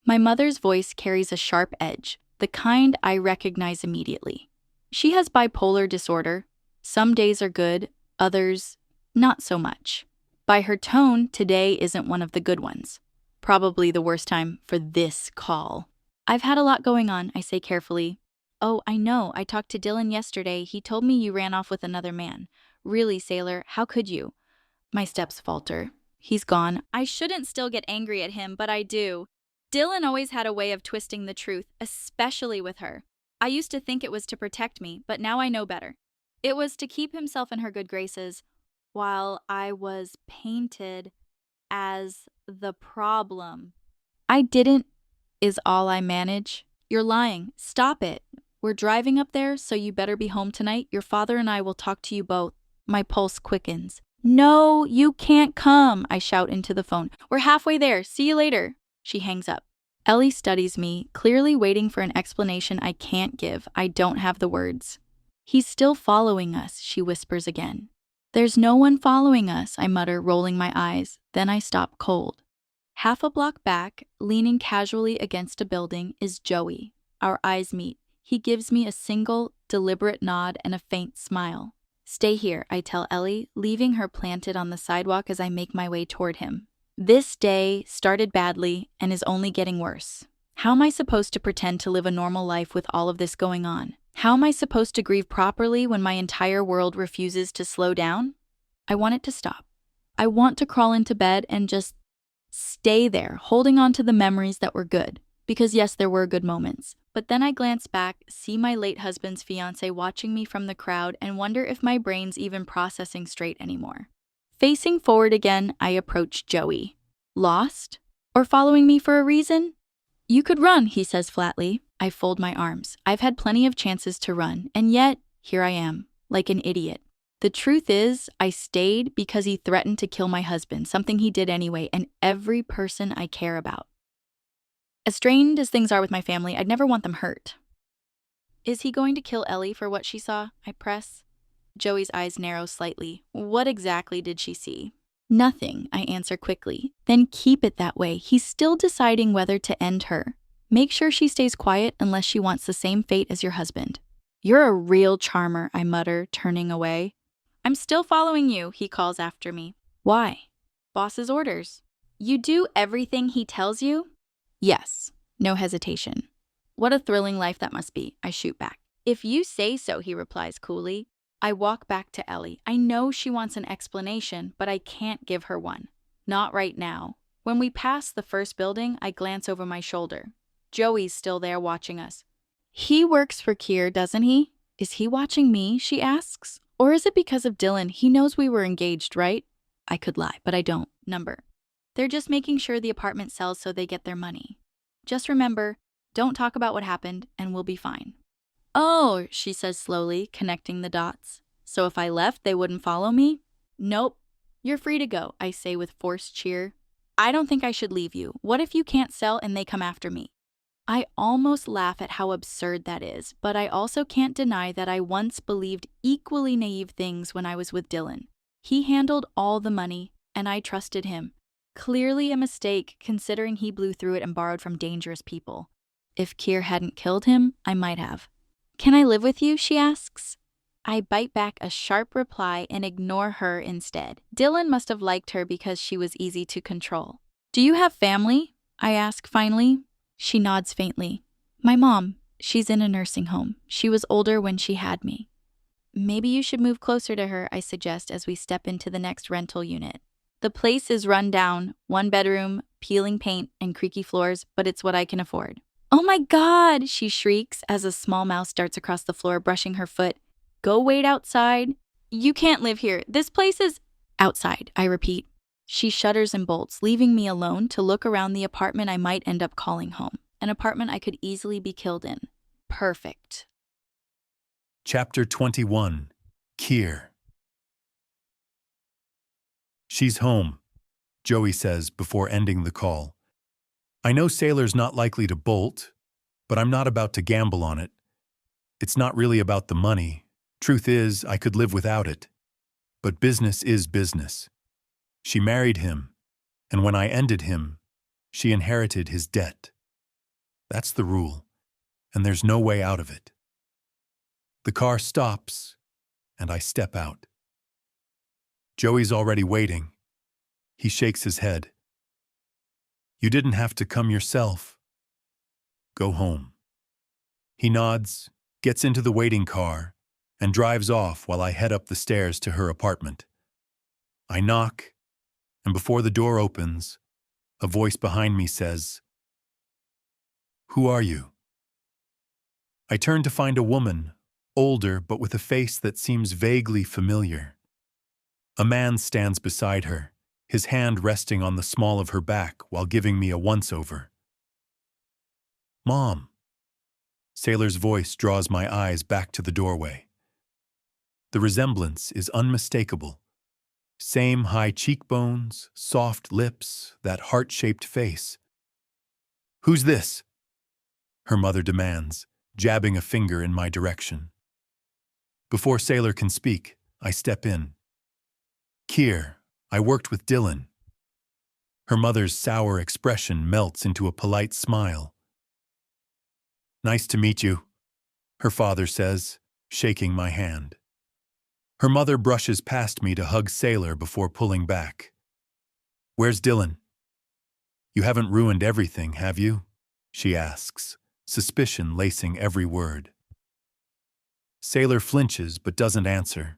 My mother's voice carries a sharp edge, the kind I recognize immediately. She has bipolar disorder. Some days are good, others not so much. By her tone, today isn't one of the good ones. Probably the worst time for this call. I've had a lot going on, I say carefully. Oh, I know. I talked to Dylan yesterday. He told me you ran off with another man. Really, Sailor, how could you? My steps falter. He's gone. I shouldn't still get angry at him, but I do. Dylan always had a way of twisting the truth, especially with her. I used to think it was to protect me, but now I know better. It was to keep himself in her good graces, while I was painted as the problem. I didn't, is all I manage. You're lying. Stop it. We're driving up there, so you better be home tonight. Your father and I will talk to you both. My pulse quickens. No, you can't come, I shout into the phone. We're halfway there. See you later. She hangs up. Ellie studies me, clearly waiting for an explanation I can't give. I don't have the words. He's still following us, she whispers again. There's no one following us, I mutter, rolling my eyes. Then I stop cold. Half a block back, leaning casually against a building, is Joey. Our eyes meet. He gives me a single, deliberate nod and a faint smile. Stay here, I tell Ellie, leaving her planted on the sidewalk as I make my way toward him. This day started badly and is only getting worse. How am I supposed to pretend to live a normal life with all of this going on? How am I supposed to grieve properly when my entire world refuses to slow down? I want it to stop. I want to crawl into bed and just stay there, holding on to the memories that were good. Because yes, there were good moments. But then I glance back, see my late husband's fiancé watching me from the crowd, and wonder if my brain's even processing straight anymore. Facing forward again, I approach Joey. Lost? Or following me for a reason? You could run, he says flatly. I fold my arms. I've had plenty of chances to run, and yet, here I am, like an idiot. The truth is, I stayed because he threatened to kill my husband, something he did anyway, and every person I care about. As strained as things are with my family, I'd never want them hurt. Is he going to kill Ellie for what she saw? I press. Joey's eyes narrow slightly. What exactly did she see? Nothing, I answer quickly. Then keep it that way. He's still deciding whether to end her. Make sure she stays quiet unless she wants the same fate as your husband. You're a real charmer, I mutter, turning away. I'm still following you, he calls after me. Why? Boss's orders. You do everything he tells you? Yes, no hesitation. What a thrilling life that must be, I shoot back. If you say so, he replies coolly. I walk back to Ellie. I know she wants an explanation, but I can't give her one. Not right now. When we pass the first building, I glance over my shoulder. Joey's still there watching us. He works for Keir, doesn't he? Is he watching me, she asks. Or is it because of Dylan? He knows we were engaged, right? I could lie, but I don't. Number. They're just making sure the apartment sells so they get their money. Just remember, don't talk about what happened, and we'll be fine. Oh, she says slowly, connecting the dots. So if I left, they wouldn't follow me? Nope. You're free to go, I say with forced cheer. I don't think I should leave you. What if you can't sell and they come after me? I almost laugh at how absurd that is, but I also can't deny that I once believed equally naive things when I was with Dylan. He handled all the money, and I trusted him. Clearly a mistake, considering he blew through it and borrowed from dangerous people. If Keir hadn't killed him, I might have. Can I live with you, she asks. I bite back a sharp reply and ignore her instead. Dylan must have liked her because she was easy to control. Do you have family? I ask finally. She nods faintly. My mom, she's in a nursing home. She was older when she had me. Maybe you should move closer to her, I suggest as we step into the next rental unit. The place is run down, 1 bedroom, peeling paint, and creaky floors, but it's what I can afford. Oh my God, she shrieks as a small mouse darts across the floor, brushing her foot. Go wait outside. You can't live here. This place is outside, I repeat. She shudders and bolts, leaving me alone to look around the apartment I might end up calling home. An apartment I could easily be killed in. Perfect. Chapter 21. Keir. She's home, Joey says before ending the call. I know Sailor's not likely to bolt, but I'm not about to gamble on it. It's not really about the money. Truth is, I could live without it. But business is business. She married him, and when I ended him, she inherited his debt. That's the rule, and there's no way out of it. The car stops, and I step out. Joey's already waiting. He shakes his head. You didn't have to come yourself. Go home. He nods, gets into the waiting car, and drives off while I head up the stairs to her apartment. I knock, and before the door opens, a voice behind me says, "Who are you?" I turn to find a woman, older but with a face that seems vaguely familiar. A man stands beside her, his hand resting on the small of her back while giving me a once-over. "Mom." Sailor's voice draws my eyes back to the doorway. The resemblance is unmistakable. Same high cheekbones, soft lips, that heart-shaped face. "Who's this?" her mother demands, jabbing a finger in my direction. Before Sailor can speak, I step in. "Keir, I worked with Dylan." Her mother's sour expression melts into a polite smile. "Nice to meet you," her father says, shaking my hand. Her mother brushes past me to hug Sailor before pulling back. "Where's Dylan?" "You haven't ruined everything, have you?" she asks, suspicion lacing every word. Sailor flinches but doesn't answer.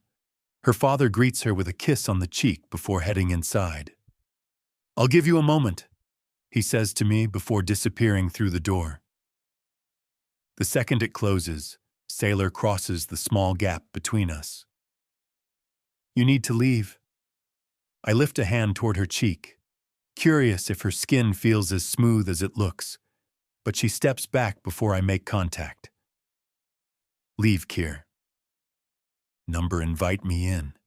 Her father greets her with a kiss on the cheek before heading inside. "I'll give you a moment," he says to me before disappearing through the door. The second it closes, Sailor crosses the small gap between us. "You need to leave." I lift a hand toward her cheek, curious if her skin feels as smooth as it looks, but she steps back before I make contact. "Leave, Keir." Number invite me in.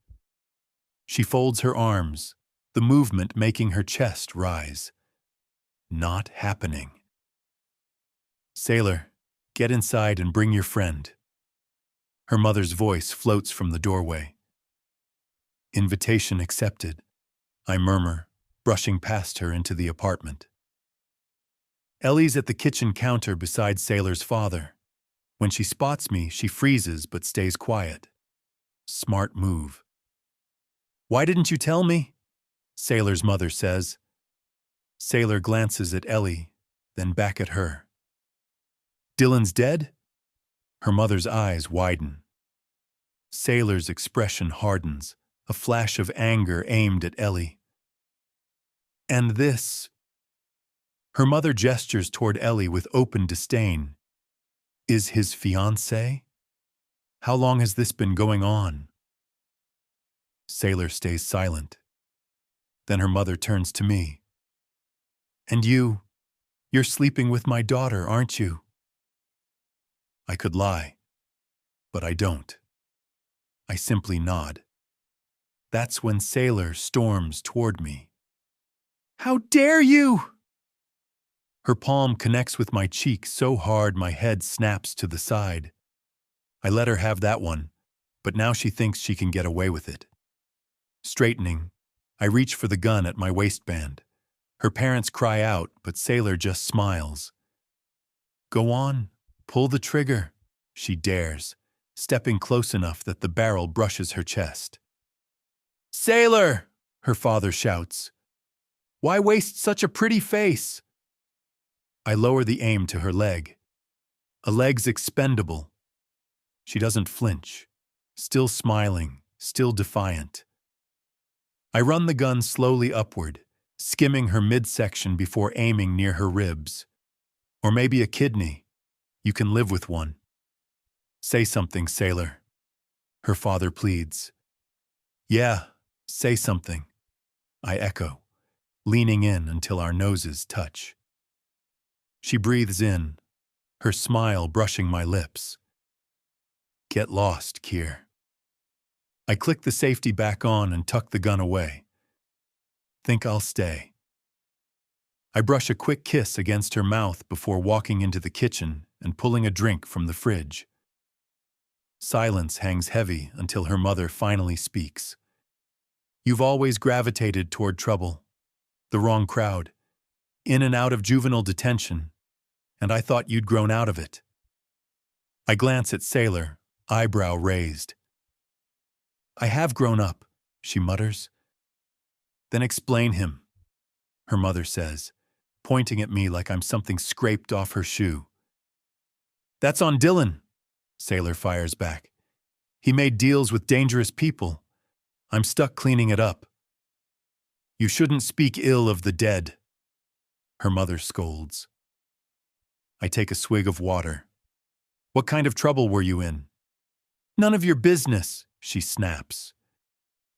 She folds her arms, the movement making her chest rise. Not happening. "Sailor, get inside and bring your friend." Her mother's voice floats from the doorway. "Invitation accepted," I murmur, brushing past her into the apartment. Ellie's at the kitchen counter beside Sailor's father. When she spots me, she freezes but stays quiet. Smart move. "Why didn't you tell me?" Sailor's mother says. Sailor glances at Ellie, then back at her. "Dylan's dead?" Her mother's eyes widen. Sailor's expression hardens, a flash of anger aimed at Ellie. "And this?" Her mother gestures toward Ellie with open disdain. "Is his fiancé? How long has this been going on?" Sailor stays silent. Then her mother turns to me. "And you're sleeping with my daughter, aren't you?" I could lie, but I don't. I simply nod. That's when Sailor storms toward me. "How dare you!" Her palm connects with my cheek so hard my head snaps to the side. I let her have that one, but now she thinks she can get away with it. Straightening, I reach for the gun at my waistband. Her parents cry out, but Sailor just smiles. "Go on, pull the trigger," she dares, stepping close enough that the barrel brushes her chest. "Sailor!" her father shouts. "Why waste such a pretty face?" I lower the aim to her leg. A leg's expendable. She doesn't flinch, still smiling, still defiant. I run the gun slowly upward, skimming her midsection before aiming near her ribs. Or maybe a kidney. You can live with one. "Say something, Sailor," her father pleads. "Yeah, say something," I echo, leaning in until our noses touch. She breathes in, her smile brushing my lips. Get lost, Keir. I click the safety back on and tuck the gun away. Think I'll stay. I brush a quick kiss against her mouth before walking into the kitchen and pulling a drink from the fridge. Silence hangs heavy until her mother finally speaks. You've always gravitated toward trouble, the wrong crowd, in and out of juvenile detention, and I thought you'd grown out of it. I glance at Sailor, eyebrow raised. I have grown up, she mutters. Then explain him, her mother says, pointing at me like I'm something scraped off her shoe. That's on Dylan, Sailor fires back. He made deals with dangerous people. I'm stuck cleaning it up. You shouldn't speak ill of the dead, her mother scolds. I take a swig of water. What kind of trouble were you in? None of your business, she snaps.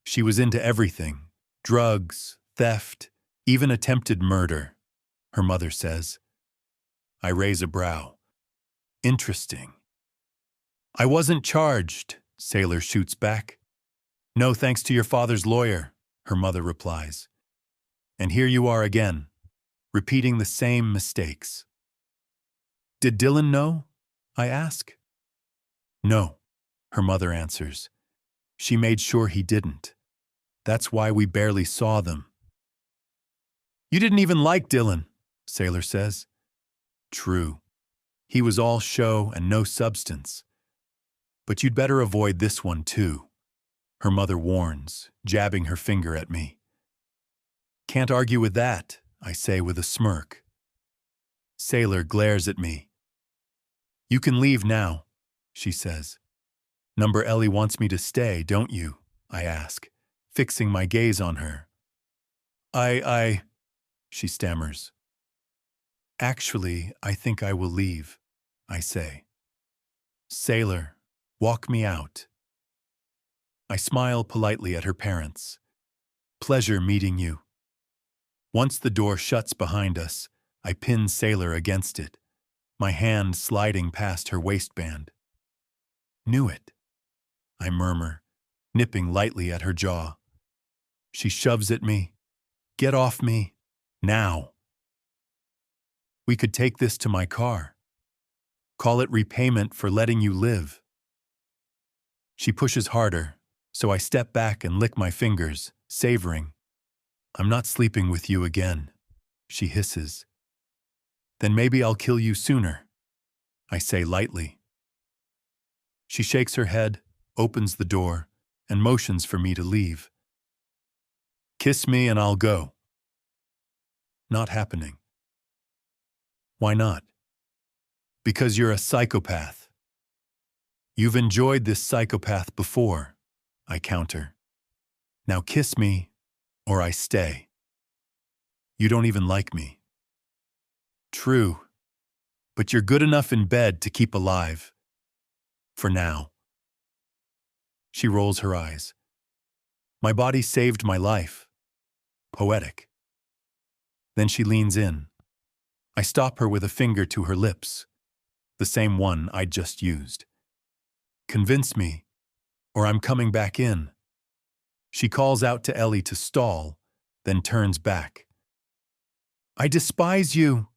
She was into everything. Drugs, theft, even attempted murder, her mother says. I raise a brow. Interesting. I wasn't charged, Sailor shoots back. No thanks to your father's lawyer, her mother replies. And here you are again, repeating the same mistakes. Did Dylan know? I ask. No, her mother answers. She made sure he didn't. That's why we barely saw them. You didn't even like Dylan, Sailor says. True. He was all show and no substance. But you'd better avoid this one too, her mother warns, jabbing her finger at me. Can't argue with that, I say with a smirk. Sailor glares at me. You can leave now, she says. Number Ellie wants me to stay, don't you? I ask, fixing my gaze on her. She stammers. Actually, I think I will leave, I say. Sailor, walk me out. I smile politely at her parents. Pleasure meeting you. Once the door shuts behind us, I pin Sailor against it, my hand sliding past her waistband. Knew it, I murmur, nipping lightly at her jaw. She shoves at me. Get off me, now. We could take this to my car. Call it repayment for letting you live. She pushes harder, so I step back and lick my fingers, savoring. I'm not sleeping with you again, she hisses. Then maybe I'll kill you sooner, I say lightly. She shakes her head, opens the door, and motions for me to leave. Kiss me and I'll go. Not happening. Why not? Because you're a psychopath. You've enjoyed this psychopath before, I counter. Now kiss me, or I stay. You don't even like me. True, but you're good enough in bed to keep alive. For now. She rolls her eyes. My body saved my life. Poetic. Then she leans in. I stop her with a finger to her lips, the same one I'd just used. Convince me, or I'm coming back in. She calls out to Ellie to stall, then turns back. I despise you,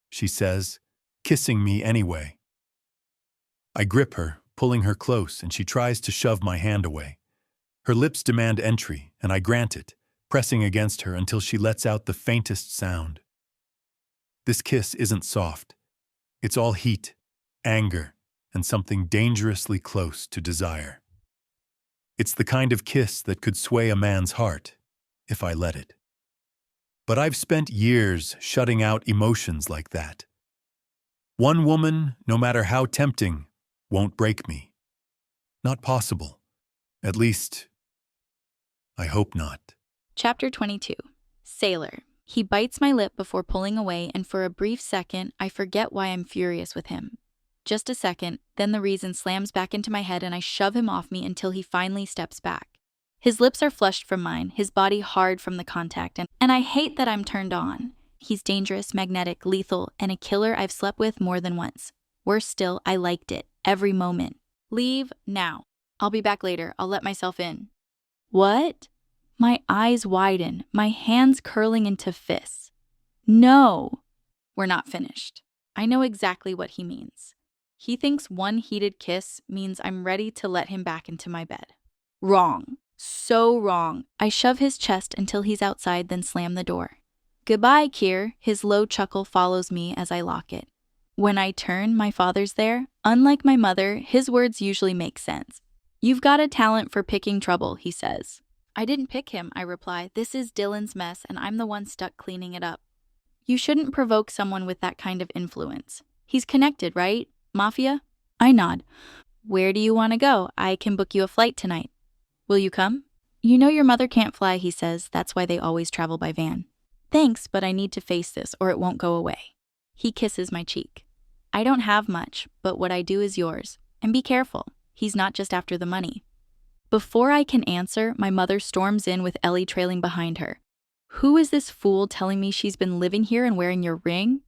she says, kissing me anyway. I grip her, pulling her close, and she tries to shove my hand away. Her lips demand entry, and I grant it, pressing against her until she lets out the faintest sound. This kiss isn't soft. It's all heat, anger, and something dangerously close to desire. It's the kind of kiss that could sway a man's heart, if I let it. But I've spent years shutting out emotions like that. One woman, no matter how tempting, won't break me. Not possible. At least, I hope not. Chapter 22. Sailor. He bites my lip before pulling away, and for a brief second, I forget why I'm furious with him. Just a second, then the reason slams back into my head and I shove him off me until he finally steps back. His lips are flushed from mine, his body hard from the contact, and I hate that I'm turned on. He's dangerous, magnetic, lethal, and a killer I've slept with more than once. Worse still, I liked it. Every moment. Leave now. I'll be back later. I'll let myself in. What? My eyes widen, my hands curling into fists. No. We're not finished. I know exactly what he means. He thinks one heated kiss means I'm ready to let him back into my bed. Wrong. So wrong. I shove his chest until he's outside, then slam the door. Goodbye, Keir. His low chuckle follows me as I lock it. When I turn, my father's there. Unlike my mother, his words usually make sense. You've got a talent for picking trouble, he says. I didn't pick him, I reply. This is Dylan's mess, and I'm the one stuck cleaning it up. You shouldn't provoke someone with that kind of influence. He's connected, right? Mafia? I nod. Where do you want to go? I can book you a flight tonight. Will you come? You know your mother can't fly, he says. That's why they always travel by van. Thanks, but I need to face this or it won't go away. He kisses my cheek. I don't have much, but what I do is yours. And be careful. He's not just after the money. Before I can answer, my mother storms in with Ellie trailing behind her. Who is this fool telling me she's been living here and wearing your ring?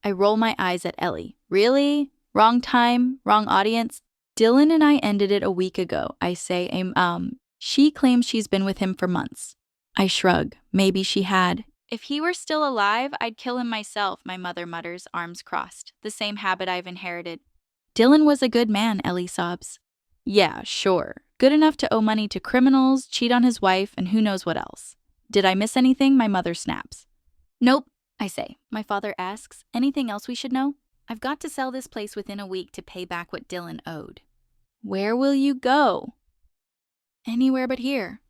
I roll my eyes at Ellie. Really? Wrong time? Wrong audience? Dylan and I ended it a week ago. I say, she claims she's been with him for months. I shrug. Maybe she had. If he were still alive, I'd kill him myself, my mother mutters, arms crossed. The same habit I've inherited. Dylan was a good man, Ellie sobs. Yeah, sure. Good enough to owe money to criminals, cheat on his wife, and who knows what else. Did I miss anything? My mother snaps. Nope, I say. My father asks, anything else we should know? I've got to sell this place within a week to pay back what Dylan owed. Where will you go? Anywhere but here.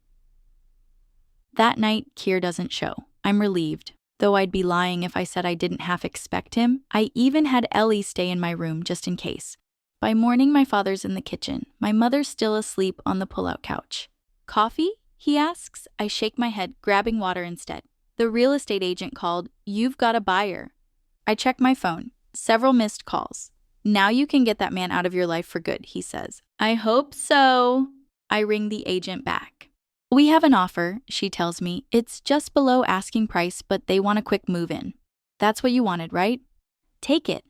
That night, Keir doesn't show. I'm relieved, though I'd be lying if I said I didn't half expect him. I even had Ellie stay in my room just in case. By morning, my father's in the kitchen. My mother's still asleep on the pull-out couch. Coffee? He asks. I shake my head, grabbing water instead. The real estate agent called. You've got a buyer. I check my phone. Several missed calls. Now you can get that man out of your life for good, he says. I hope so. I ring the agent back. We have an offer, she tells me. It's just below asking price, but they want a quick move-in. That's what you wanted, right? Take it.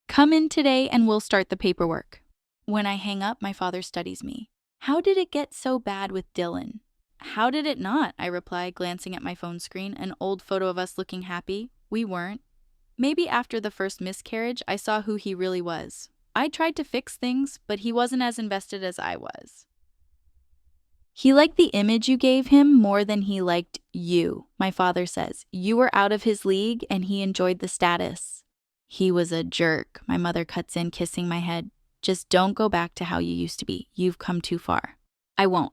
Come in today and we'll start the paperwork. When I hang up, my father studies me. How did it get so bad with Dylan? How did it not? I reply, glancing at my phone screen, an old photo of us looking happy. We weren't. Maybe after the first miscarriage, I saw who he really was. I tried to fix things, but he wasn't as invested as I was. He liked the image you gave him more than he liked you, my father says. You were out of his league and he enjoyed the status. He was a jerk, my mother cuts in, kissing my head. Just don't go back to how you used to be. You've come too far. I won't.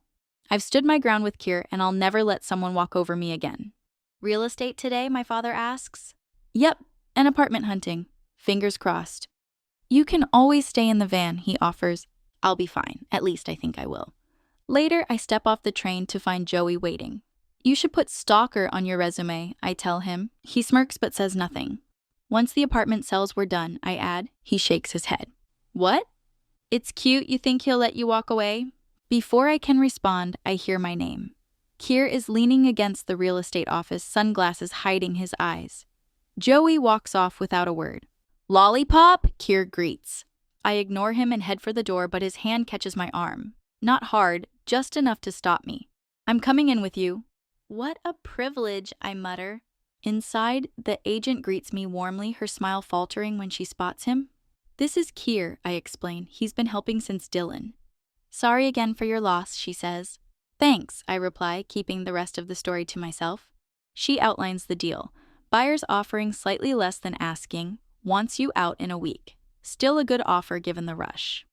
I've stood my ground with Keir and I'll never let someone walk over me again. Real estate today, my father asks. Yep, and apartment hunting. Fingers crossed. You can always stay in the van, he offers. I'll be fine. At least I think I will. Later, I step off the train to find Joey waiting. You should put stalker on your resume, I tell him. He smirks but says nothing. Once the apartment sales were done, I add. He shakes his head. What? It's cute, you think he'll let you walk away? Before I can respond, I hear my name. Keir is leaning against the real estate office, sunglasses hiding his eyes. Joey walks off without a word. Lollipop? Keir greets. I ignore him and head for the door, but his hand catches my arm. Not hard, just enough to stop me. I'm coming in with you. What a privilege, I mutter. Inside, the agent greets me warmly, her smile faltering when she spots him. This is Keir, I explain. He's been helping since Dylan. Sorry again for your loss, she says. Thanks, I reply, keeping the rest of the story to myself. She outlines the deal. Buyer's offering slightly less than asking, wants you out in a week. Still a good offer given the rush.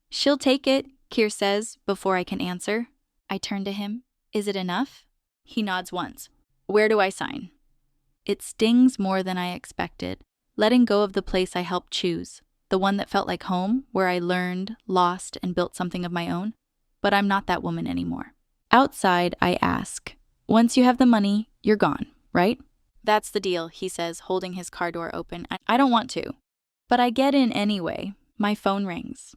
She'll take it, Keir says, before I can answer. I turn to him. Is it enough? He nods once. Where do I sign? It stings more than I expected, letting go of the place I helped choose, the one that felt like home, where I learned, lost, and built something of my own. But I'm not that woman anymore. Outside, I ask, once you have the money, you're gone, right? That's the deal, he says, holding his car door open. I don't want to. But I get in anyway. My phone rings.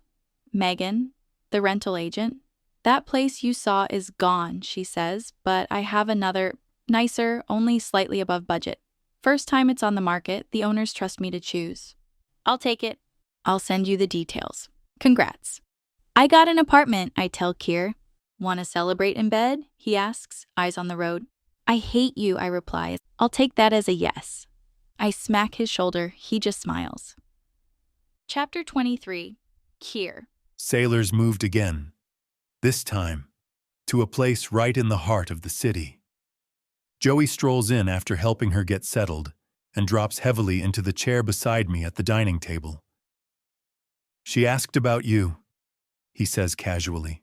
Megan, the rental agent. That place you saw is gone, she says, but I have another, nicer, only slightly above budget. First time it's on the market, the owners trust me to choose. I'll take it. I'll send you the details. Congrats. I got an apartment, I tell Keir. Want to celebrate in bed? He asks, eyes on the road. I hate you, I reply. I'll take that as a yes. I smack his shoulder, he just smiles. Chapter 23. Keir. Sailors moved again, this time to a place right in the heart of the city. Joey strolls in after helping her get settled and drops heavily into the chair beside me at the dining table. She asked about you, he says casually.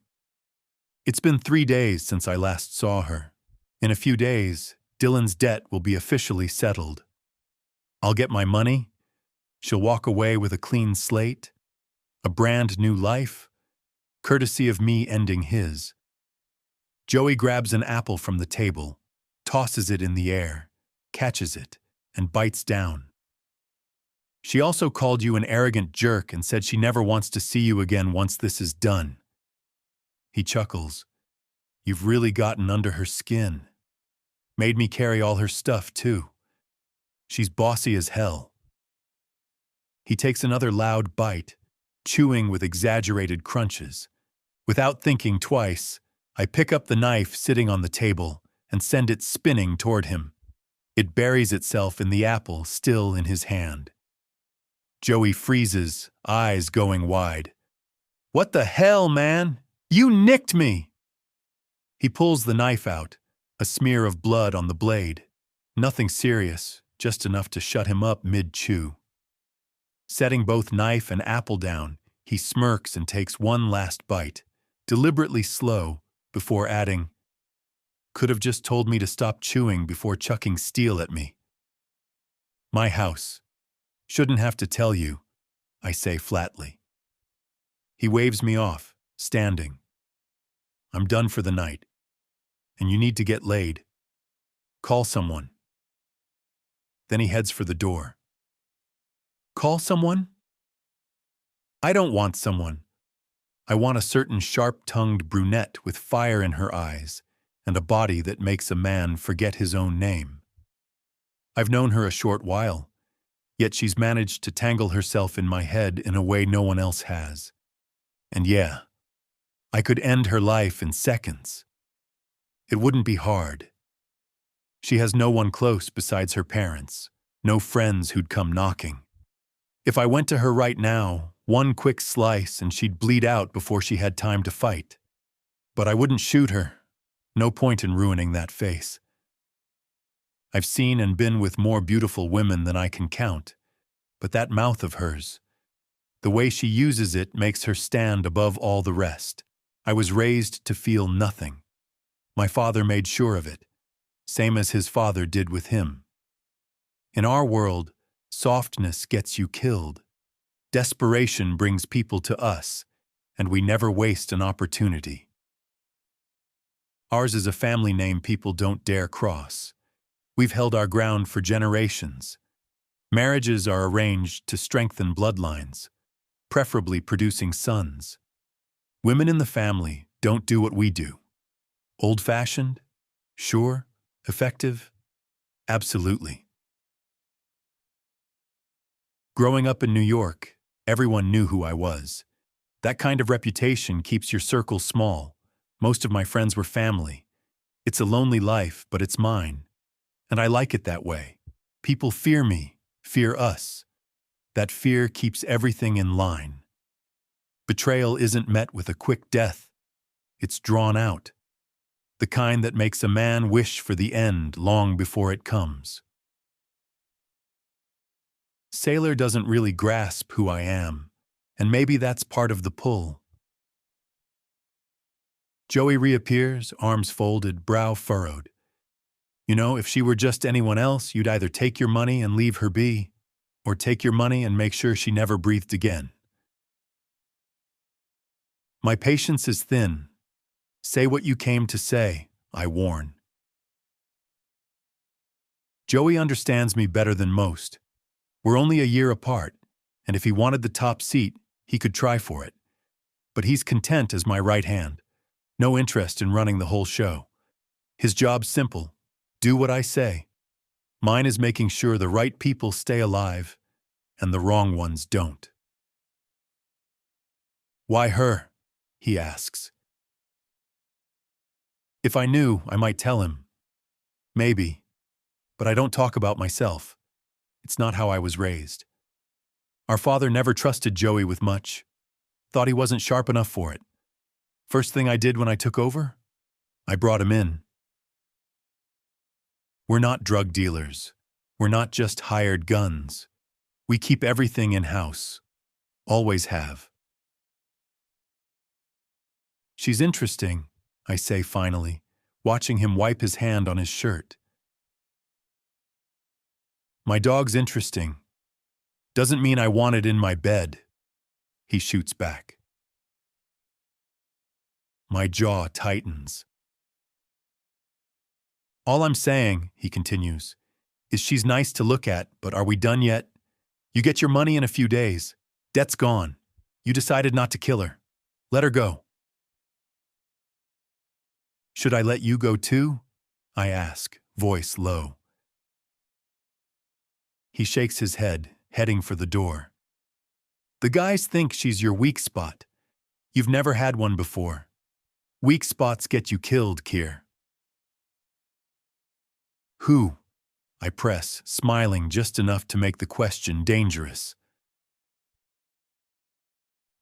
It's been 3 days since I last saw her. In a few days, Dylan's debt will be officially settled. I'll get my money. She'll walk away with a clean slate, a brand new life, courtesy of me ending his. Joey grabs an apple from the table, tosses it in the air, catches it, and bites down. She also called you an arrogant jerk and said she never wants to see you again once this is done. He chuckles. You've really gotten under her skin. Made me carry all her stuff, too. She's bossy as hell. He takes another loud bite, chewing with exaggerated crunches. Without thinking twice, I pick up the knife sitting on the table and send it spinning toward him. It buries itself in the apple still in his hand. Joey freezes, eyes going wide. What the hell, man? You nicked me! He pulls the knife out, a smear of blood on the blade. Nothing serious, just enough to shut him up mid-chew. Setting both knife and apple down, he smirks and takes one last bite, deliberately slow, before adding, could have just told me to stop chewing before chucking steel at me. My house. Shouldn't have to tell you, I say flatly. He waves me off, standing. I'm done for the night, and you need to get laid. Call someone. Then he heads for the door. Call someone? I don't want someone. I want a certain sharp-tongued brunette with fire in her eyes and a body that makes a man forget his own name. I've known her a short while, yet she's managed to tangle herself in my head in a way no one else has. And yeah, I could end her life in seconds. It wouldn't be hard. She has no one close besides her parents, no friends who'd come knocking. If I went to her right now, one quick slice and she'd bleed out before she had time to fight. But I wouldn't shoot her. No point in ruining that face. I've seen and been with more beautiful women than I can count, but that mouth of hers, the way she uses it makes her stand above all the rest. I was raised to feel nothing. My father made sure of it, same as his father did with him. In our world, softness gets you killed. Desperation brings people to us, and we never waste an opportunity. Ours is a family name people don't dare cross. We've held our ground for generations. Marriages are arranged to strengthen bloodlines, preferably producing sons. Women in the family don't do what we do. Old-fashioned? Sure? Effective? Absolutely. Growing up in New York, everyone knew who I was. That kind of reputation keeps your circle small. Most of my friends were family. It's a lonely life, but it's mine. And I like it that way. People fear me, fear us. That fear keeps everything in line. Betrayal isn't met with a quick death. It's drawn out. The kind that makes a man wish for the end long before it comes. Sailor doesn't really grasp who I am, and maybe that's part of the pull. Joey reappears, arms folded, brow furrowed. You know, if she were just anyone else, you'd either take your money and leave her be, or take your money and make sure she never breathed again. My patience is thin. Say what you came to say, I warn. Joey understands me better than most. We're only a year apart, and if he wanted the top seat, he could try for it. But he's content as my right hand. No interest in running the whole show. His job's simple. Do what I say. Mine is making sure the right people stay alive and the wrong ones don't. Why her? He asks. If I knew, I might tell him. Maybe. But I don't talk about myself. It's not how I was raised. Our father never trusted Joey with much. Thought he wasn't sharp enough for it. First thing I did when I took over? I brought him in. We're not drug dealers. We're not just hired guns. We keep everything in-house. Always have. She's interesting, I say finally, watching him wipe his hand on his shirt. My dog's interesting. Doesn't mean I want it in my bed, he shoots back. My jaw tightens. All I'm saying, he continues, is she's nice to look at, but are we done yet? You get your money in a few days. Debt's gone. You decided not to kill her. Let her go. Should I let you go too? I ask, voice low. He shakes his head, heading for the door. The guys think she's your weak spot. You've never had one before. Weak spots get you killed, Keir. Who? I press, smiling just enough to make the question dangerous.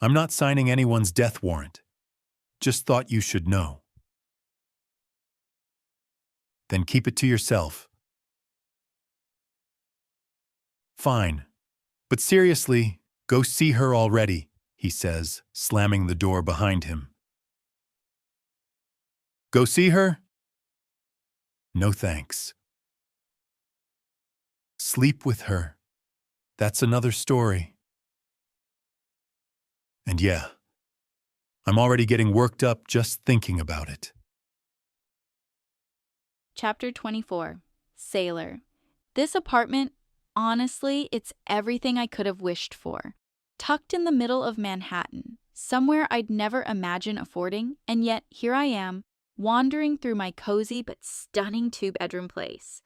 I'm not signing anyone's death warrant. Just thought you should know. Then keep it to yourself. Fine. But seriously, go see her already, he says, slamming the door behind him. Go see her? No thanks. Sleep with her. That's another story. And yeah, I'm already getting worked up just thinking about it. Chapter 24. Sailor. This apartment, honestly, it's everything I could have wished for. Tucked in the middle of Manhattan, somewhere I'd never imagine affording, and yet here I am, wandering through my cozy but stunning two-bedroom place.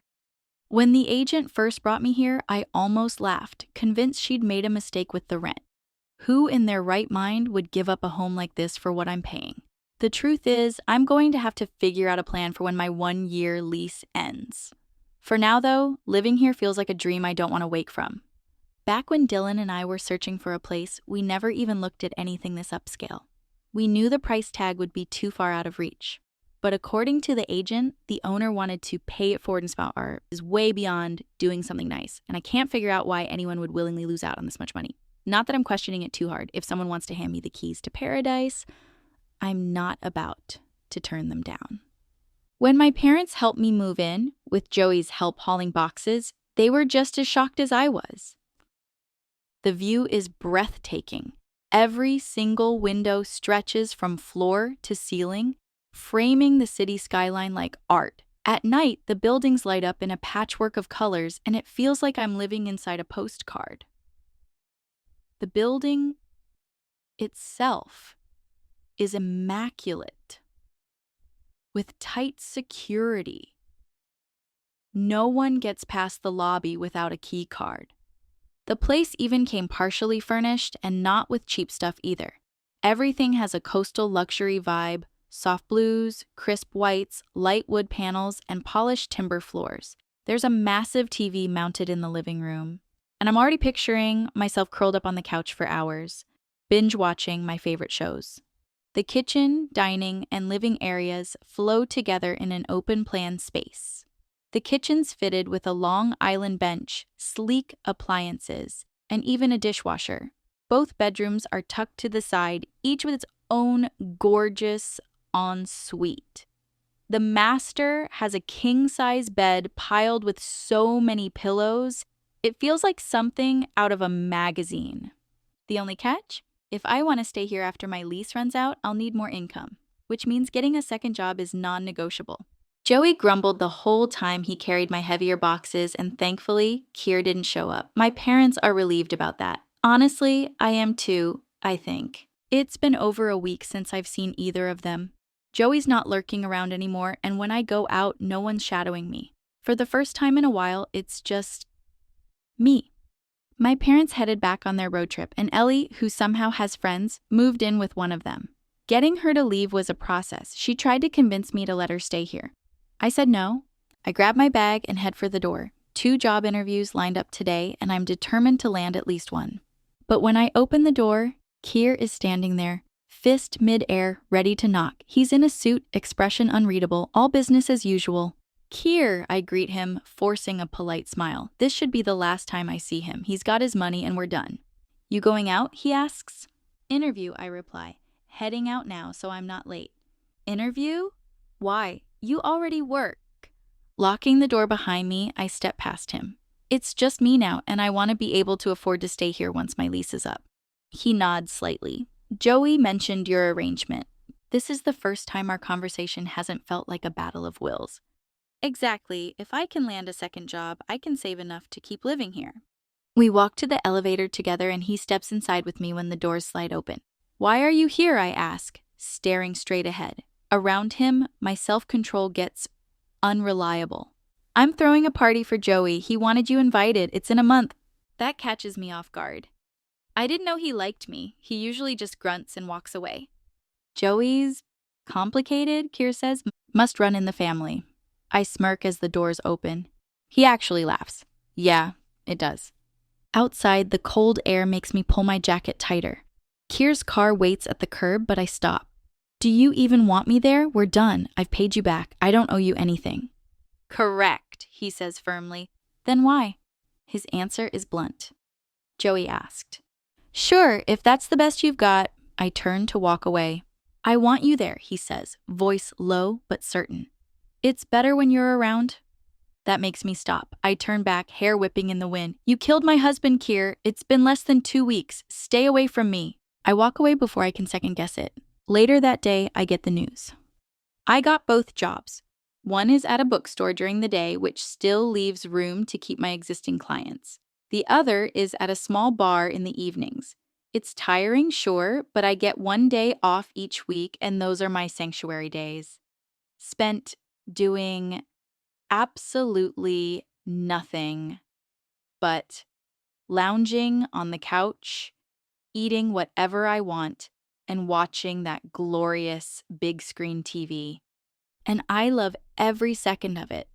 When the agent first brought me here, I almost laughed, convinced she'd made a mistake with the rent. Who in their right mind would give up a home like this for what I'm paying? The truth is, I'm going to have to figure out a plan for when my 1-year lease ends. For now, though, living here feels like a dream I don't want to wake from. Back when Dylan and I were searching for a place, we never even looked at anything this upscale. We knew the price tag would be too far out of reach. But according to the agent, the owner wanted to pay it forward and spout art is way beyond doing something nice, and I can't figure out why anyone would willingly lose out on this much money. Not that I'm questioning it too hard. If someone wants to hand me the keys to paradise, I'm not about to turn them down. When my parents helped me move in, with Joey's help hauling boxes, they were just as shocked as I was. The view is breathtaking. Every single window stretches from floor to ceiling, framing the city skyline like art. At night, the buildings light up in a patchwork of colors, and it feels like I'm living inside a postcard. The building itself is immaculate, with tight security. No one gets past the lobby without a key card. The place even came partially furnished and not with cheap stuff either. Everything has a coastal luxury vibe, soft blues, crisp whites, light wood panels, and polished timber floors. There's a massive TV mounted in the living room, and I'm already picturing myself curled up on the couch for hours, binge-watching my favorite shows. The kitchen, dining, and living areas flow together in an open-plan space. The kitchen's fitted with a long island bench, sleek appliances, and even a dishwasher. Both bedrooms are tucked to the side, each with its own gorgeous ensuite. The master has a king-size bed piled with so many pillows, it feels like something out of a magazine. The only catch? If I want to stay here after my lease runs out, I'll need more income, which means getting a second job is non-negotiable. Joey grumbled the whole time he carried my heavier boxes, and thankfully, Keir didn't show up. My parents are relieved about that. Honestly, I am too, I think. It's been over a week since I've seen either of them. Joey's not lurking around anymore, and when I go out, no one's shadowing me. For the first time in a while, it's just me. My parents headed back on their road trip, and Ellie, who somehow has friends, moved in with one of them. Getting her to leave was a process. She tried to convince me to let her stay here. I said no. I grabbed my bag and head for the door. 2 job interviews lined up today, and I'm determined to land at least one. But when I open the door, Keir is standing there, fist mid-air, ready to knock. He's in a suit, expression unreadable, all business as usual. Keir, I greet him, forcing a polite smile. This should be the last time I see him. He's got his money and we're done. You going out? He asks. Interview, I reply. Heading out now, so I'm not late. Interview? Why? You already work. Locking the door behind me, I step past him. It's just me now, and I want to be able to afford to stay here once my lease is up. He nods slightly. Joey mentioned your arrangement. This is the first time our conversation hasn't felt like a battle of wills. Exactly. If I can land a second job, I can save enough to keep living here. We walk to the elevator together and he steps inside with me when the doors slide open. Why are you here? I ask, staring straight ahead. Around him, my self-control gets unreliable. I'm throwing a party for Joey. He wanted you invited. It's in a month. That catches me off guard. I didn't know he liked me. He usually just grunts and walks away. Joey's complicated, Keir says. Must run in the family. I smirk as the doors open. He actually laughs. Yeah, it does. Outside, the cold air makes me pull my jacket tighter. Keir's car waits at the curb, but I stop. Do you even want me there? We're done. I've paid you back. I don't owe you anything. Correct, he says firmly. Then why? His answer is blunt. Joey asked. Sure, if that's the best you've got. I turn to walk away. I want you there, he says, voice low but certain. It's better when you're around. That makes me stop. I turn back, hair whipping in the wind. You killed my husband, Keir. It's been less than 2 weeks. Stay away from me. I walk away before I can second guess it. Later that day, I get the news. I got both jobs. One is at a bookstore during the day, which still leaves room to keep my existing clients. The other is at a small bar in the evenings. It's tiring, sure, but I get 1 day off each week, and those are my sanctuary days. Spent doing absolutely nothing but lounging on the couch, eating whatever I want, and watching that glorious big screen TV. And I love every second of it.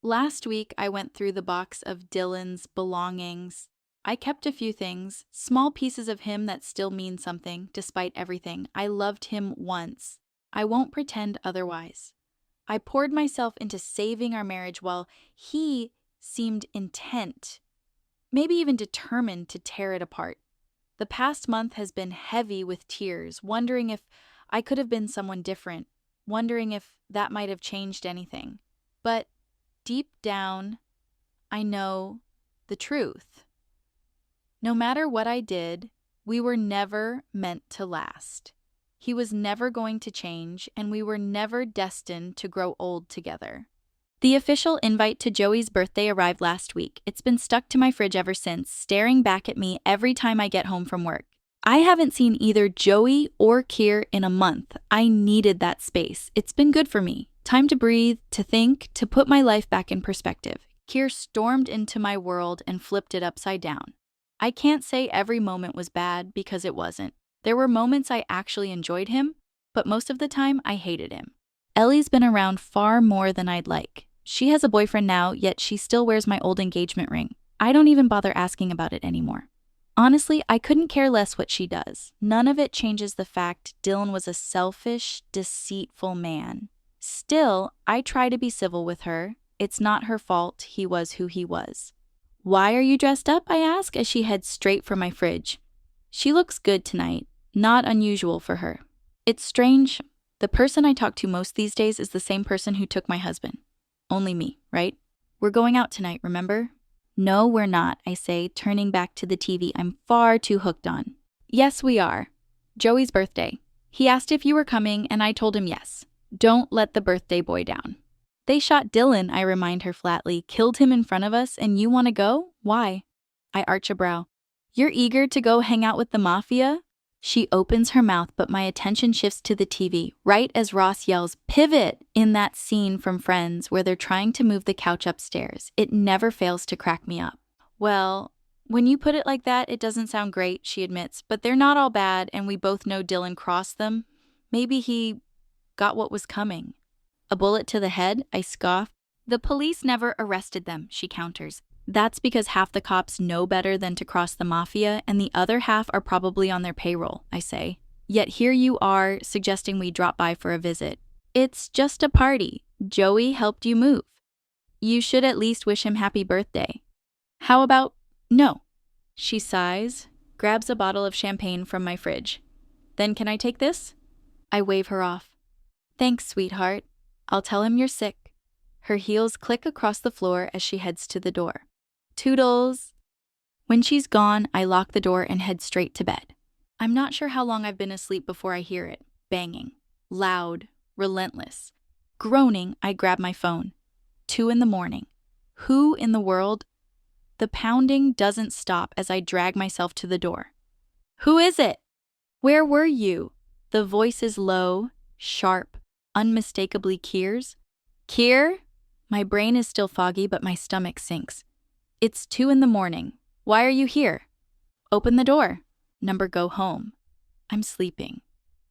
Last week, I went through the box of Dylan's belongings. I kept a few things, small pieces of him that still mean something, despite everything. I loved him once. I won't pretend otherwise. I poured myself into saving our marriage while he seemed intent, maybe even determined to tear it apart. The past month has been heavy with tears, wondering if I could have been someone different, wondering if that might have changed anything. But deep down, I know the truth. No matter what I did, we were never meant to last. He was never going to change, and we were never destined to grow old together. The official invite to Joey's birthday arrived last week. It's been stuck to my fridge ever since, staring back at me every time I get home from work. I haven't seen either Joey or Keir in a month. I needed that space. It's been good for me. Time to breathe, to think, to put my life back in perspective. Keir stormed into my world and flipped it upside down. I can't say every moment was bad because it wasn't. There were moments I actually enjoyed him, but most of the time I hated him. Ellie's been around far more than I'd like. She has a boyfriend now, yet she still wears my old engagement ring. I don't even bother asking about it anymore. Honestly, I couldn't care less what she does. None of it changes the fact Dylan was a selfish, deceitful man. Still, I try to be civil with her. It's not her fault he was who he was. Why are you dressed up? I ask as she heads straight for my fridge. She looks good tonight. Not unusual for her. It's strange. The person I talk to most these days is the same person who took my husband. Only me, right? We're going out tonight, remember? No, we're not, I say, turning back to the TV I'm far too hooked on. Yes, we are. Joey's birthday. He asked if you were coming, and I told him yes. Don't let the birthday boy down. They shot Dylan, I remind her flatly, killed him in front of us, and you want to go? Why? I arch a brow. You're eager to go hang out with the Mafia? She opens her mouth, but my attention shifts to the TV, right as Ross yells, "Pivot!" in that scene from Friends where they're trying to move the couch upstairs. It never fails to crack me up. Well, when you put it like that, it doesn't sound great, she admits, but they're not all bad, and we both know Dylan crossed them. Maybe he got what was coming. A bullet to the head? I scoff. The police never arrested them, she counters. That's because half the cops know better than to cross the Mafia, and the other half are probably on their payroll, I say. Yet here you are, suggesting we drop by for a visit. It's just a party. Joey helped you move. You should at least wish him happy birthday. How about no? She sighs, grabs a bottle of champagne from my fridge. Then can I take this? I wave her off. Thanks, sweetheart. I'll tell him you're sick. Her heels click across the floor as she heads to the door. Toodles! When she's gone, I lock the door and head straight to bed. I'm not sure how long I've been asleep before I hear it. Banging. Loud. Relentless. Groaning, I grab my phone. 2 a.m. Who in the world? The pounding doesn't stop as I drag myself to the door. Who is it? Where were you? The voice is low, sharp, unmistakably Keir's. Keir? My brain is still foggy, but my stomach sinks. It's 2 a.m. Why are you here? Open the door. Number go home. I'm sleeping.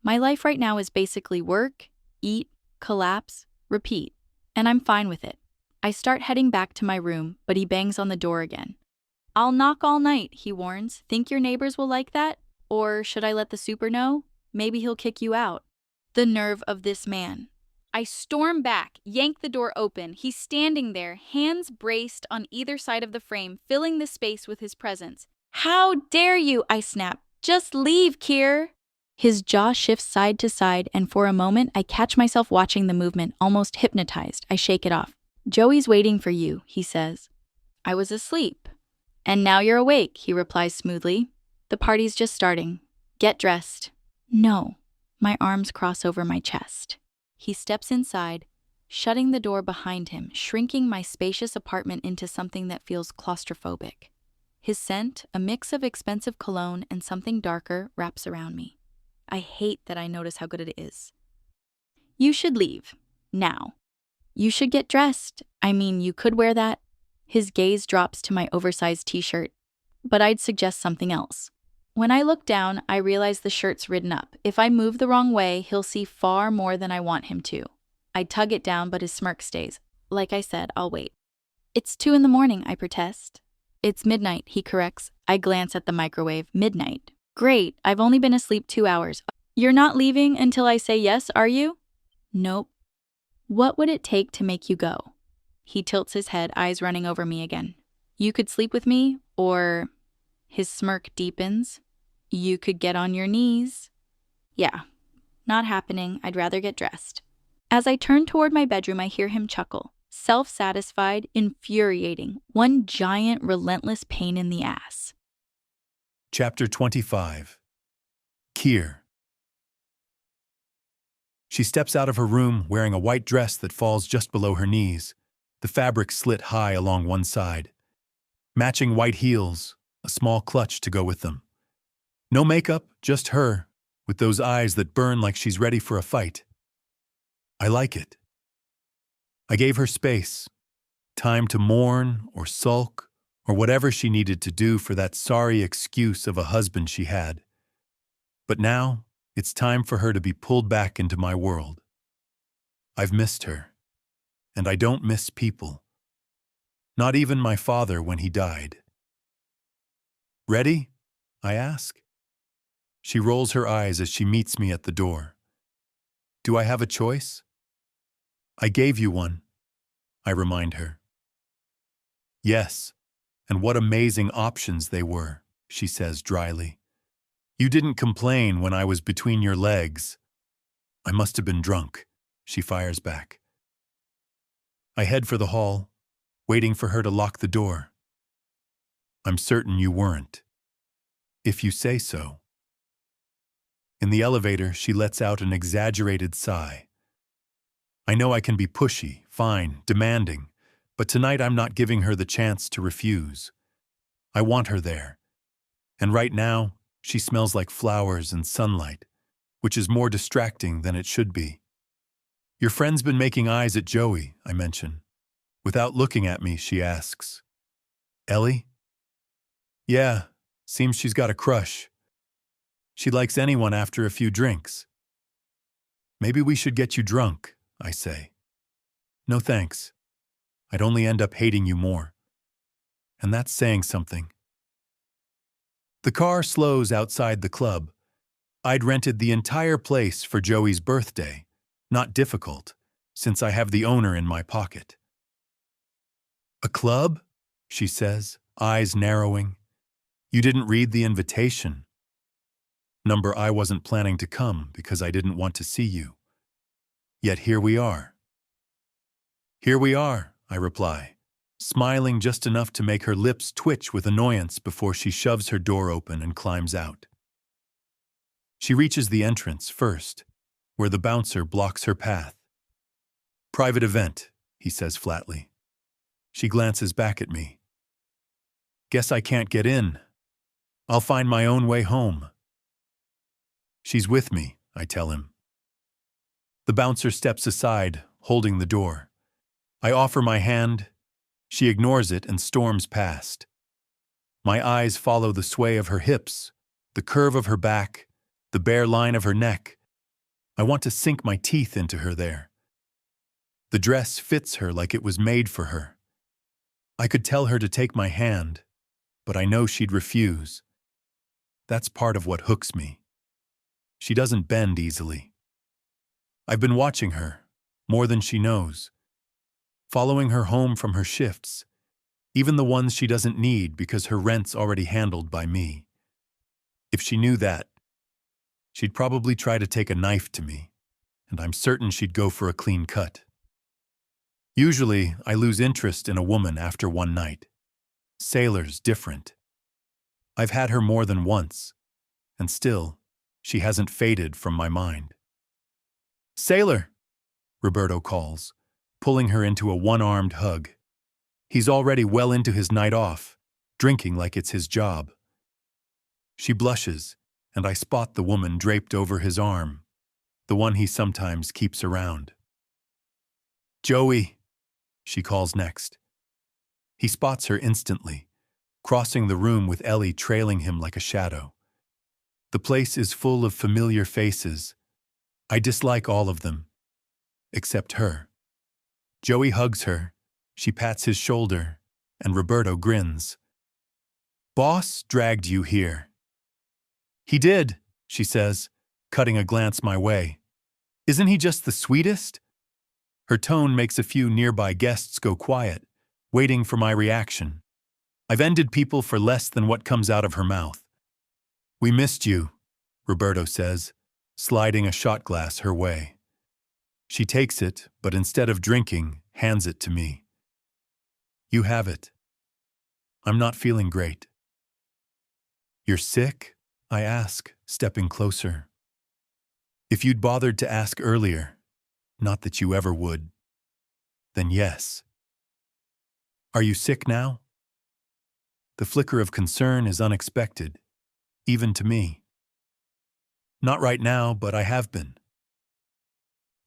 My life right now is basically work, eat, collapse, repeat, and I'm fine with it. I start heading back to my room, but he bangs on the door again. I'll knock all night, he warns. Think your neighbors will like that? Or should I let the super know? Maybe he'll kick you out. The nerve of this man. I storm back, yank the door open. He's standing there, hands braced on either side of the frame, filling the space with his presence. How dare you, I snap. Just leave, Keir. His jaw shifts side to side, and for a moment, I catch myself watching the movement, almost hypnotized. I shake it off. Joey's waiting for you, he says. I was asleep. And now you're awake, he replies smoothly. The party's just starting. Get dressed. No. My arms cross over my chest. He steps inside, shutting the door behind him, shrinking my spacious apartment into something that feels claustrophobic. His scent, a mix of expensive cologne and something darker, wraps around me. I hate that I notice how good it is. You should leave. Now. You should get dressed. I mean, you could wear that. His gaze drops to my oversized t-shirt. But I'd suggest something else. When I look down, I realize the shirt's ridden up. If I move the wrong way, he'll see far more than I want him to. I tug it down, but his smirk stays. Like I said, I'll wait. It's 2 a.m, I protest. It's midnight, he corrects. I glance at the microwave. Midnight. Great, I've only been asleep 2 hours. You're not leaving until I say yes, are you? Nope. What would it take to make you go? He tilts his head, eyes running over me again. You could sleep with me, or... His smirk deepens. You could get on your knees. Yeah, not happening. I'd rather get dressed. As I turn toward my bedroom, I hear him chuckle. Self-satisfied, infuriating, one giant, relentless pain in the ass. Chapter 25. Keir. She steps out of her room wearing a white dress that falls just below her knees, the fabric slit high along one side. Matching white heels, a small clutch to go with them. No makeup, just her, with those eyes that burn like she's ready for a fight. I like it. I gave her space, time to mourn or sulk or whatever she needed to do for that sorry excuse of a husband she had. But now, it's time for her to be pulled back into my world. I've missed her, and I don't miss people. Not even my father when he died. Ready? I ask. She rolls her eyes as she meets me at the door. Do I have a choice? I gave you one, I remind her. Yes, and what amazing options they were, she says dryly. You didn't complain when I was between your legs. I must have been drunk, she fires back. I head for the hall, waiting for her to lock the door. I'm certain you weren't. If you say so. In the elevator, she lets out an exaggerated sigh. I know I can be pushy, fine, demanding, but tonight I'm not giving her the chance to refuse. I want her there. And right now, She smells like flowers and sunlight, which is more distracting than it should be. Your friend's been making eyes at Joey, I mention. Without looking at me, she asks, Ellie? Yeah, seems she's got a crush. She likes anyone after a few drinks. Maybe we should get you drunk, I say. No thanks. I'd only end up hating you more. And that's saying something. The car slows outside the club. I'd rented the entire place for Joey's birthday. Not difficult, since I have the owner in my pocket. A club? She says, eyes narrowing. You didn't read the invitation. Number I wasn't planning to come because I didn't want to see you. Yet here we are. Here we are, I reply, smiling just enough to make her lips twitch with annoyance before she shoves her door open and climbs out. She reaches the entrance first, where the bouncer blocks her path. Private event, he says flatly. She glances back at me. Guess I can't get in. I'll find my own way home. She's with me, I tell him. The bouncer steps aside, holding the door. I offer my hand. She ignores it and storms past. My eyes follow the sway of her hips, the curve of her back, the bare line of her neck. I want to sink my teeth into her there. The dress fits her like it was made for her. I could tell her to take my hand, but I know she'd refuse. That's part of what hooks me. She doesn't bend easily. I've been watching her, more than she knows, following her home from her shifts, even the ones she doesn't need because her rent's already handled by me. If she knew that, she'd probably try to take a knife to me, and I'm certain she'd go for a clean cut. Usually, I lose interest in a woman after one night. Sailor's different. I've had her more than once, and still, she hasn't faded from my mind. Sailor, Roberto calls, pulling her into a one-armed hug. He's already well into his night off, drinking like it's his job. She blushes, and I spot the woman draped over his arm, the one he sometimes keeps around. Joey, she calls next. He spots her instantly, crossing the room with Ellie trailing him like a shadow. The place is full of familiar faces. I dislike all of them, except her. Joey hugs her, she pats his shoulder, and Roberto grins. Boss dragged you here. He did, she says, cutting a glance my way. Isn't he just the sweetest? Her tone makes a few nearby guests go quiet, waiting for my reaction. I've ended people for less than what comes out of her mouth. We missed you, Roberto says, sliding a shot glass her way. She takes it, but instead of drinking, hands it to me. You have it. I'm not feeling great. You're sick? I ask, stepping closer. If you'd bothered to ask earlier, not that you ever would, then yes. Are you sick now? The flicker of concern is unexpected, even to me. Not right now, but I have been.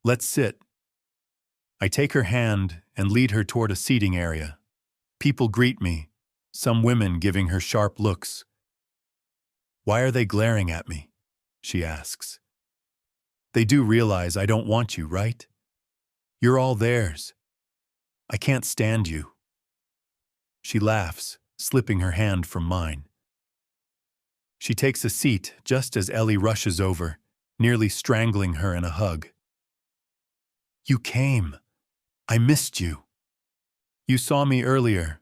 Let's sit. I take her hand and lead her toward a seating area. People greet me, some women giving her sharp looks. Why are they glaring at me? She asks. They do realize I don't want you, right? You're all theirs. I can't stand you. She laughs, slipping her hand from mine. She takes a seat just as Ellie rushes over, nearly strangling her in a hug. You came. I missed you. You saw me earlier,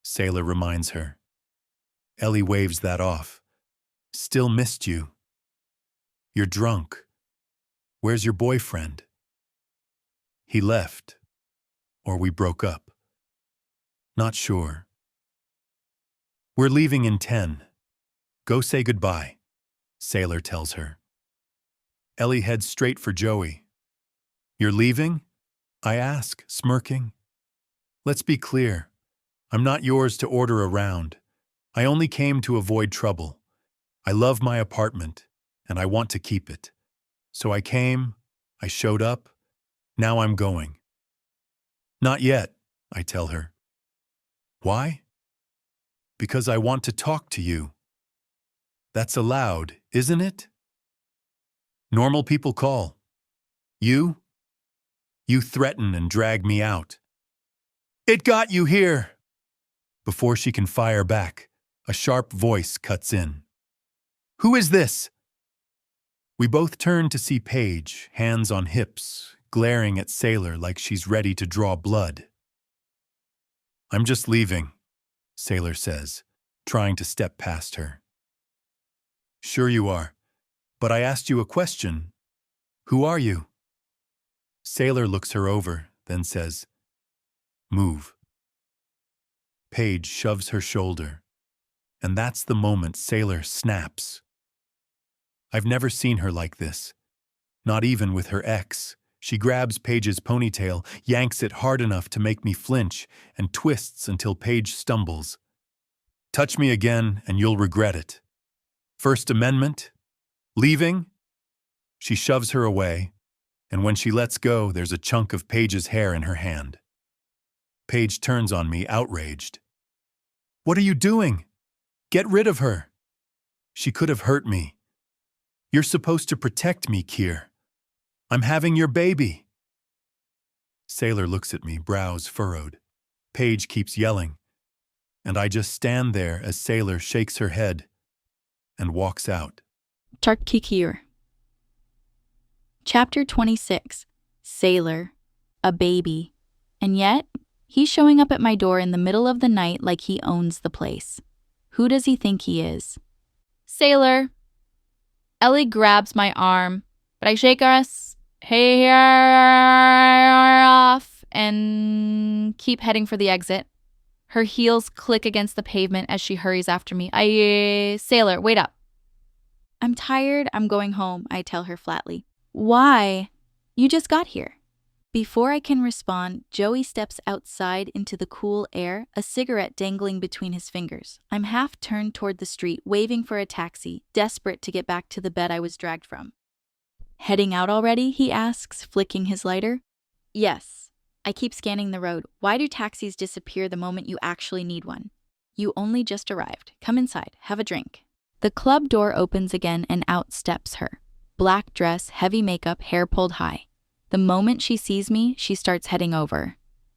Sailor reminds her. Ellie waves that off. Still missed you. You're drunk. Where's your boyfriend? He left. Or we broke up. Not sure. We're leaving in 10. Go say goodbye, Sailor tells her. Ellie heads straight for Joey. You're leaving? I ask, smirking. Let's be clear. I'm not yours to order around. I only came to avoid trouble. I love my apartment, and I want to keep it. So I came, I showed up, now I'm going. Not yet, I tell her. Why? Because I want to talk to you. That's allowed, isn't it? Normal people call. You? You threaten and drag me out. It got you here! Before she can fire back, a sharp voice cuts in. Who is this? We both turn to see Paige, hands on hips, glaring at Sailor like she's ready to draw blood. I'm just leaving, Sailor says, trying to step past her. Sure you are, but I asked you a question. Who are you? Sailor looks her over, then says, Move. Paige shoves her shoulder, and that's the moment Sailor snaps. I've never seen her like this, not even with her ex. She grabs Paige's ponytail, yanks it hard enough to make me flinch, and twists until Paige stumbles. Touch me again, and you'll regret it. First Amendment? Leaving? She shoves her away, and when she lets go, there's a chunk of Paige's hair in her hand. Paige turns on me, outraged. What are you doing? Get rid of her. She could have hurt me. You're supposed to protect me, Keir. I'm having your baby. Sailor looks at me, brows furrowed. Paige keeps yelling, and I just stand there as Sailor shakes her head and walks out. Keir. Chapter 26. Sailor. A baby. And yet, he's showing up at my door in the middle of the night like he owns the place. Who does he think he is? Sailor. Ellie grabs my arm, but I shake us off and keep heading for the exit. Her heels click against the pavement as she hurries after me. Sailor, wait up. I'm tired, I'm going home, I tell her flatly. Why? You just got here. Before I can respond, Joey steps outside into the cool air, a cigarette dangling between his fingers. I'm half turned toward the street, waving for a taxi, desperate to get back to the bed I was dragged from. Heading out already? He asks, flicking his lighter. Yes. I keep scanning the road. Why do taxis disappear the moment you actually need one? You only just arrived. Come inside. Have a drink. The club door opens again and out steps her. Black dress, heavy makeup, hair pulled high. The moment she sees me, she starts heading over.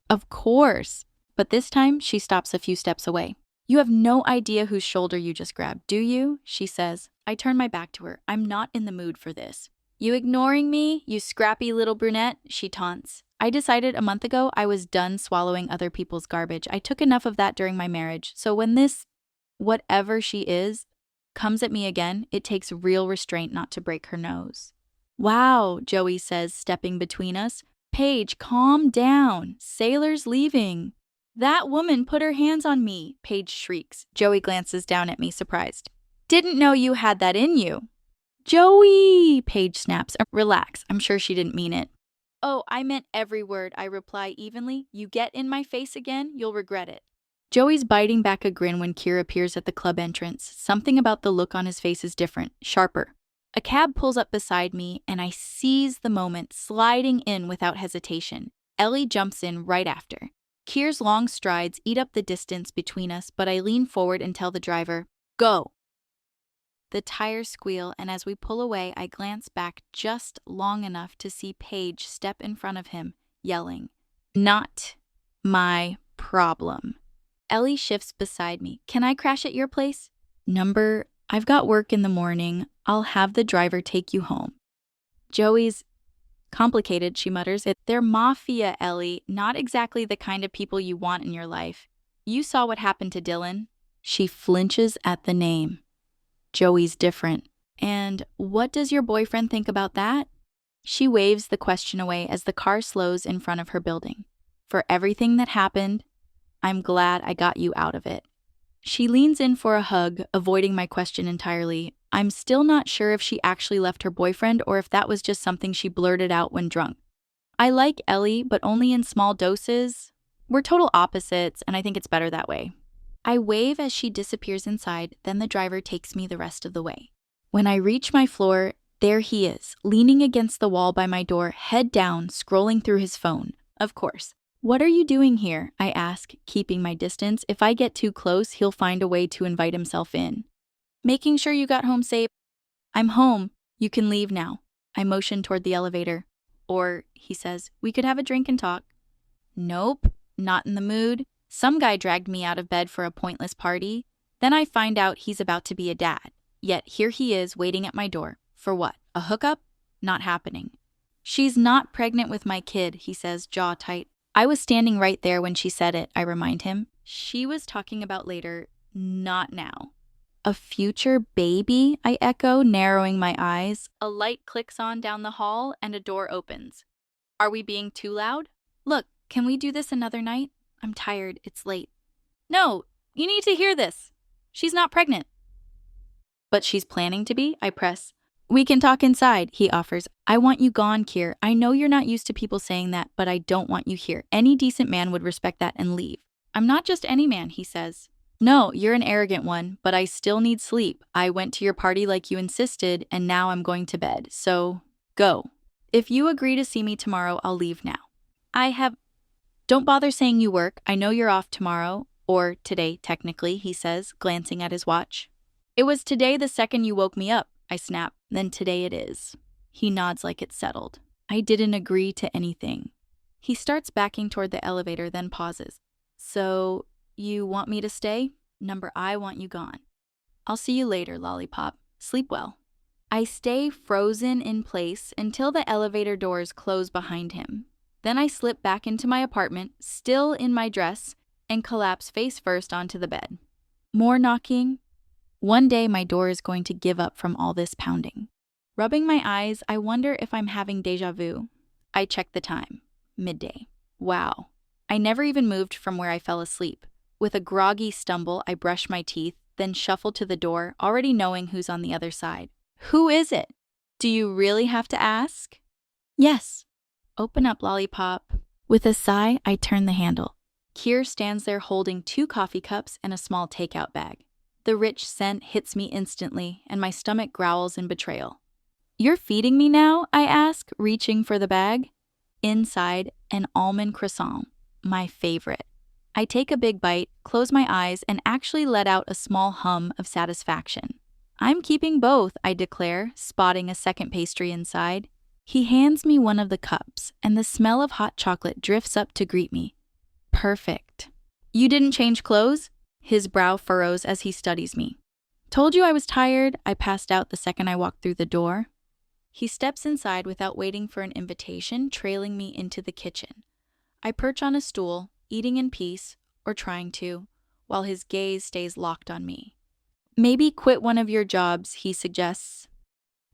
Of course. But this time, she stops a few steps away. You have no idea whose shoulder you just grabbed, do you? She says. I turn my back to her. I'm not in the mood for this. You ignoring me, you scrappy little brunette? She taunts. I decided a month ago I was done swallowing other people's garbage. I took enough of that during my marriage. So when this, whatever she is, comes at me again, it takes real restraint not to break her nose. Wow, Joey says, stepping between us. Paige, calm down. Sailor's leaving. That woman put her hands on me, Paige shrieks. Joey glances down at me, surprised. Didn't know you had that in you. Joey, Paige snaps. Relax, I'm sure she didn't mean it. Oh, I meant every word, I reply evenly. You get in my face again, you'll regret it. Joey's biting back a grin when Keir appears at the club entrance. Something about the look on his face is different, sharper. A cab pulls up beside me, and I seize the moment, sliding in without hesitation. Ellie jumps in right after. Keir's long strides eat up the distance between us, but I lean forward and tell the driver, go. The tires squeal, and as we pull away, I glance back just long enough to see Paige step in front of him, yelling, Not my problem. Ellie shifts beside me. Can I crash at your place? I've got work in the morning. I'll have the driver take you home. Joey's complicated, she mutters. They're Mafia, Ellie, not exactly the kind of people you want in your life. You saw what happened to Dylan. She flinches at the name. Joey's different. And what does your boyfriend think about that? She waves the question away as the car slows in front of her building. For everything that happened, I'm glad I got you out of it. She leans in for a hug, avoiding my question entirely. I'm still not sure if she actually left her boyfriend or if that was just something she blurted out when drunk. I like Ellie, but only in small doses. We're total opposites, and I think it's better that way. I wave as she disappears inside, then the driver takes me the rest of the way. When I reach my floor, there he is, leaning against the wall by my door, head down, scrolling through his phone. Of course. What are you doing here? I ask, keeping my distance. If I get too close, he'll find a way to invite himself in. Making sure you got home safe. I'm home. You can leave now. I motion toward the elevator. Or, he says, we could have a drink and talk. Nope, not in the mood. Some guy dragged me out of bed for a pointless party. Then I find out he's about to be a dad. Yet here he is waiting at my door. For what? A hookup? Not happening. She's not pregnant with my kid, he says, jaw tight. I was standing right there when she said it, I remind him. She was talking about later, not now. A future baby? I echo, narrowing my eyes. A light clicks on down the hall and a door opens. Are we being too loud? Look, can we do this another night? I'm tired, it's late. No, you need to hear this. She's not pregnant. But she's planning to be, I press. We can talk inside, he offers. I want you gone, Keir. I know you're not used to people saying that, but I don't want you here. Any decent man would respect that and leave. I'm not just any man, he says. No, you're an arrogant one, but I still need sleep. I went to your party like you insisted, and now I'm going to bed. So, go. If you agree to see me tomorrow, I'll leave now. Don't bother saying you work. I know you're off tomorrow, or today, technically, he says, glancing at his watch. It was today the second you woke me up, I snap. Then today it is. He nods like it's settled. I didn't agree to anything. He starts backing toward the elevator, then pauses. So, you want me to stay? I want you gone. I'll see you later, lollipop. Sleep well. I stay frozen in place until the elevator doors close behind him. Then I slip back into my apartment, still in my dress, and collapse face first onto the bed. More knocking. One day my door is going to give up from all this pounding. Rubbing my eyes, I wonder if I'm having déjà vu. I check the time. Midday. Wow. I never even moved from where I fell asleep. With a groggy stumble, I brush my teeth, then shuffle to the door, already knowing who's on the other side. Who is it? Do you really have to ask? Yes. Open up, lollipop. With a sigh, I turn the handle. Keir stands there holding 2 coffee cups and a small takeout bag. The rich scent hits me instantly, and my stomach growls in betrayal. You're feeding me now? I ask, reaching for the bag. Inside, an almond croissant, my favorite. I take a big bite, close my eyes, and actually let out a small hum of satisfaction. I'm keeping both, I declare, spotting a second pastry inside. He hands me one of the cups, and the smell of hot chocolate drifts up to greet me. Perfect. You didn't change clothes? His brow furrows as he studies me. Told you I was tired. I passed out the second I walked through the door. He steps inside without waiting for an invitation, trailing me into the kitchen. I perch on a stool, eating in peace, or trying to, while his gaze stays locked on me. Maybe quit one of your jobs, he suggests.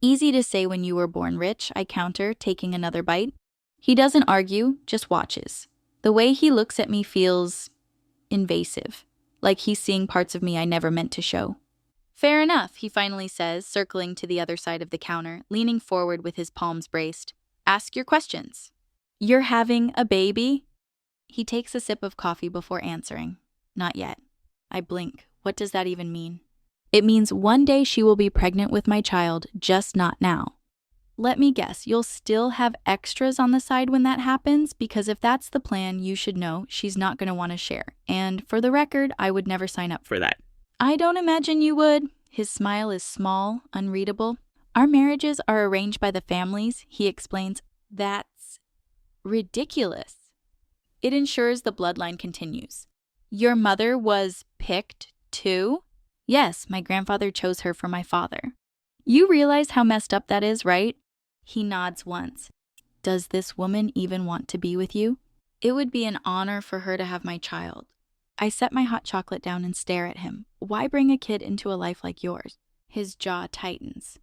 Easy to say when you were born rich, I counter, taking another bite. He doesn't argue, just watches. The way he looks at me feels invasive, like he's seeing parts of me I never meant to show. Fair enough, he finally says, circling to the other side of the counter, leaning forward with his palms braced. Ask your questions. You're having a baby? He takes a sip of coffee before answering. Not yet. I blink. What does that even mean? It means one day she will be pregnant with my child, just not now. Let me guess, you'll still have extras on the side when that happens? Because if that's the plan, you should know she's not going to want to share. And for the record, I would never sign up for that. I don't imagine you would. His smile is small, unreadable. Our marriages are arranged by the families, he explains. That's ridiculous. It ensures the bloodline continues. Your mother was picked too? Yes, my grandfather chose her for my father. You realize how messed up that is, right? He nods once. Does this woman even want to be with you? It would be an honor for her to have my child. I set my hot chocolate down and stare at him. Why bring a kid into a life like yours? His jaw tightens.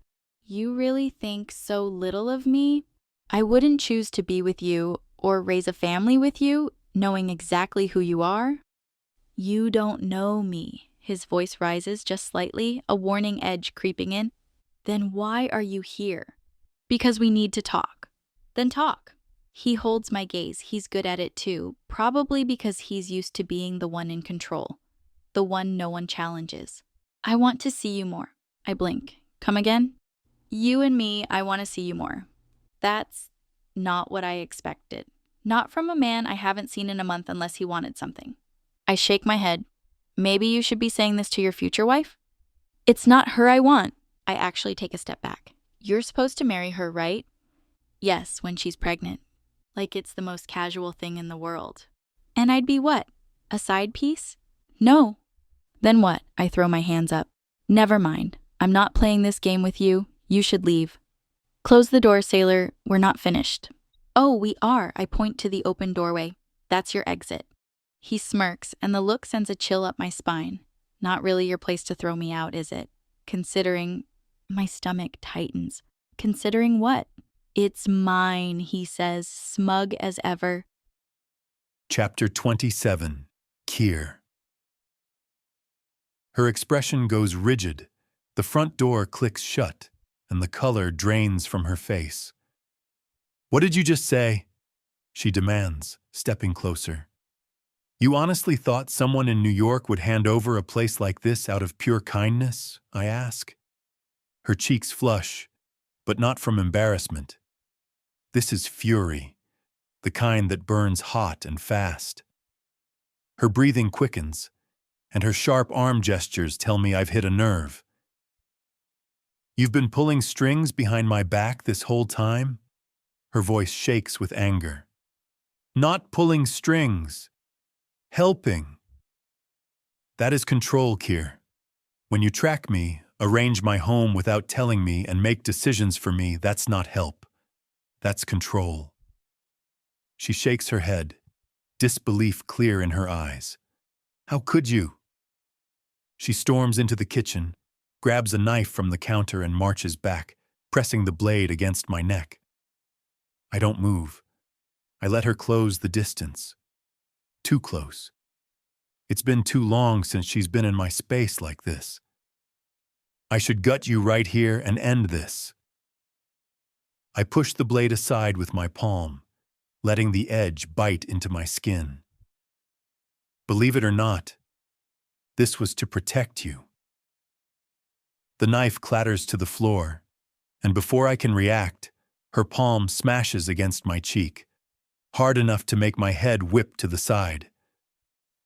You really think so little of me? I wouldn't choose to be with you or raise a family with you, knowing exactly who you are. You don't know me. His voice rises just slightly, a warning edge creeping in. Then why are you here? Because we need to talk. Then talk. He holds my gaze. He's good at it too, probably because he's used to being the one in control. the one no one challenges. I want to see you more. I blink. Come again? You and me, I want to see you more. That's not what I expected. Not from a man I haven't seen in a month unless he wanted something. I shake my head. Maybe you should be saying this to your future wife? It's not her I want. I actually take a step back. You're supposed to marry her, right? Yes, when she's pregnant. Like it's the most casual thing in the world. And I'd be what? A side piece? No. Then what? I throw my hands up. Never mind. I'm not playing this game with you. You should leave. Close the door, sailor. We're not finished. Oh, we are. I point to the open doorway. That's your exit. He smirks, and the look sends a chill up my spine. Not really your place to throw me out, is it? Considering... My stomach tightens. Considering what? It's mine, he says, smug as ever. Chapter 27. Keir. Her expression goes rigid. The front door clicks shut, and the color drains from her face. What did you just say? She demands, stepping closer. You honestly thought someone in New York would hand over a place like this out of pure kindness? I ask. Her cheeks flush, but not from embarrassment. This is fury, the kind that burns hot and fast. Her breathing quickens, and her sharp arm gestures tell me I've hit a nerve. You've been pulling strings behind my back this whole time? Her voice shakes with anger. Not pulling strings. Helping. That is control, Keir. When you track me, arrange my home without telling me, and make decisions for me, that's not help. That's control. She shakes her head, disbelief clear in her eyes. How could you? She storms into the kitchen, grabs a knife from the counter and marches back, pressing the blade against my neck. I don't move. I let her close the distance. Too close. It's been too long since she's been in my space like this. I should gut you right here and end this. I push the blade aside with my palm, letting the edge bite into my skin. Believe it or not, this was to protect you. The knife clatters to the floor, and before I can react, her palm smashes against my cheek, hard enough to make my head whip to the side.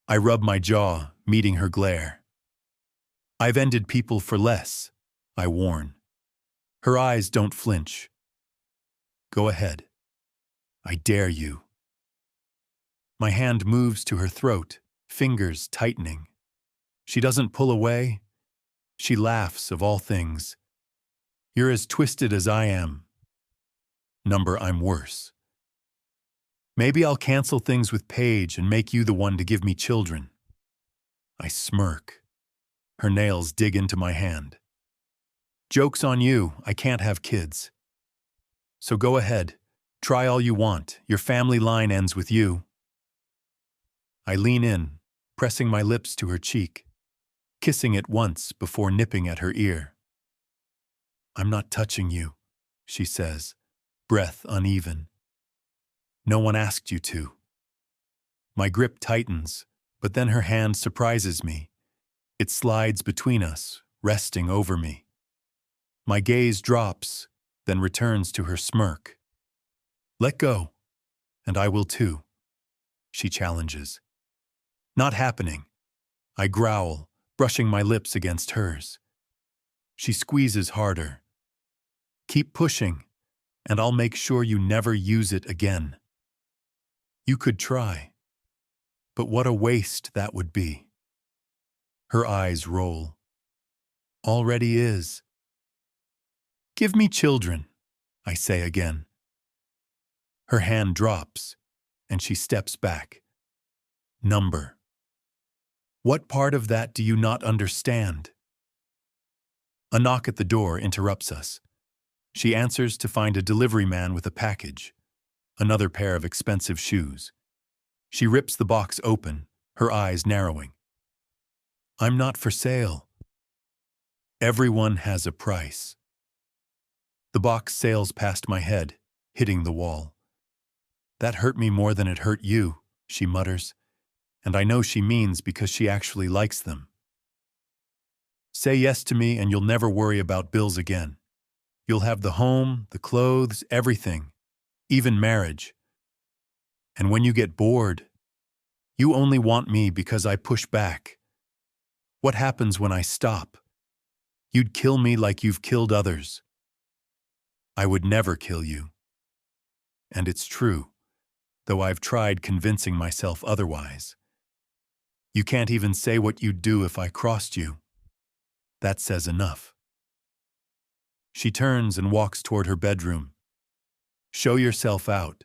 I rub my jaw, meeting her glare. I've ended people for less, I warn. Her eyes don't flinch. Go ahead. I dare you. My hand moves to her throat, fingers tightening. She doesn't pull away. She laughs, of all things. You're as twisted as I am. Number, I'm worse. Maybe I'll cancel things with Paige and make you the one to give me children. I smirk. Her nails dig into my hand. Joke's on you, I can't have kids. So go ahead, try all you want, your family line ends with you. I lean in, pressing my lips to her cheek, kissing it once before nipping at her ear. I'm not touching you, she says, breath uneven. No one asked you to. My grip tightens, but then her hand surprises me. It slides between us, resting over me. My gaze drops, then returns to her smirk. Let go, and I will too, she challenges. Not happening. I growl, brushing my lips against hers. She squeezes harder. Keep pushing, and I'll make sure you never use it again. You could try, but what a waste that would be. Her eyes roll. Already is. Give me children, I say again. Her hand drops, and she steps back. Number. What part of that do you not understand? A knock at the door interrupts us. She answers to find a delivery man with a package, another pair of expensive shoes. She rips the box open, her eyes narrowing. I'm not for sale. Everyone has a price. The box sails past my head, hitting the wall. That hurt me more than it hurt you, she mutters, and I know she means because she actually likes them. Say yes to me and you'll never worry about bills again. You'll have the home, the clothes, everything, even marriage. And when you get bored, you only want me because I push back. What happens when I stop? You'd kill me like you've killed others. I would never kill you. And it's true, though I've tried convincing myself otherwise. You can't even say what you'd do if I crossed you. That says enough. She turns and walks toward her bedroom. Show yourself out.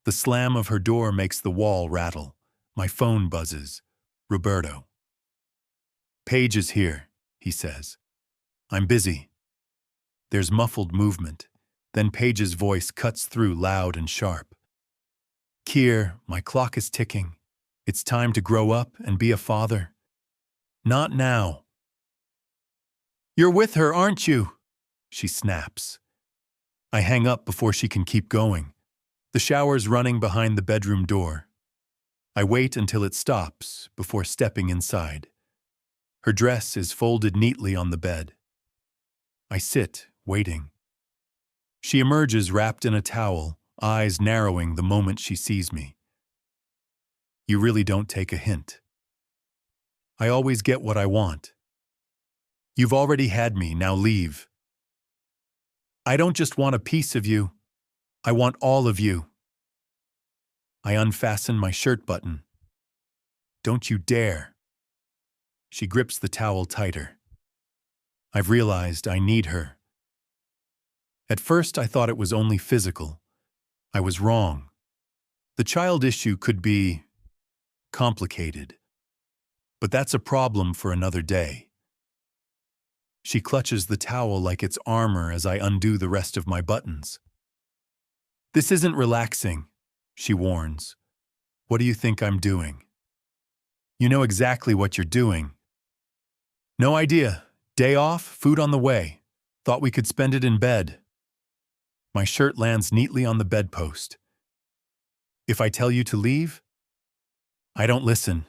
The slam of her door makes the wall rattle. My phone buzzes. Roberto. Paige is here, he says. I'm busy. There's muffled movement. Then Paige's voice cuts through loud and sharp. Keir, my clock is ticking. It's time to grow up and be a father. Not now. You're with her, aren't you? She snaps. I hang up before she can keep going. The shower's running behind the bedroom door. I wait until it stops before stepping inside. Her dress is folded neatly on the bed. I sit, waiting. She emerges wrapped in a towel, eyes narrowing the moment she sees me. You really don't take a hint. I always get what I want. You've already had me, now leave. I don't just want a piece of you. I want all of you. I unfasten my shirt button. Don't you dare. She grips the towel tighter. I've realized I need her. At first, I thought it was only physical. I was wrong. The child issue could be complicated. But that's a problem for another day. She clutches the towel like it's armor as I undo the rest of my buttons. This isn't relaxing, she warns. What do you think I'm doing? You know exactly what you're doing. No idea. Day off, food on the way. Thought we could spend it in bed. My shirt lands neatly on the bedpost. If I tell you to leave, I don't listen.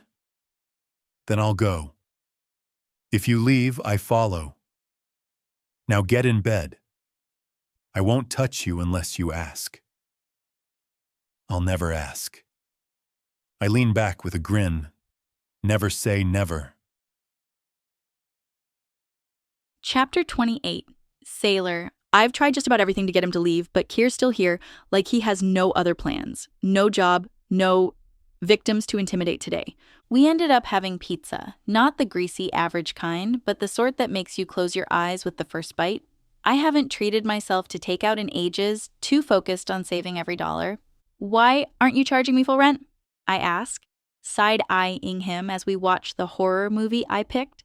Then I'll go. If you leave, I follow. Now get in bed. I won't touch you unless you ask. I'll never ask. I lean back with a grin. Never say never. Chapter 28. Sailor. I've tried just about everything to get him to leave, but Keir's still here, like he has no other plans. No job, no victims to intimidate today. We ended up having pizza. Not the greasy average kind, but the sort that makes you close your eyes with the first bite. I haven't treated myself to takeout in ages, too focused on saving every dollar. Why aren't you charging me full rent? I ask, side-eyeing him as we watch the horror movie I picked.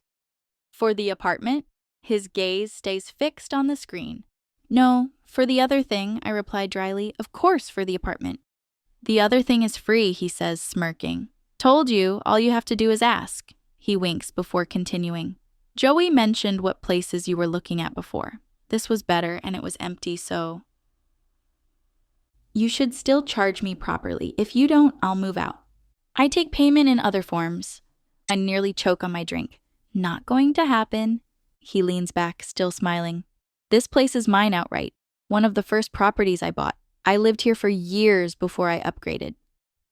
For the apartment, his gaze stays fixed on the screen. No, for the other thing, I replied dryly. Of course for the apartment. The other thing is free, he says, smirking. Told you, all you have to do is ask. He winks before continuing. Joey mentioned what places you were looking at before. This was better and it was empty, so... You should still charge me properly. If you don't, I'll move out. I take payment in other forms. I nearly choke on my drink. Not going to happen. He leans back, still smiling. This place is mine outright. One of the first properties I bought. I lived here for years before I upgraded.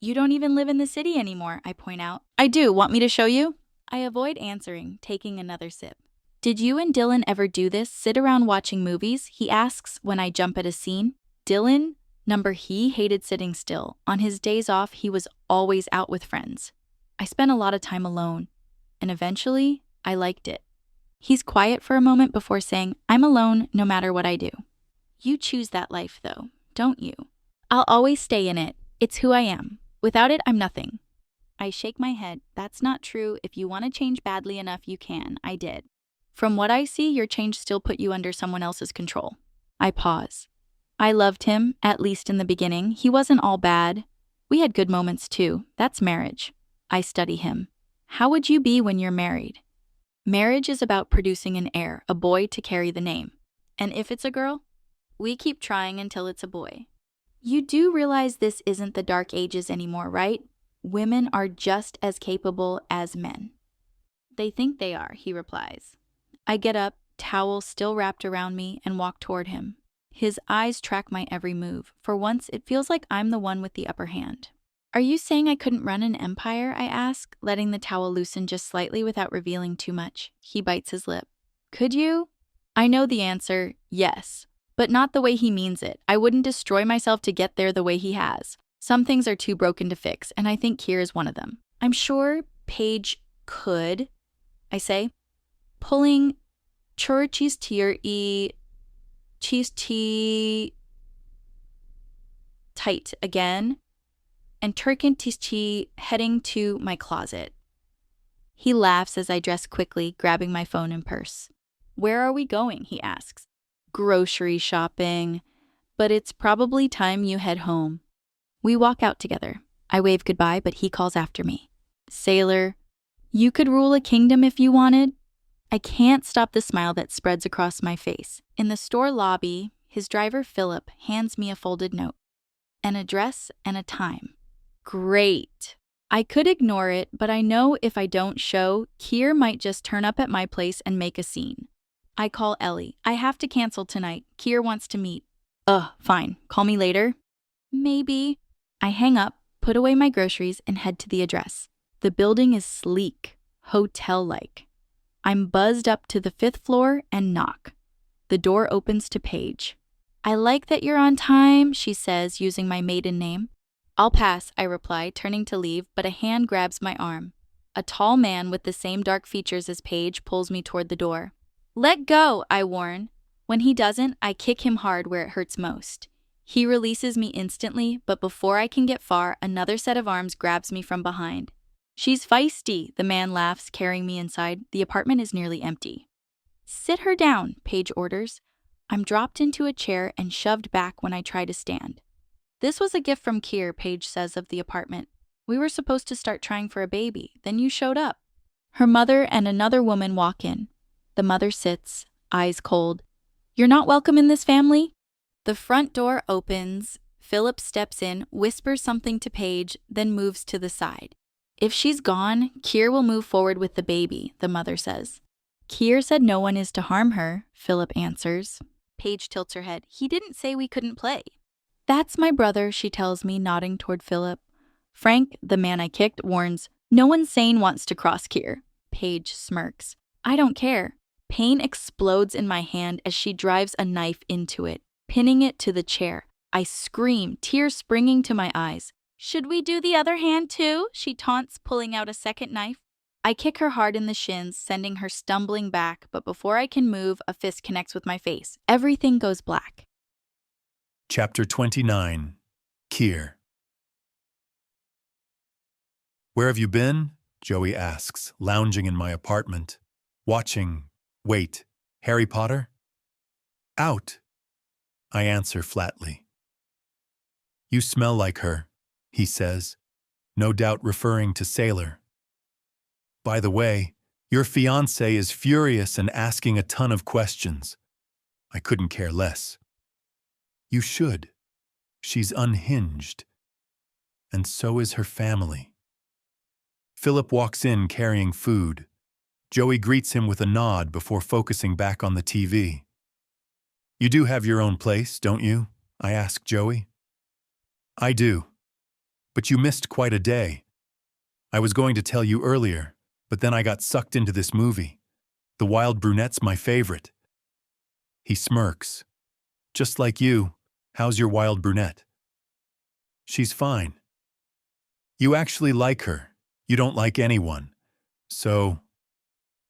You don't even live in the city anymore, I point out. I do. Want me to show you? I avoid answering, taking another sip. Did you and Dylan ever do this? Sit around watching movies? He asks when I jump at a scene. Dylan? He hated sitting still. On his days off, he was always out with friends. I spent a lot of time alone, and eventually, I liked it. He's quiet for a moment before saying, I'm alone no matter what I do. You choose that life, though, don't you? I'll always stay in it. It's who I am. Without it, I'm nothing. I shake my head. That's not true. If you want to change badly enough, you can. I did. From what I see, your change still put you under someone else's control. I pause. I loved him, at least in the beginning. He wasn't all bad. We had good moments too. That's marriage. I study him. How would you be when you're married? Marriage is about producing an heir, a boy to carry the name. And if it's a girl, we keep trying until it's a boy. You do realize this isn't the Dark Ages anymore, right? women are just as capable as men. They think they are, he replies. I get up, towel still wrapped around me, and walk toward him. His eyes track my every move. For once, it feels like I'm the one with the upper hand. Are you saying I couldn't run an empire? I ask, letting the towel loosen just slightly without revealing too much. He bites his lip. Could you? I know the answer, yes, but not the way he means it. I wouldn't destroy myself to get there the way he has. Some things are too broken to fix, and I think Keir is one of them. I'm sure Paige could, I say, pulling churches tier cheese tea tight again, and turkin tea heading to my closet. He laughs as I dress quickly, grabbing my phone and purse. Where are we going? He asks. Grocery shopping, but it's probably time you head home. We walk out together. I wave goodbye, but he calls after me. Sailor, you could rule a kingdom if you wanted. I can't stop the smile that spreads across my face. In the store lobby, his driver Philip hands me a folded note, an address and a time. Great. I could ignore it, but I know if I don't show, Keir might just turn up at my place and make a scene. I call Ellie. I have to cancel tonight. Keir wants to meet. Fine. Call me later? Maybe. I hang up, put away my groceries, and head to the address. The building is sleek, hotel-like. I'm buzzed up to the 5th floor and knock. The door opens to Paige. I like that you're on time, she says, using my maiden name. I'll pass, I reply, turning to leave, but a hand grabs my arm. A tall man with the same dark features as Paige pulls me toward the door. Let go, I warn. When he doesn't, I kick him hard where it hurts most. He releases me instantly, but before I can get far, another set of arms grabs me from behind. She's feisty, the man laughs, carrying me inside. The apartment is nearly empty. Sit her down, Paige orders. I'm dropped into a chair and shoved back when I try to stand. This was a gift from Keir, Paige says of the apartment. We were supposed to start trying for a baby, then you showed up. Her mother and another woman walk in. The mother sits, eyes cold. You're not welcome in this family? The front door opens. Philip steps in, whispers something to Paige, then moves to the side. If she's gone, Keir will move forward with the baby, the mother says. Keir said no one is to harm her, Philip answers. Paige tilts her head. He didn't say we couldn't play. That's my brother, she tells me, nodding toward Philip. Frank, the man I kicked, warns, no one sane wants to cross Keir. Paige smirks. I don't care. Pain explodes in my hand as she drives a knife into it, pinning it to the chair. I scream, tears springing to my eyes. Should we do the other hand too? She taunts, pulling out a second knife. I kick her hard in the shins, sending her stumbling back, but before I can move, a fist connects with my face. Everything goes black. Chapter 29. Keir. Where have you been? Joey asks, lounging in my apartment. Watching, wait, Harry Potter? Out, I answer flatly. You smell like her, he says, no doubt referring to Sailor. By the way, your fiancé is furious and asking a ton of questions. I couldn't care less. You should. She's unhinged. And so is her family. Philip walks in carrying food. Joey greets him with a nod before focusing back on the TV. You do have your own place, don't you? I ask Joey. I do. But you missed quite a day. I was going to tell you earlier, but then I got sucked into this movie. The Wild Brunette's my favorite. He smirks. Just like you, how's your wild brunette? She's fine. You actually like her. You don't like anyone. So,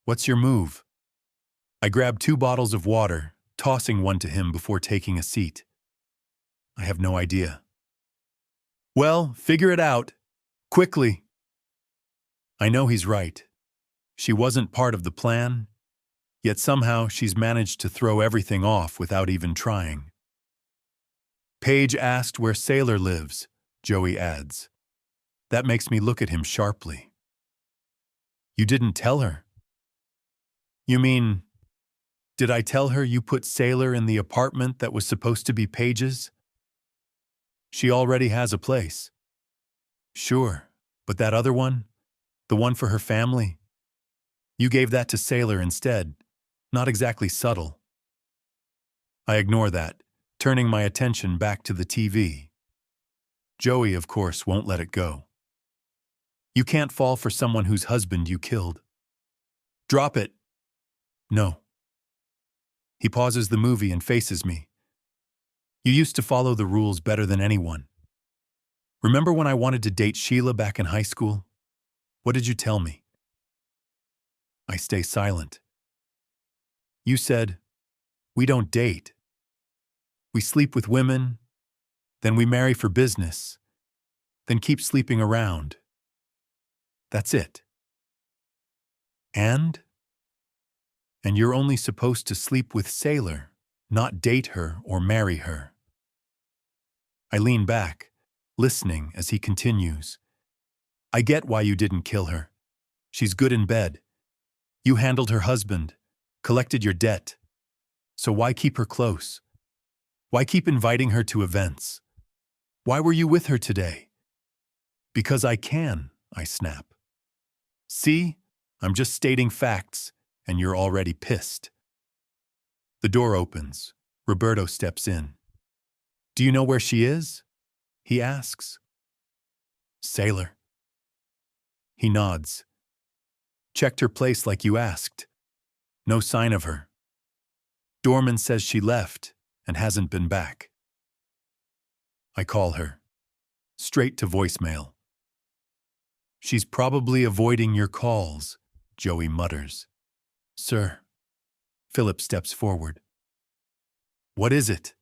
what's your move? I grab 2 bottles of water, tossing one to him before taking a seat. I have no idea. Well, figure it out. Quickly. I know he's right. She wasn't part of the plan, yet somehow she's managed to throw everything off without even trying. Paige asked where Sailor lives, Joey adds. That makes me look at him sharply. You didn't tell her? You mean, did I tell her you put Sailor in the apartment that was supposed to be Paige's? She already has a place. Sure, But that other one, the one for her family, you gave that to Sailor instead. Not exactly subtle. I ignore that, turning my attention back to the TV. Joey, of course, won't let it go. You can't fall for someone whose husband you killed. Drop it. No. He pauses the movie and faces me. You used to follow the rules better than anyone. Remember when I wanted to date Sheila back in high school? What did you tell me? I stay silent. You said, we don't date. We sleep with women, then we marry for business, then keep sleeping around. That's it. And you're only supposed to sleep with Sailor, not date her or marry her. I lean back, listening as he continues. I get why you didn't kill her. She's good in bed. You handled her husband, collected your debt. So why keep her close? Why keep inviting her to events? Why were you with her today? Because I can, I snap. See, I'm just stating facts, and you're already pissed. The door opens. Roberto steps in. Do you know where she is? He asks. Sailor. He nods. Checked her place like you asked. No sign of her. Dorman says she left and hasn't been back. I call her. Straight to voicemail. She's probably avoiding your calls, Joey mutters. Sir. Philip steps forward. What is it?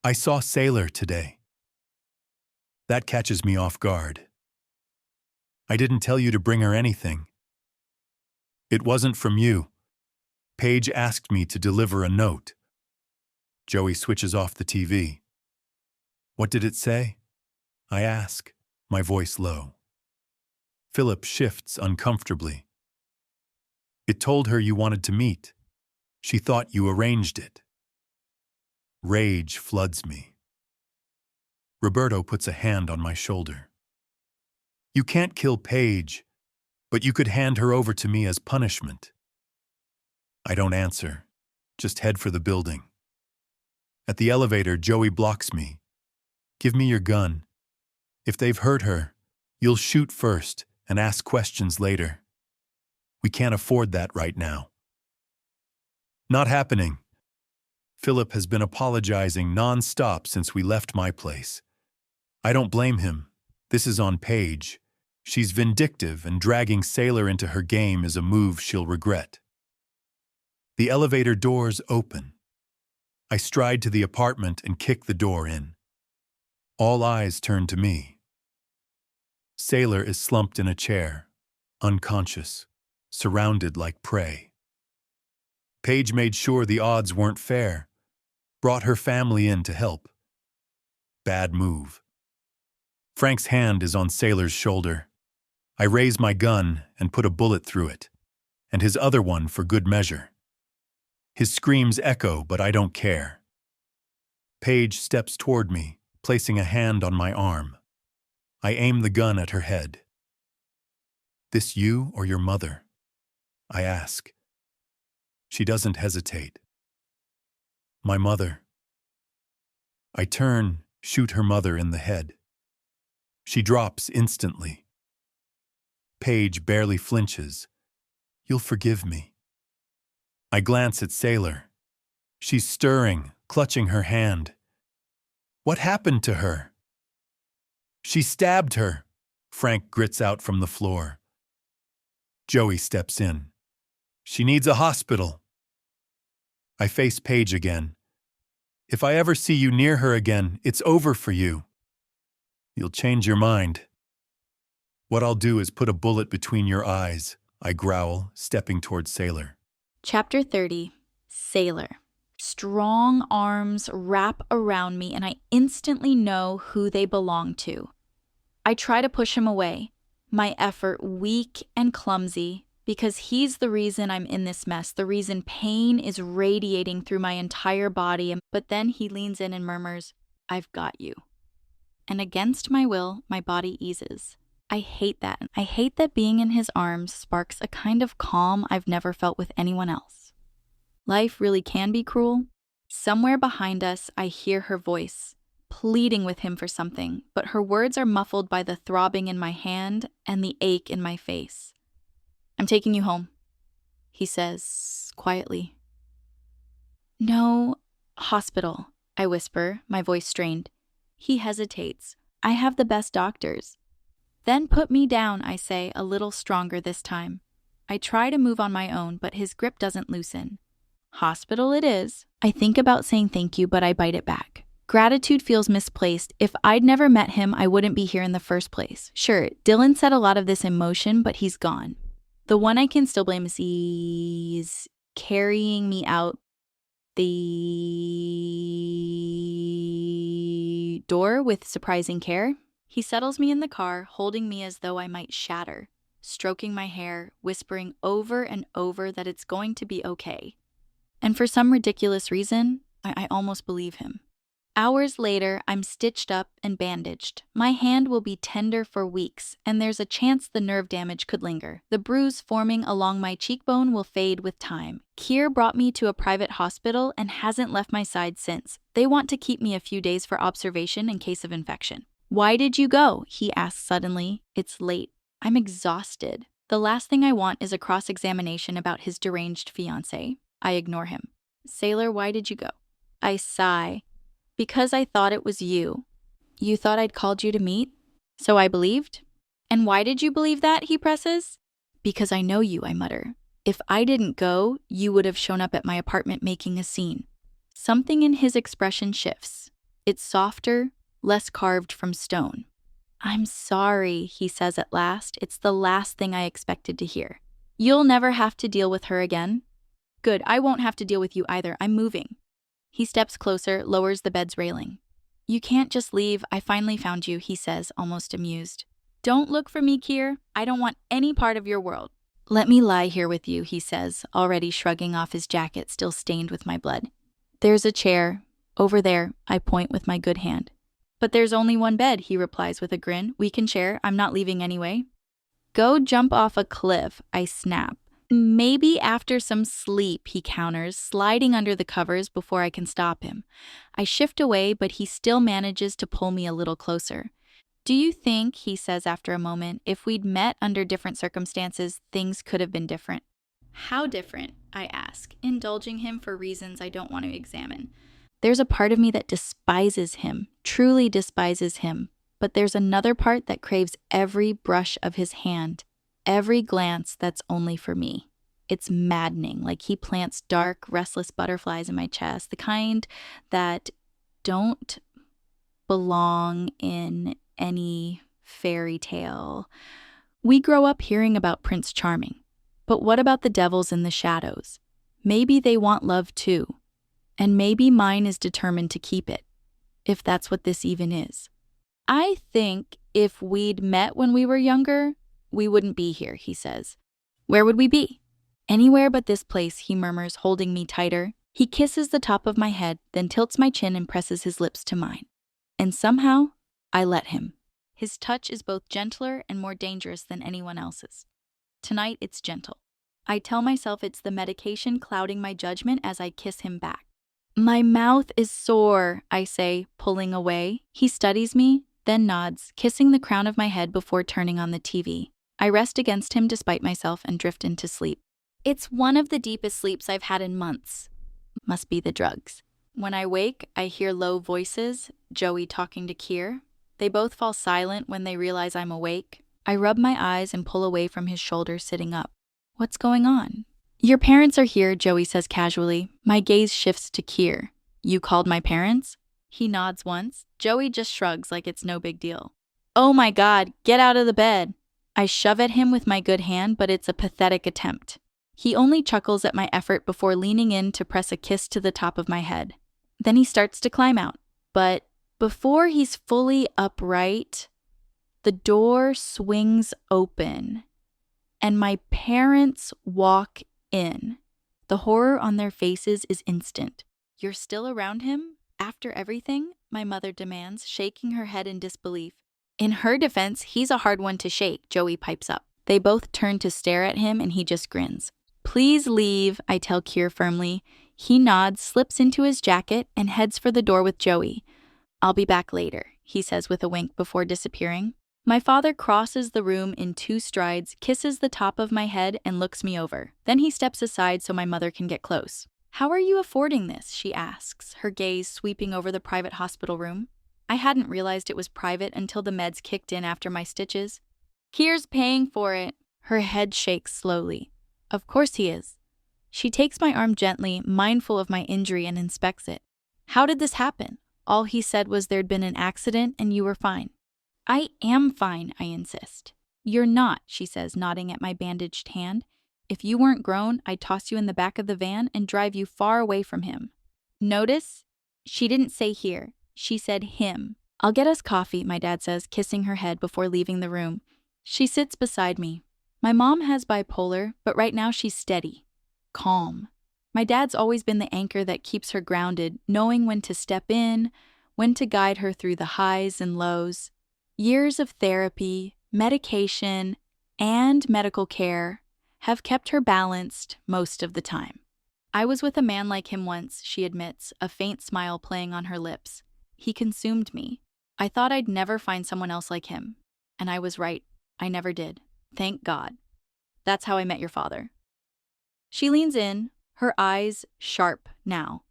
I saw Sailor today. That catches me off guard. I didn't tell you to bring her anything. It wasn't from you. Paige asked me to deliver a note. Joey switches off the TV. What did it say? I ask, my voice low. Philip shifts uncomfortably. It told her you wanted to meet. She thought you arranged it. Rage floods me. Roberto puts a hand on my shoulder. You can't kill Paige, but you could hand her over to me as punishment. I don't answer, just head for the building. At the elevator, Joey blocks me. Give me your gun. If they've hurt her, you'll shoot first and ask questions later. We can't afford that right now. Not happening. Philip has been apologizing non-stop since we left my place. I don't blame him. This is on Paige. She's vindictive, and dragging Sailor into her game is a move she'll regret. The elevator doors open. I stride to the apartment and kick the door in. All eyes turn to me. Sailor is slumped in a chair, unconscious, surrounded like prey. Paige made sure the odds weren't fair, brought her family in to help. Bad move. Frank's hand is on Sailor's shoulder. I raise my gun and put a bullet through it, and his other one for good measure. His screams echo, but I don't care. Paige steps toward me, placing a hand on my arm. I aim the gun at her head. This you or your mother? I ask. She doesn't hesitate. My mother. I turn, shoot her mother in the head. She drops instantly. Paige barely flinches. You'll forgive me. I glance at Sailor. She's stirring, clutching her hand. What happened to her? She stabbed her, Frank grits out from the floor. Joey steps in. She needs a hospital. I face Paige again. If I ever see you near her again, it's over for you. You'll change your mind. What I'll do is put a bullet between your eyes, I growl, stepping towards Sailor. Chapter 30, Sailor. Strong arms wrap around me and I instantly know who they belong to. I try to push him away, my effort weak and clumsy, because he's the reason I'm in this mess, the reason pain is radiating through my entire body. But then he leans in and murmurs, I've got you. And against my will, my body eases. I hate that. I hate that being in his arms sparks a kind of calm I've never felt with anyone else. Life really can be cruel. Somewhere behind us, I hear her voice, pleading with him for something, but her words are muffled by the throbbing in my hand and the ache in my face. "I'm taking you home," he says quietly. "No, hospital," I whisper, my voice strained. He hesitates. "I have the best doctors." "Then put me down," I say, a little stronger this time. I try to move on my own, but his grip doesn't loosen. "Hospital it is." I think about saying thank you, but I bite it back. Gratitude feels misplaced. If I'd never met him, I wouldn't be here in the first place. Sure, Dylan set a lot of this in motion, but he's gone. The one I can still blame is he's carrying me out the door with surprising care. He settles me in the car, holding me as though I might shatter, stroking my hair, whispering over and over that it's going to be okay. And for some ridiculous reason, I almost believe him. Hours later, I'm stitched up and bandaged. My hand will be tender for weeks, and there's a chance the nerve damage could linger. The bruise forming along my cheekbone will fade with time. Keir brought me to a private hospital and hasn't left my side since. They want to keep me a few days for observation in case of infection. "Why did you go?" he asks suddenly. It's late. I'm exhausted. The last thing I want is a cross-examination about his deranged fiancé. I ignore him. "Sailor, why did you go?" I sigh. "Because I thought it was you. You thought I'd called you to meet? So I believed." "And why did you believe that?" he presses. "Because I know you," I mutter. "If I didn't go, you would have shown up at my apartment making a scene." Something in his expression shifts. It's softer, less carved from stone. "I'm sorry," he says at last. It's the last thing I expected to hear. "You'll never have to deal with her again." "Good, I won't have to deal with you either. I'm moving." He steps closer, lowers the bed's railing. "You can't just leave. I finally found you," he says, almost amused. "Don't look for me, Keir. I don't want any part of your world." "Let me lie here with you," he says, already shrugging off his jacket still stained with my blood. "There's a chair. Over there," I point with my good hand. "But there's only one bed," he replies with a grin. "We can share. I'm not leaving anyway." "Go jump off a cliff," I snap. "Maybe after some sleep," he counters, sliding under the covers before I can stop him. I shift away, but he still manages to pull me a little closer. "Do you think," he says after a moment, "if we'd met under different circumstances, things could have been different?" "How different?" I ask, indulging him for reasons I don't want to examine. There's a part of me that despises him, truly despises him, but there's another part that craves every brush of his hand, every glance that's only for me. It's maddening, like he plants dark, restless butterflies in my chest, the kind that don't belong in any fairy tale. We grow up hearing about Prince Charming, but what about the devils in the shadows? Maybe they want love too, and maybe mine is determined to keep it, if that's what this even is. "I think if we'd met when we were younger, we wouldn't be here," he says. "Where would we be?" "Anywhere but this place," he murmurs, holding me tighter. He kisses the top of my head, then tilts my chin and presses his lips to mine. And somehow, I let him. His touch is both gentler and more dangerous than anyone else's. Tonight, it's gentle. I tell myself it's the medication clouding my judgment as I kiss him back. "My mouth is sore," I say, pulling away. He studies me, then nods, kissing the crown of my head before turning on the TV. I rest against him despite myself and drift into sleep. It's one of the deepest sleeps I've had in months. Must be the drugs. When I wake, I hear low voices, Joey talking to Keir. They both fall silent when they realize I'm awake. I rub my eyes and pull away from his shoulder, sitting up. What's going on? "Your parents are here," Joey says casually. My gaze shifts to Keir. "You called my parents?" He nods once. Joey just shrugs like it's no big deal. "Oh my God, get out of the bed." I shove at him with my good hand, but it's a pathetic attempt. He only chuckles at my effort before leaning in to press a kiss to the top of my head. Then he starts to climb out. But before he's fully upright, the door swings open, and my parents walk in. The horror on their faces is instant. "You're still around him? After everything?" my mother demands, shaking her head in disbelief. In her defense, he's a hard one to shake, Joey pipes up. They both turn to stare at him and he just grins. Please leave, I tell Keir firmly. He nods, slips into his jacket, and heads for the door with Joey. I'll be back later, he says with a wink before disappearing. My father crosses the room in 2 strides, kisses the top of my head, and looks me over. Then he steps aside so my mother can get close. How are you affording this? She asks, her gaze sweeping over the private hospital room. I hadn't realized it was private until the meds kicked in after my stitches. Keir's paying for it. Her head shakes slowly. Of course he is. She takes my arm gently, mindful of my injury, and inspects it. How did this happen? All he said was there'd been an accident and you were fine. I am fine, I insist. You're not, she says, nodding at my bandaged hand. If you weren't grown, I'd toss you in the back of the van and drive you far away from him. Notice? She didn't say here. She said him. I'll get us coffee, my dad says, kissing her head before leaving the room. She sits beside me. My mom has bipolar, but right now she's steady, calm. My dad's always been the anchor that keeps her grounded, knowing when to step in, when to guide her through the highs and lows. Years of therapy, medication, and medical care have kept her balanced most of the time. I was with a man like him once, she admits, a faint smile playing on her lips. He consumed me. I thought I'd never find someone else like him. And I was right. I never did. Thank God. That's how I met your father. She leans in, her eyes sharp now.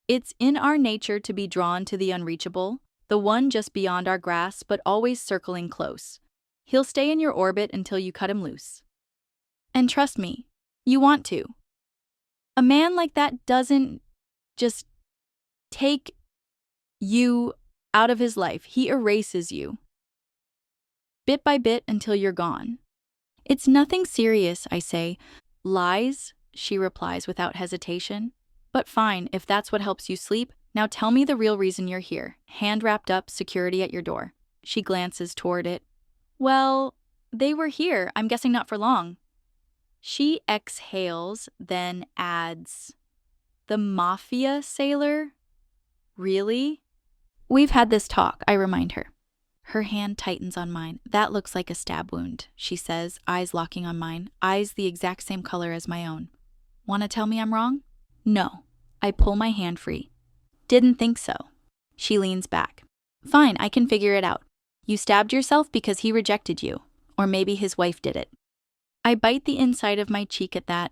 It's in our nature to be drawn to the unreachable, the one just beyond our grasp, but always circling close. He'll stay in your orbit until you cut him loose. And trust me, you want to. A man like that doesn't just take you out of his life. He erases you, bit by bit until you're gone. It's nothing serious, I say. Lies, she replies without hesitation. But fine, if that's what helps you sleep. Now tell me the real reason you're here. Hand wrapped up, security at your door. She glances toward it. Well, they were here. I'm guessing not for long. She exhales, then adds, the Mafia sailor? Really? We've had this talk, I remind her. Her hand tightens on mine. That looks like a stab wound, she says, eyes locking on mine, eyes the exact same color as my own. Want to tell me I'm wrong? No. I pull my hand free. Didn't think so. She leans back. Fine, I can figure it out. You stabbed yourself because he rejected you. Or maybe his wife did it. I bite the inside of my cheek at that.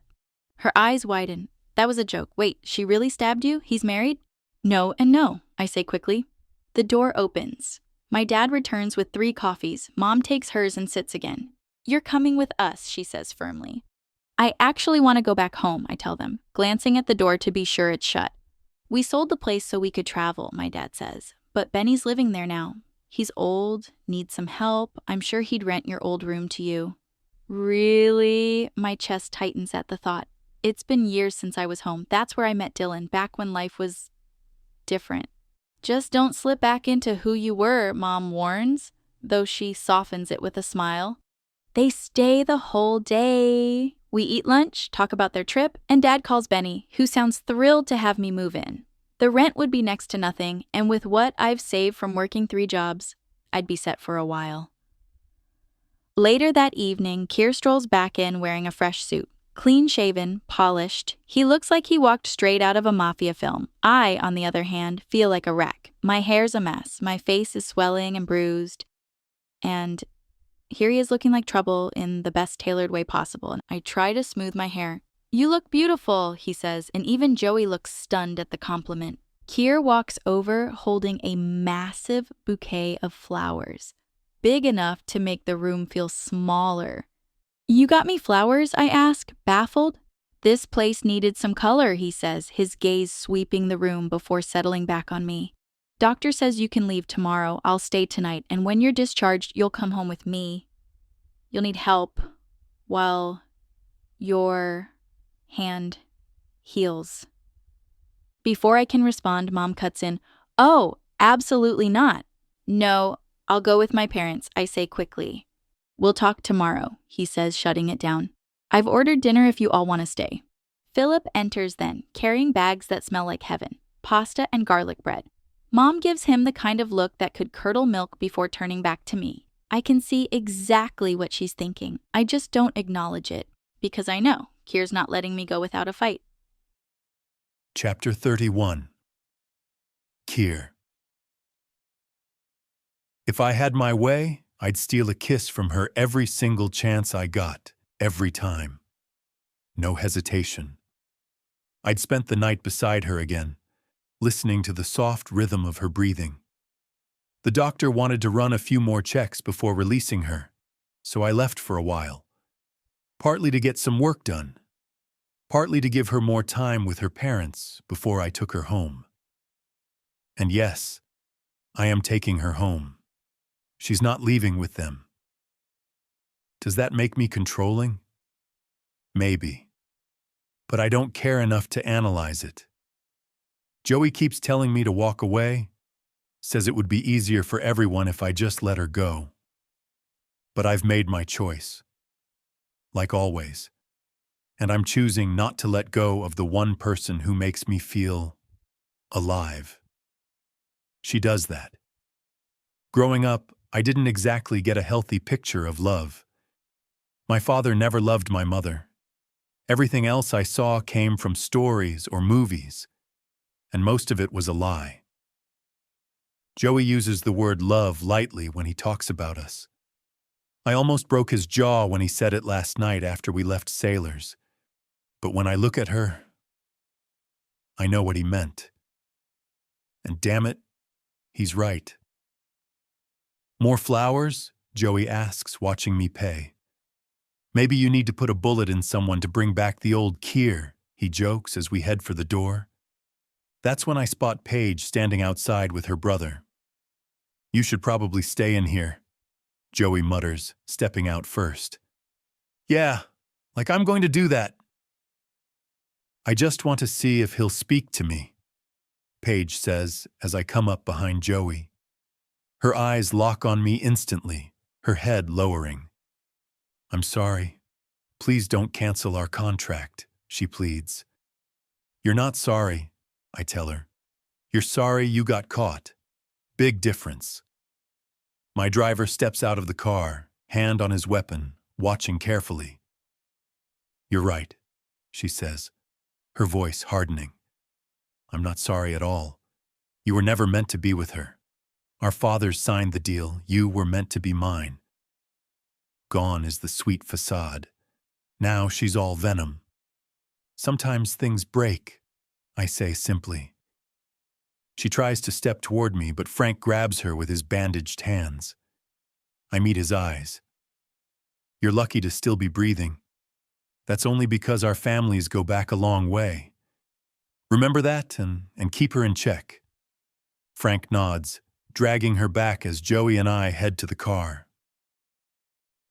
Her eyes widen. That was a joke. Wait, she really stabbed you? He's married? No and no, I say quickly. The door opens. My dad returns with 3 coffees. Mom takes hers and sits again. You're coming with us, she says firmly. I actually want to go back home, I tell them, glancing at the door to be sure it's shut. We sold the place so we could travel, my dad says. But Benny's living there now. He's old, needs some help. I'm sure he'd rent your old room to you. Really? My chest tightens at the thought. It's been years since I was home. That's where I met Dylan, back when life was different. Just don't slip back into who you were, Mom warns, though she softens it with a smile. They stay the whole day. We eat lunch, talk about their trip, and Dad calls Benny, who sounds thrilled to have me move in. The rent would be next to nothing, and with what I've saved from working 3 jobs, I'd be set for a while. Later that evening, Keir strolls back in wearing a fresh suit. Clean-shaven, polished, he looks like he walked straight out of a Mafia film. I, on the other hand, feel like a wreck. My hair's a mess, my face is swelling and bruised, and here he is looking like trouble in the best tailored way possible, and I try to smooth my hair. You look beautiful, he says, and even Joey looks stunned at the compliment. Keir walks over holding a massive bouquet of flowers, big enough to make the room feel smaller. You got me flowers? I ask, baffled. This place needed some color, he says, his gaze sweeping the room before settling back on me. Doctor says you can leave tomorrow. I'll stay tonight, and when you're discharged, you'll come home with me. You'll need help while your hand heals. Before I can respond, Mom cuts in. Oh, absolutely not. No, I'll go with my parents, I say quickly. We'll talk tomorrow, he says, shutting it down. I've ordered dinner if you all want to stay. Philip enters then, carrying bags that smell like heaven, pasta and garlic bread. Mom gives him the kind of look that could curdle milk before turning back to me. I can see exactly what she's thinking. I just don't acknowledge it, because I know Keir's not letting me go without a fight. Chapter 31. Keir. If I had my way, I'd steal a kiss from her every single chance I got, every time. No hesitation. I'd spent the night beside her again, listening to the soft rhythm of her breathing. The doctor wanted to run a few more checks before releasing her, so I left for a while. Partly to get some work done, partly to give her more time with her parents before I took her home. And yes, I am taking her home. She's not leaving with them. Does that make me controlling? Maybe. But I don't care enough to analyze it. Joey keeps telling me to walk away, says it would be easier for everyone if I just let her go. But I've made my choice. Like always. And I'm choosing not to let go of the one person who makes me feel alive. She does that. Growing up, I didn't exactly get a healthy picture of love. My father never loved my mother. Everything else I saw came from stories or movies, and most of it was a lie. Joey uses the word love lightly when he talks about us. I almost broke his jaw when he said it last night after we left Sailors. But when I look at her, I know what he meant. And damn it, he's right. More flowers? Joey asks, watching me pay. Maybe you need to put a bullet in someone to bring back the old Keir, he jokes as we head for the door. That's when I spot Paige standing outside with her brother. You should probably stay in here, Joey mutters, stepping out first. Yeah, like I'm going to do that. I just want to see if he'll speak to me, Paige says as I come up behind Joey. Her eyes lock on me instantly, her head lowering. I'm sorry. Please don't cancel our contract, she pleads. You're not sorry, I tell her. You're sorry you got caught. Big difference. My driver steps out of the car, hand on his weapon, watching carefully. You're right, she says, her voice hardening. I'm not sorry at all. You were never meant to be with her. Our fathers signed the deal. You were meant to be mine. Gone is the sweet facade. Now she's all venom. Sometimes things break, I say simply. She tries to step toward me, but Frank grabs her with his bandaged hands. I meet his eyes. You're lucky to still be breathing. That's only because our families go back a long way. Remember that and keep her in check. Frank nods, dragging her back as Joey and I head to the car.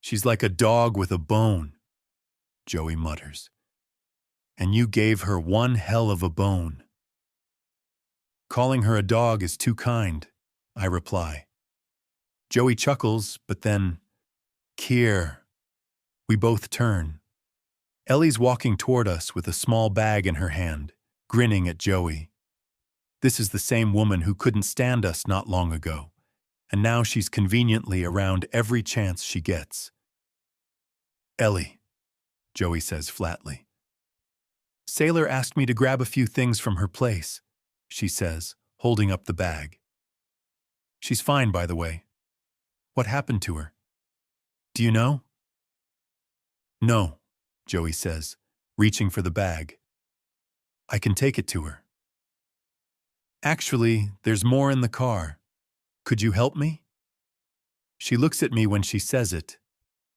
She's like a dog with a bone, Joey mutters. And you gave her one hell of a bone. Calling her a dog is too kind, I reply. Joey chuckles, but then, Keir. We both turn. Ellie's walking toward us with a small bag in her hand, grinning at Joey. This is the same woman who couldn't stand us not long ago, and now she's conveniently around every chance she gets. Ellie, Joey says flatly. Sailor asked me to grab a few things from her place, she says, holding up the bag. She's fine, by the way. What happened to her? Do you know? No, Joey says, reaching for the bag. I can take it to her. Actually, there's more in the car. Could you help me? She looks at me when she says it,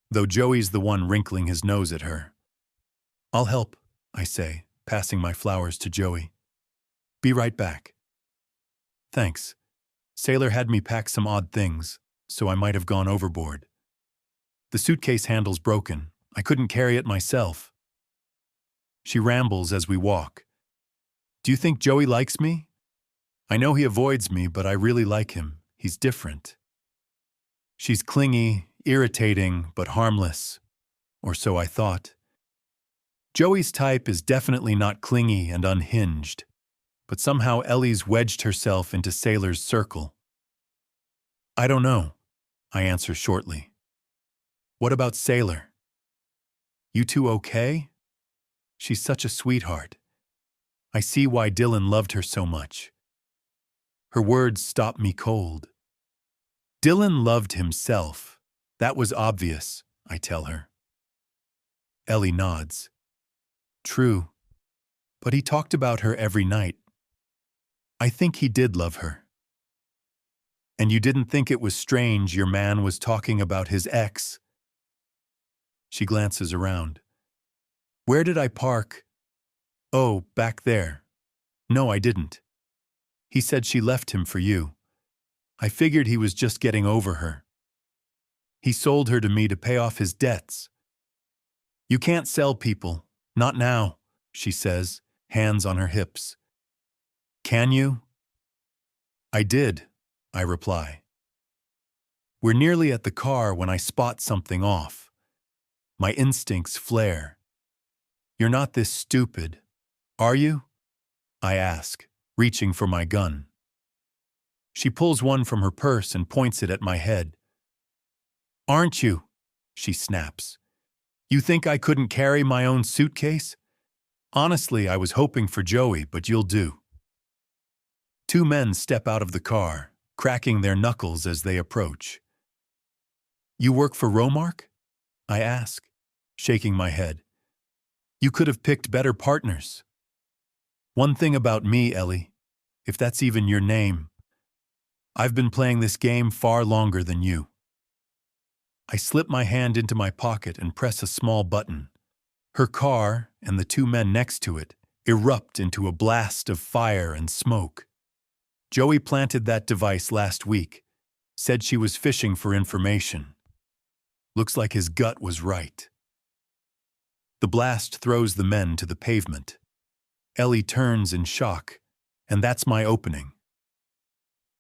though Joey's the one wrinkling his nose at her. I'll help, I say, passing my flowers to Joey. Be right back. Thanks. Sailor had me pack some odd things, so I might have gone overboard. The suitcase handle's broken. I couldn't carry it myself. She rambles as we walk. Do you think Joey likes me? I know he avoids me, but I really like him. He's different. She's clingy, irritating, but harmless. Or so I thought. Joey's type is definitely not clingy and unhinged. but somehow Ellie's wedged herself into Sailor's circle. I don't know, I answer shortly. What about Sailor? You two okay? She's such a sweetheart. I see why Dylan loved her so much. Her words stop me cold. Dylan loved himself. That was obvious, I tell her. Ellie nods. True, but he talked about her every night. I think he did love her. And you didn't think it was strange your man was talking about his ex? She glances around. Where did I park? Oh, back there. No, I didn't. He said she left him for you. I figured he was just getting over her. He sold her to me to pay off his debts. You can't sell people, not now, she says, hands on her hips. Can you? I did, I reply. We're nearly at the car when I spot something off. My instincts flare. You're not this stupid, are you? I ask, reaching for my gun. She pulls one from her purse and points it at my head. Aren't you? She snaps. You think I couldn't carry my own suitcase? Honestly, I was hoping for Joey, but you'll do. Two men step out of the car, cracking their knuckles as they approach. You work for Romark? I ask, shaking my head. You could have picked better partners. One thing about me, Ellie, if that's even your name, I've been playing this game far longer than you. I slip my hand into my pocket and press a small button. Her car and the two men next to it erupt into a blast of fire and smoke. Joey planted that device last week, said she was fishing for information. Looks like his gut was right. The blast throws the men to the pavement. Ellie turns in shock, and that's my opening.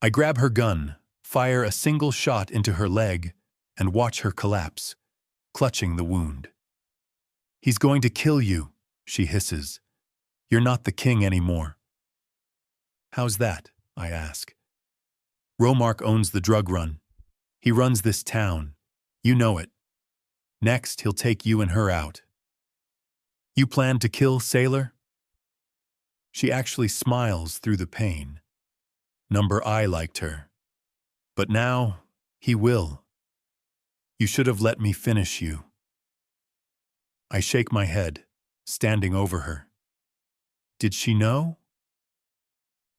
I grab her gun, fire a single shot into her leg, and watch her collapse, clutching the wound. He's going to kill you, she hisses. You're not the king anymore. How's that? I ask. Romark owns the drug run. He runs this town. You know it. Next, he'll take you and her out. You plan to kill Sailor? She actually smiles through the pain. Number I liked her. But now, he will. You should have let me finish you. I shake my head, standing over her. Did she know?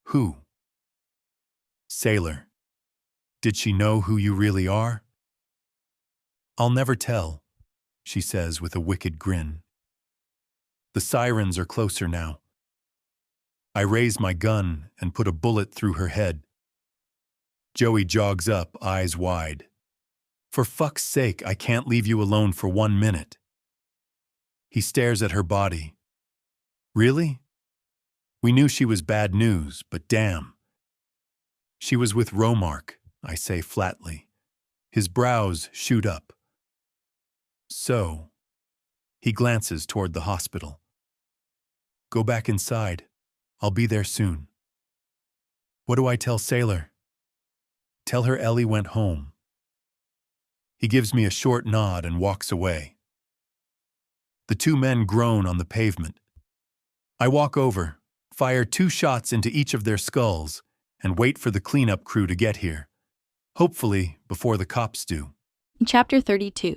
Who? Sailor. Did she know who you really are? I'll never tell, she says with a wicked grin. The sirens are closer now. I raise my gun and put a bullet through her head. Joey jogs up, eyes wide. For fuck's sake, I can't leave you alone for 1 minute. He stares at her body. Really? We knew she was bad news, but damn. She was with Romark, I say flatly. His brows shoot up. So, he glances toward the hospital. Go back inside. I'll be there soon. What do I tell Sailor? Tell her Ellie went home. He gives me a short nod and walks away. The two men groan on the pavement. I walk over, fire 2 shots into each of their skulls, and wait for the cleanup crew to get here. Hopefully, before the cops do. Chapter 32.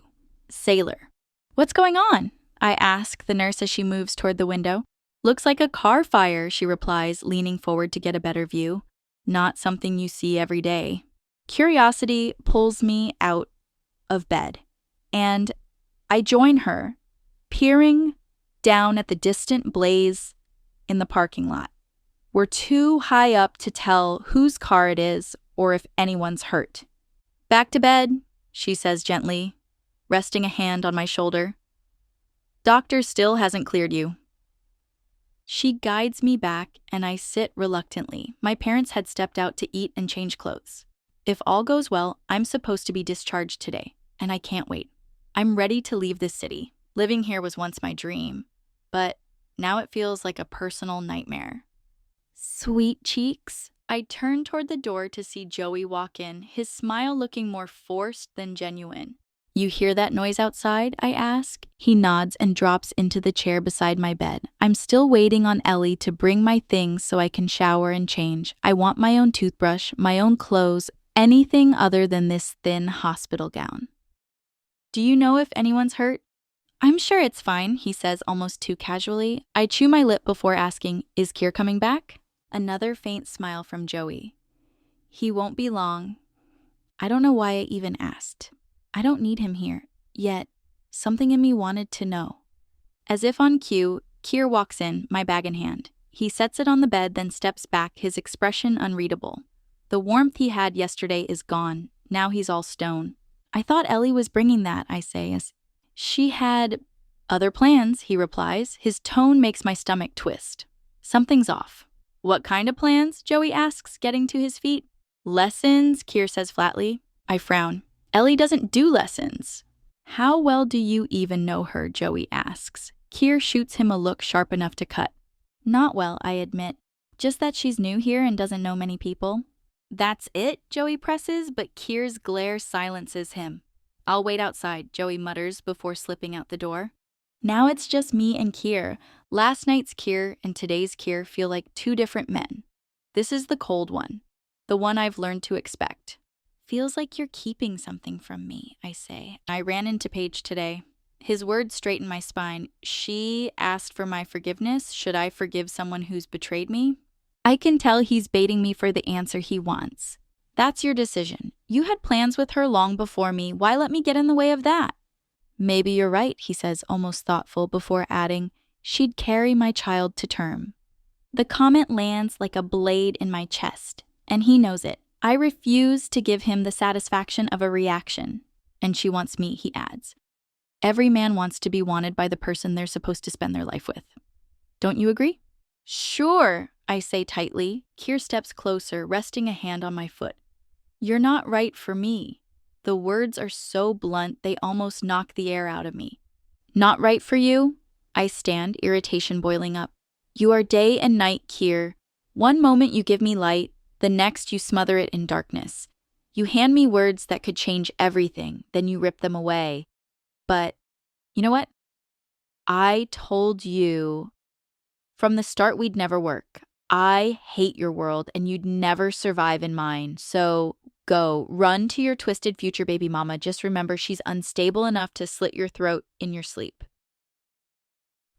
Sailor. What's going on? I ask the nurse as she moves toward the window. Looks like a car fire, she replies, leaning forward to get a better view. Not something you see every day. Curiosity pulls me out of bed, and I join her, peering down at the distant blaze in the parking lot. We're too high up to tell whose car it is or if anyone's hurt. Back to bed, she says gently, resting a hand on my shoulder. Doctor still hasn't cleared you. She guides me back, and I sit reluctantly. My parents had stepped out to eat and change clothes. If all goes well, I'm supposed to be discharged today, and I can't wait. I'm ready to leave this city. Living here was once my dream, but now it feels like a personal nightmare. Sweet cheeks. I turn toward the door to see Joey walk in, his smile looking more forced than genuine. You hear that noise outside? I ask. He nods and drops into the chair beside my bed. I'm still waiting on Ellie to bring my things so I can shower and change. I want my own toothbrush, my own clothes, anything other than this thin hospital gown. Do you know if anyone's hurt? I'm sure it's fine, he says almost too casually. I chew my lip before asking, is Keir coming back? Another faint smile from Joey. He won't be long. I don't know why I even asked. I don't need him here, yet something in me wanted to know. As if on cue, Keir walks in, my bag in hand. He sets it on the bed, then steps back, his expression unreadable. The warmth he had yesterday is gone. Now he's all stone. I thought Ellie was bringing that, I say, as she had other plans, he replies. His tone makes my stomach twist. Something's off. What kind of plans? Joey asks, getting to his feet. Lessons, Keir says flatly. I frown. Ellie doesn't do lessons. How well do you even know her? Joey asks. Keir shoots him a look sharp enough to cut. Not well, I admit. Just that she's new here and doesn't know many people. That's it? Joey presses, but Keir's glare silences him. I'll wait outside, Joey mutters before slipping out the door. Now it's just me and Keir. Last night's Keir and today's Keir feel like two different men. This is the cold one, the one I've learned to expect. Feels like you're keeping something from me, I say. I ran into Paige today. His words straighten my spine. She asked for my forgiveness. Should I forgive someone who's betrayed me? I can tell he's baiting me for the answer he wants. That's your decision. You had plans with her long before me. Why let me get in the way of that? Maybe you're right, he says, almost thoughtful, before adding, she'd carry my child to term. The comment lands like a blade in my chest, and he knows it. I refuse to give him the satisfaction of a reaction. And she wants me, he adds. Every man wants to be wanted by the person they're supposed to spend their life with. Don't you agree? Sure, I say tightly. Keir steps closer, resting a hand on my foot. You're not right for me. The words are so blunt, they almost knock the air out of me. Not right for you? I stand, irritation boiling up. You are day and night, Keir. One moment you give me light, the next you smother it in darkness. You hand me words that could change everything, then you rip them away. But, you know what? I told you from the start we'd never work. I hate your world and you'd never survive in mine. So go, run to your twisted future baby mama. Just remember she's unstable enough to slit your throat in your sleep.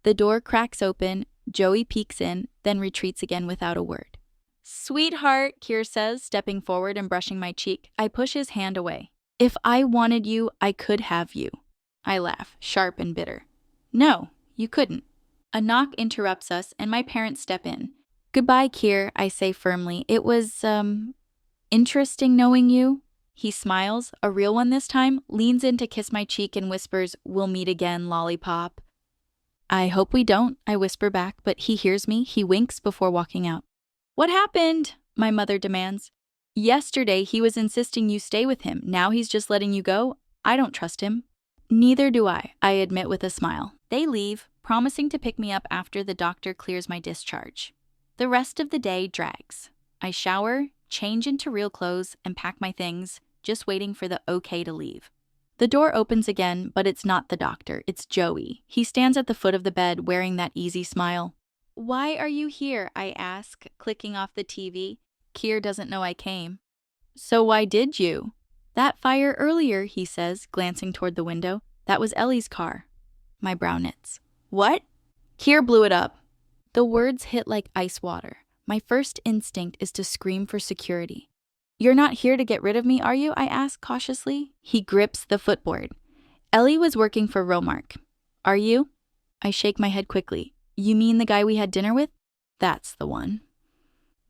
The door cracks open, Joey peeks in, then retreats again without a word. Sweetheart, Keir says, stepping forward and brushing my cheek. I push his hand away. If I wanted you, I could have you. I laugh, sharp and bitter. No, you couldn't. A knock interrupts us, and my parents step in. Goodbye, Keir, I say firmly. It was, interesting knowing you. He smiles, a real one this time, leans in to kiss my cheek and whispers, we'll meet again, lollipop. I hope we don't, I whisper back, but he hears me. He winks before walking out. What happened? My mother demands. Yesterday, he was insisting you stay with him. Now he's just letting you go? I don't trust him. Neither do I admit with a smile. They leave, promising to pick me up after the doctor clears my discharge. The rest of the day drags. I shower, change into real clothes, and pack my things, just waiting for the okay to leave. The door opens again, but it's not the doctor, it's Joey. He stands at the foot of the bed wearing that easy smile. Why are you here? I ask, clicking off the TV. Keir doesn't know I came. So why did you? That fire earlier, he says, glancing toward the window. That was Ellie's car. My brow knits. What? Keir blew it up. The words hit like ice water. My first instinct is to scream for security. You're not here to get rid of me, are you? I ask cautiously. He grips the footboard. Ellie was working for Romark. Are you? I shake my head quickly. You mean the guy we had dinner with? That's the one.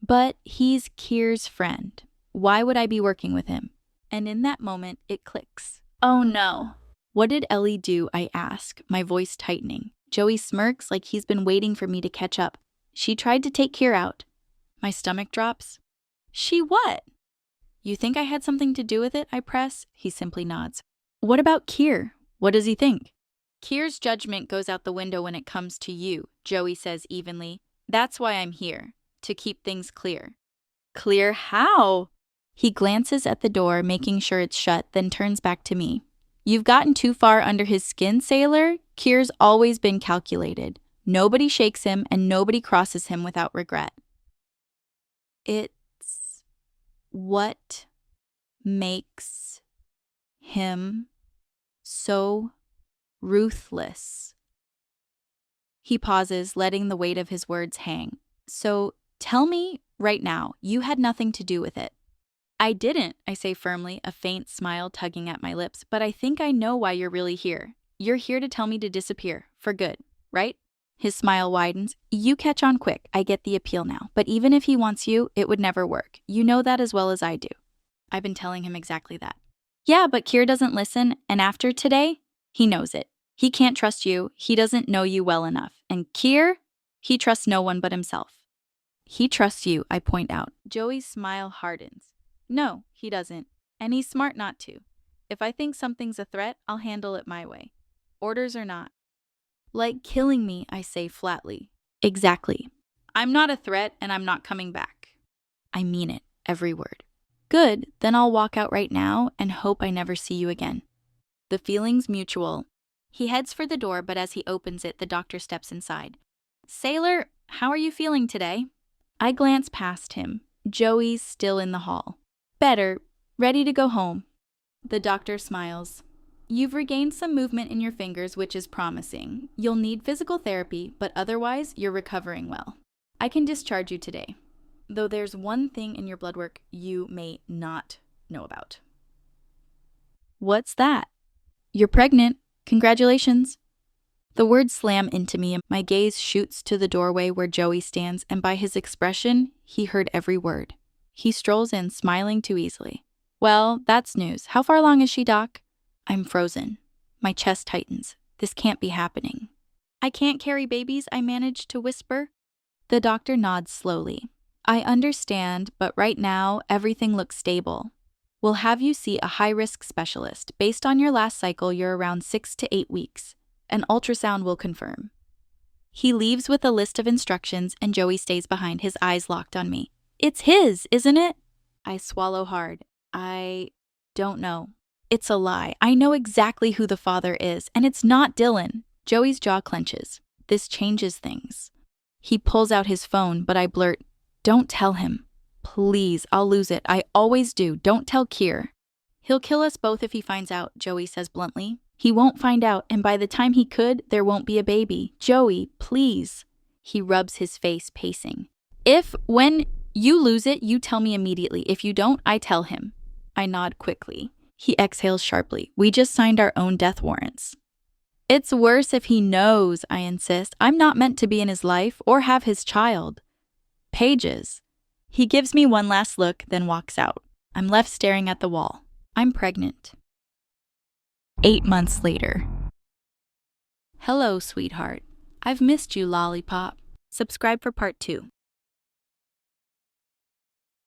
But he's Keir's friend. Why would I be working with him? And in that moment, it clicks. Oh no. What did Ellie do? I ask, my voice tightening. Joey smirks like he's been waiting for me to catch up. She tried to take Keir out. My stomach drops. She what? You think I had something to do with it? I press. He simply nods. What about Keir? What does he think? Keir's judgment goes out the window when it comes to you, Joey says evenly. That's why I'm here. to keep things clear. Clear how? He glances at the door, making sure it's shut, then turns back to me. You've gotten too far under his skin, sailor. Keir's always been calculated. Nobody shakes him and nobody crosses him without regret. It's what makes him so ruthless. He pauses, letting the weight of his words hang. So tell me right now, you had nothing to do with it. I didn't, I say firmly, a faint smile tugging at my lips, but I think I know why you're really here. You're here to tell me to disappear, for good, right? His smile widens. You catch on quick, I get the appeal now, but even if he wants you, it would never work. You know that as well as I do. I've been telling him exactly that. Yeah, but Keir doesn't listen, and after today, he knows it. He can't trust you, he doesn't know you well enough, and Keir, he trusts no one but himself. He trusts you, I point out. Joey's smile hardens. No, he doesn't, and he's smart not to. If I think something's a threat, I'll handle it my way. Orders or not. Like killing me, I say flatly. Exactly. I'm not a threat, and I'm not coming back. I mean it, every word. Good, then I'll walk out right now and hope I never see you again. The feeling's mutual. He heads for the door, but as he opens it, the doctor steps inside. Sailor, how are you feeling today? I glance past him. Joey's still in the hall. Better, ready to go home. The doctor smiles. You've regained some movement in your fingers, which is promising. You'll need physical therapy, but otherwise, you're recovering well. I can discharge you today, though there's one thing in your blood work you may not know about. What's that? You're pregnant. Congratulations. The words slam into me, and my gaze shoots to the doorway where Joey stands, and by his expression, he heard every word. He strolls in, smiling too easily. Well, that's news. How far along is she, Doc? I'm frozen. My chest tightens. This can't be happening. I can't carry babies, I manage to whisper. The doctor nods slowly. I understand, but right now, everything looks stable. We'll have you see a high-risk specialist. Based on your last cycle, you're around 6 to 8 weeks. An ultrasound will confirm. He leaves with a list of instructions, and Joey stays behind, his eyes locked on me. It's his, isn't it? I swallow hard. I don't know. It's a lie. I know exactly who the father is, and it's not Dylan. Joey's jaw clenches. This changes things. He pulls out his phone, but I blurt, don't tell him. Please, I'll lose it. I always do. Don't tell Keir. He'll kill us both if he finds out, Joey says bluntly. He won't find out, and by the time he could, there won't be a baby. Joey, please. He rubs his face, pacing. When you lose it, you tell me immediately. If you don't, I tell him. I nod quickly. He exhales sharply. We just signed our own death warrants. It's worse if he knows, I insist. I'm not meant to be in his life or have his child. Paige's. He gives me one last look, then walks out. I'm left staring at the wall. I'm pregnant. 8 months later. Hello, sweetheart. I've missed you, lollipop. Subscribe for part 2.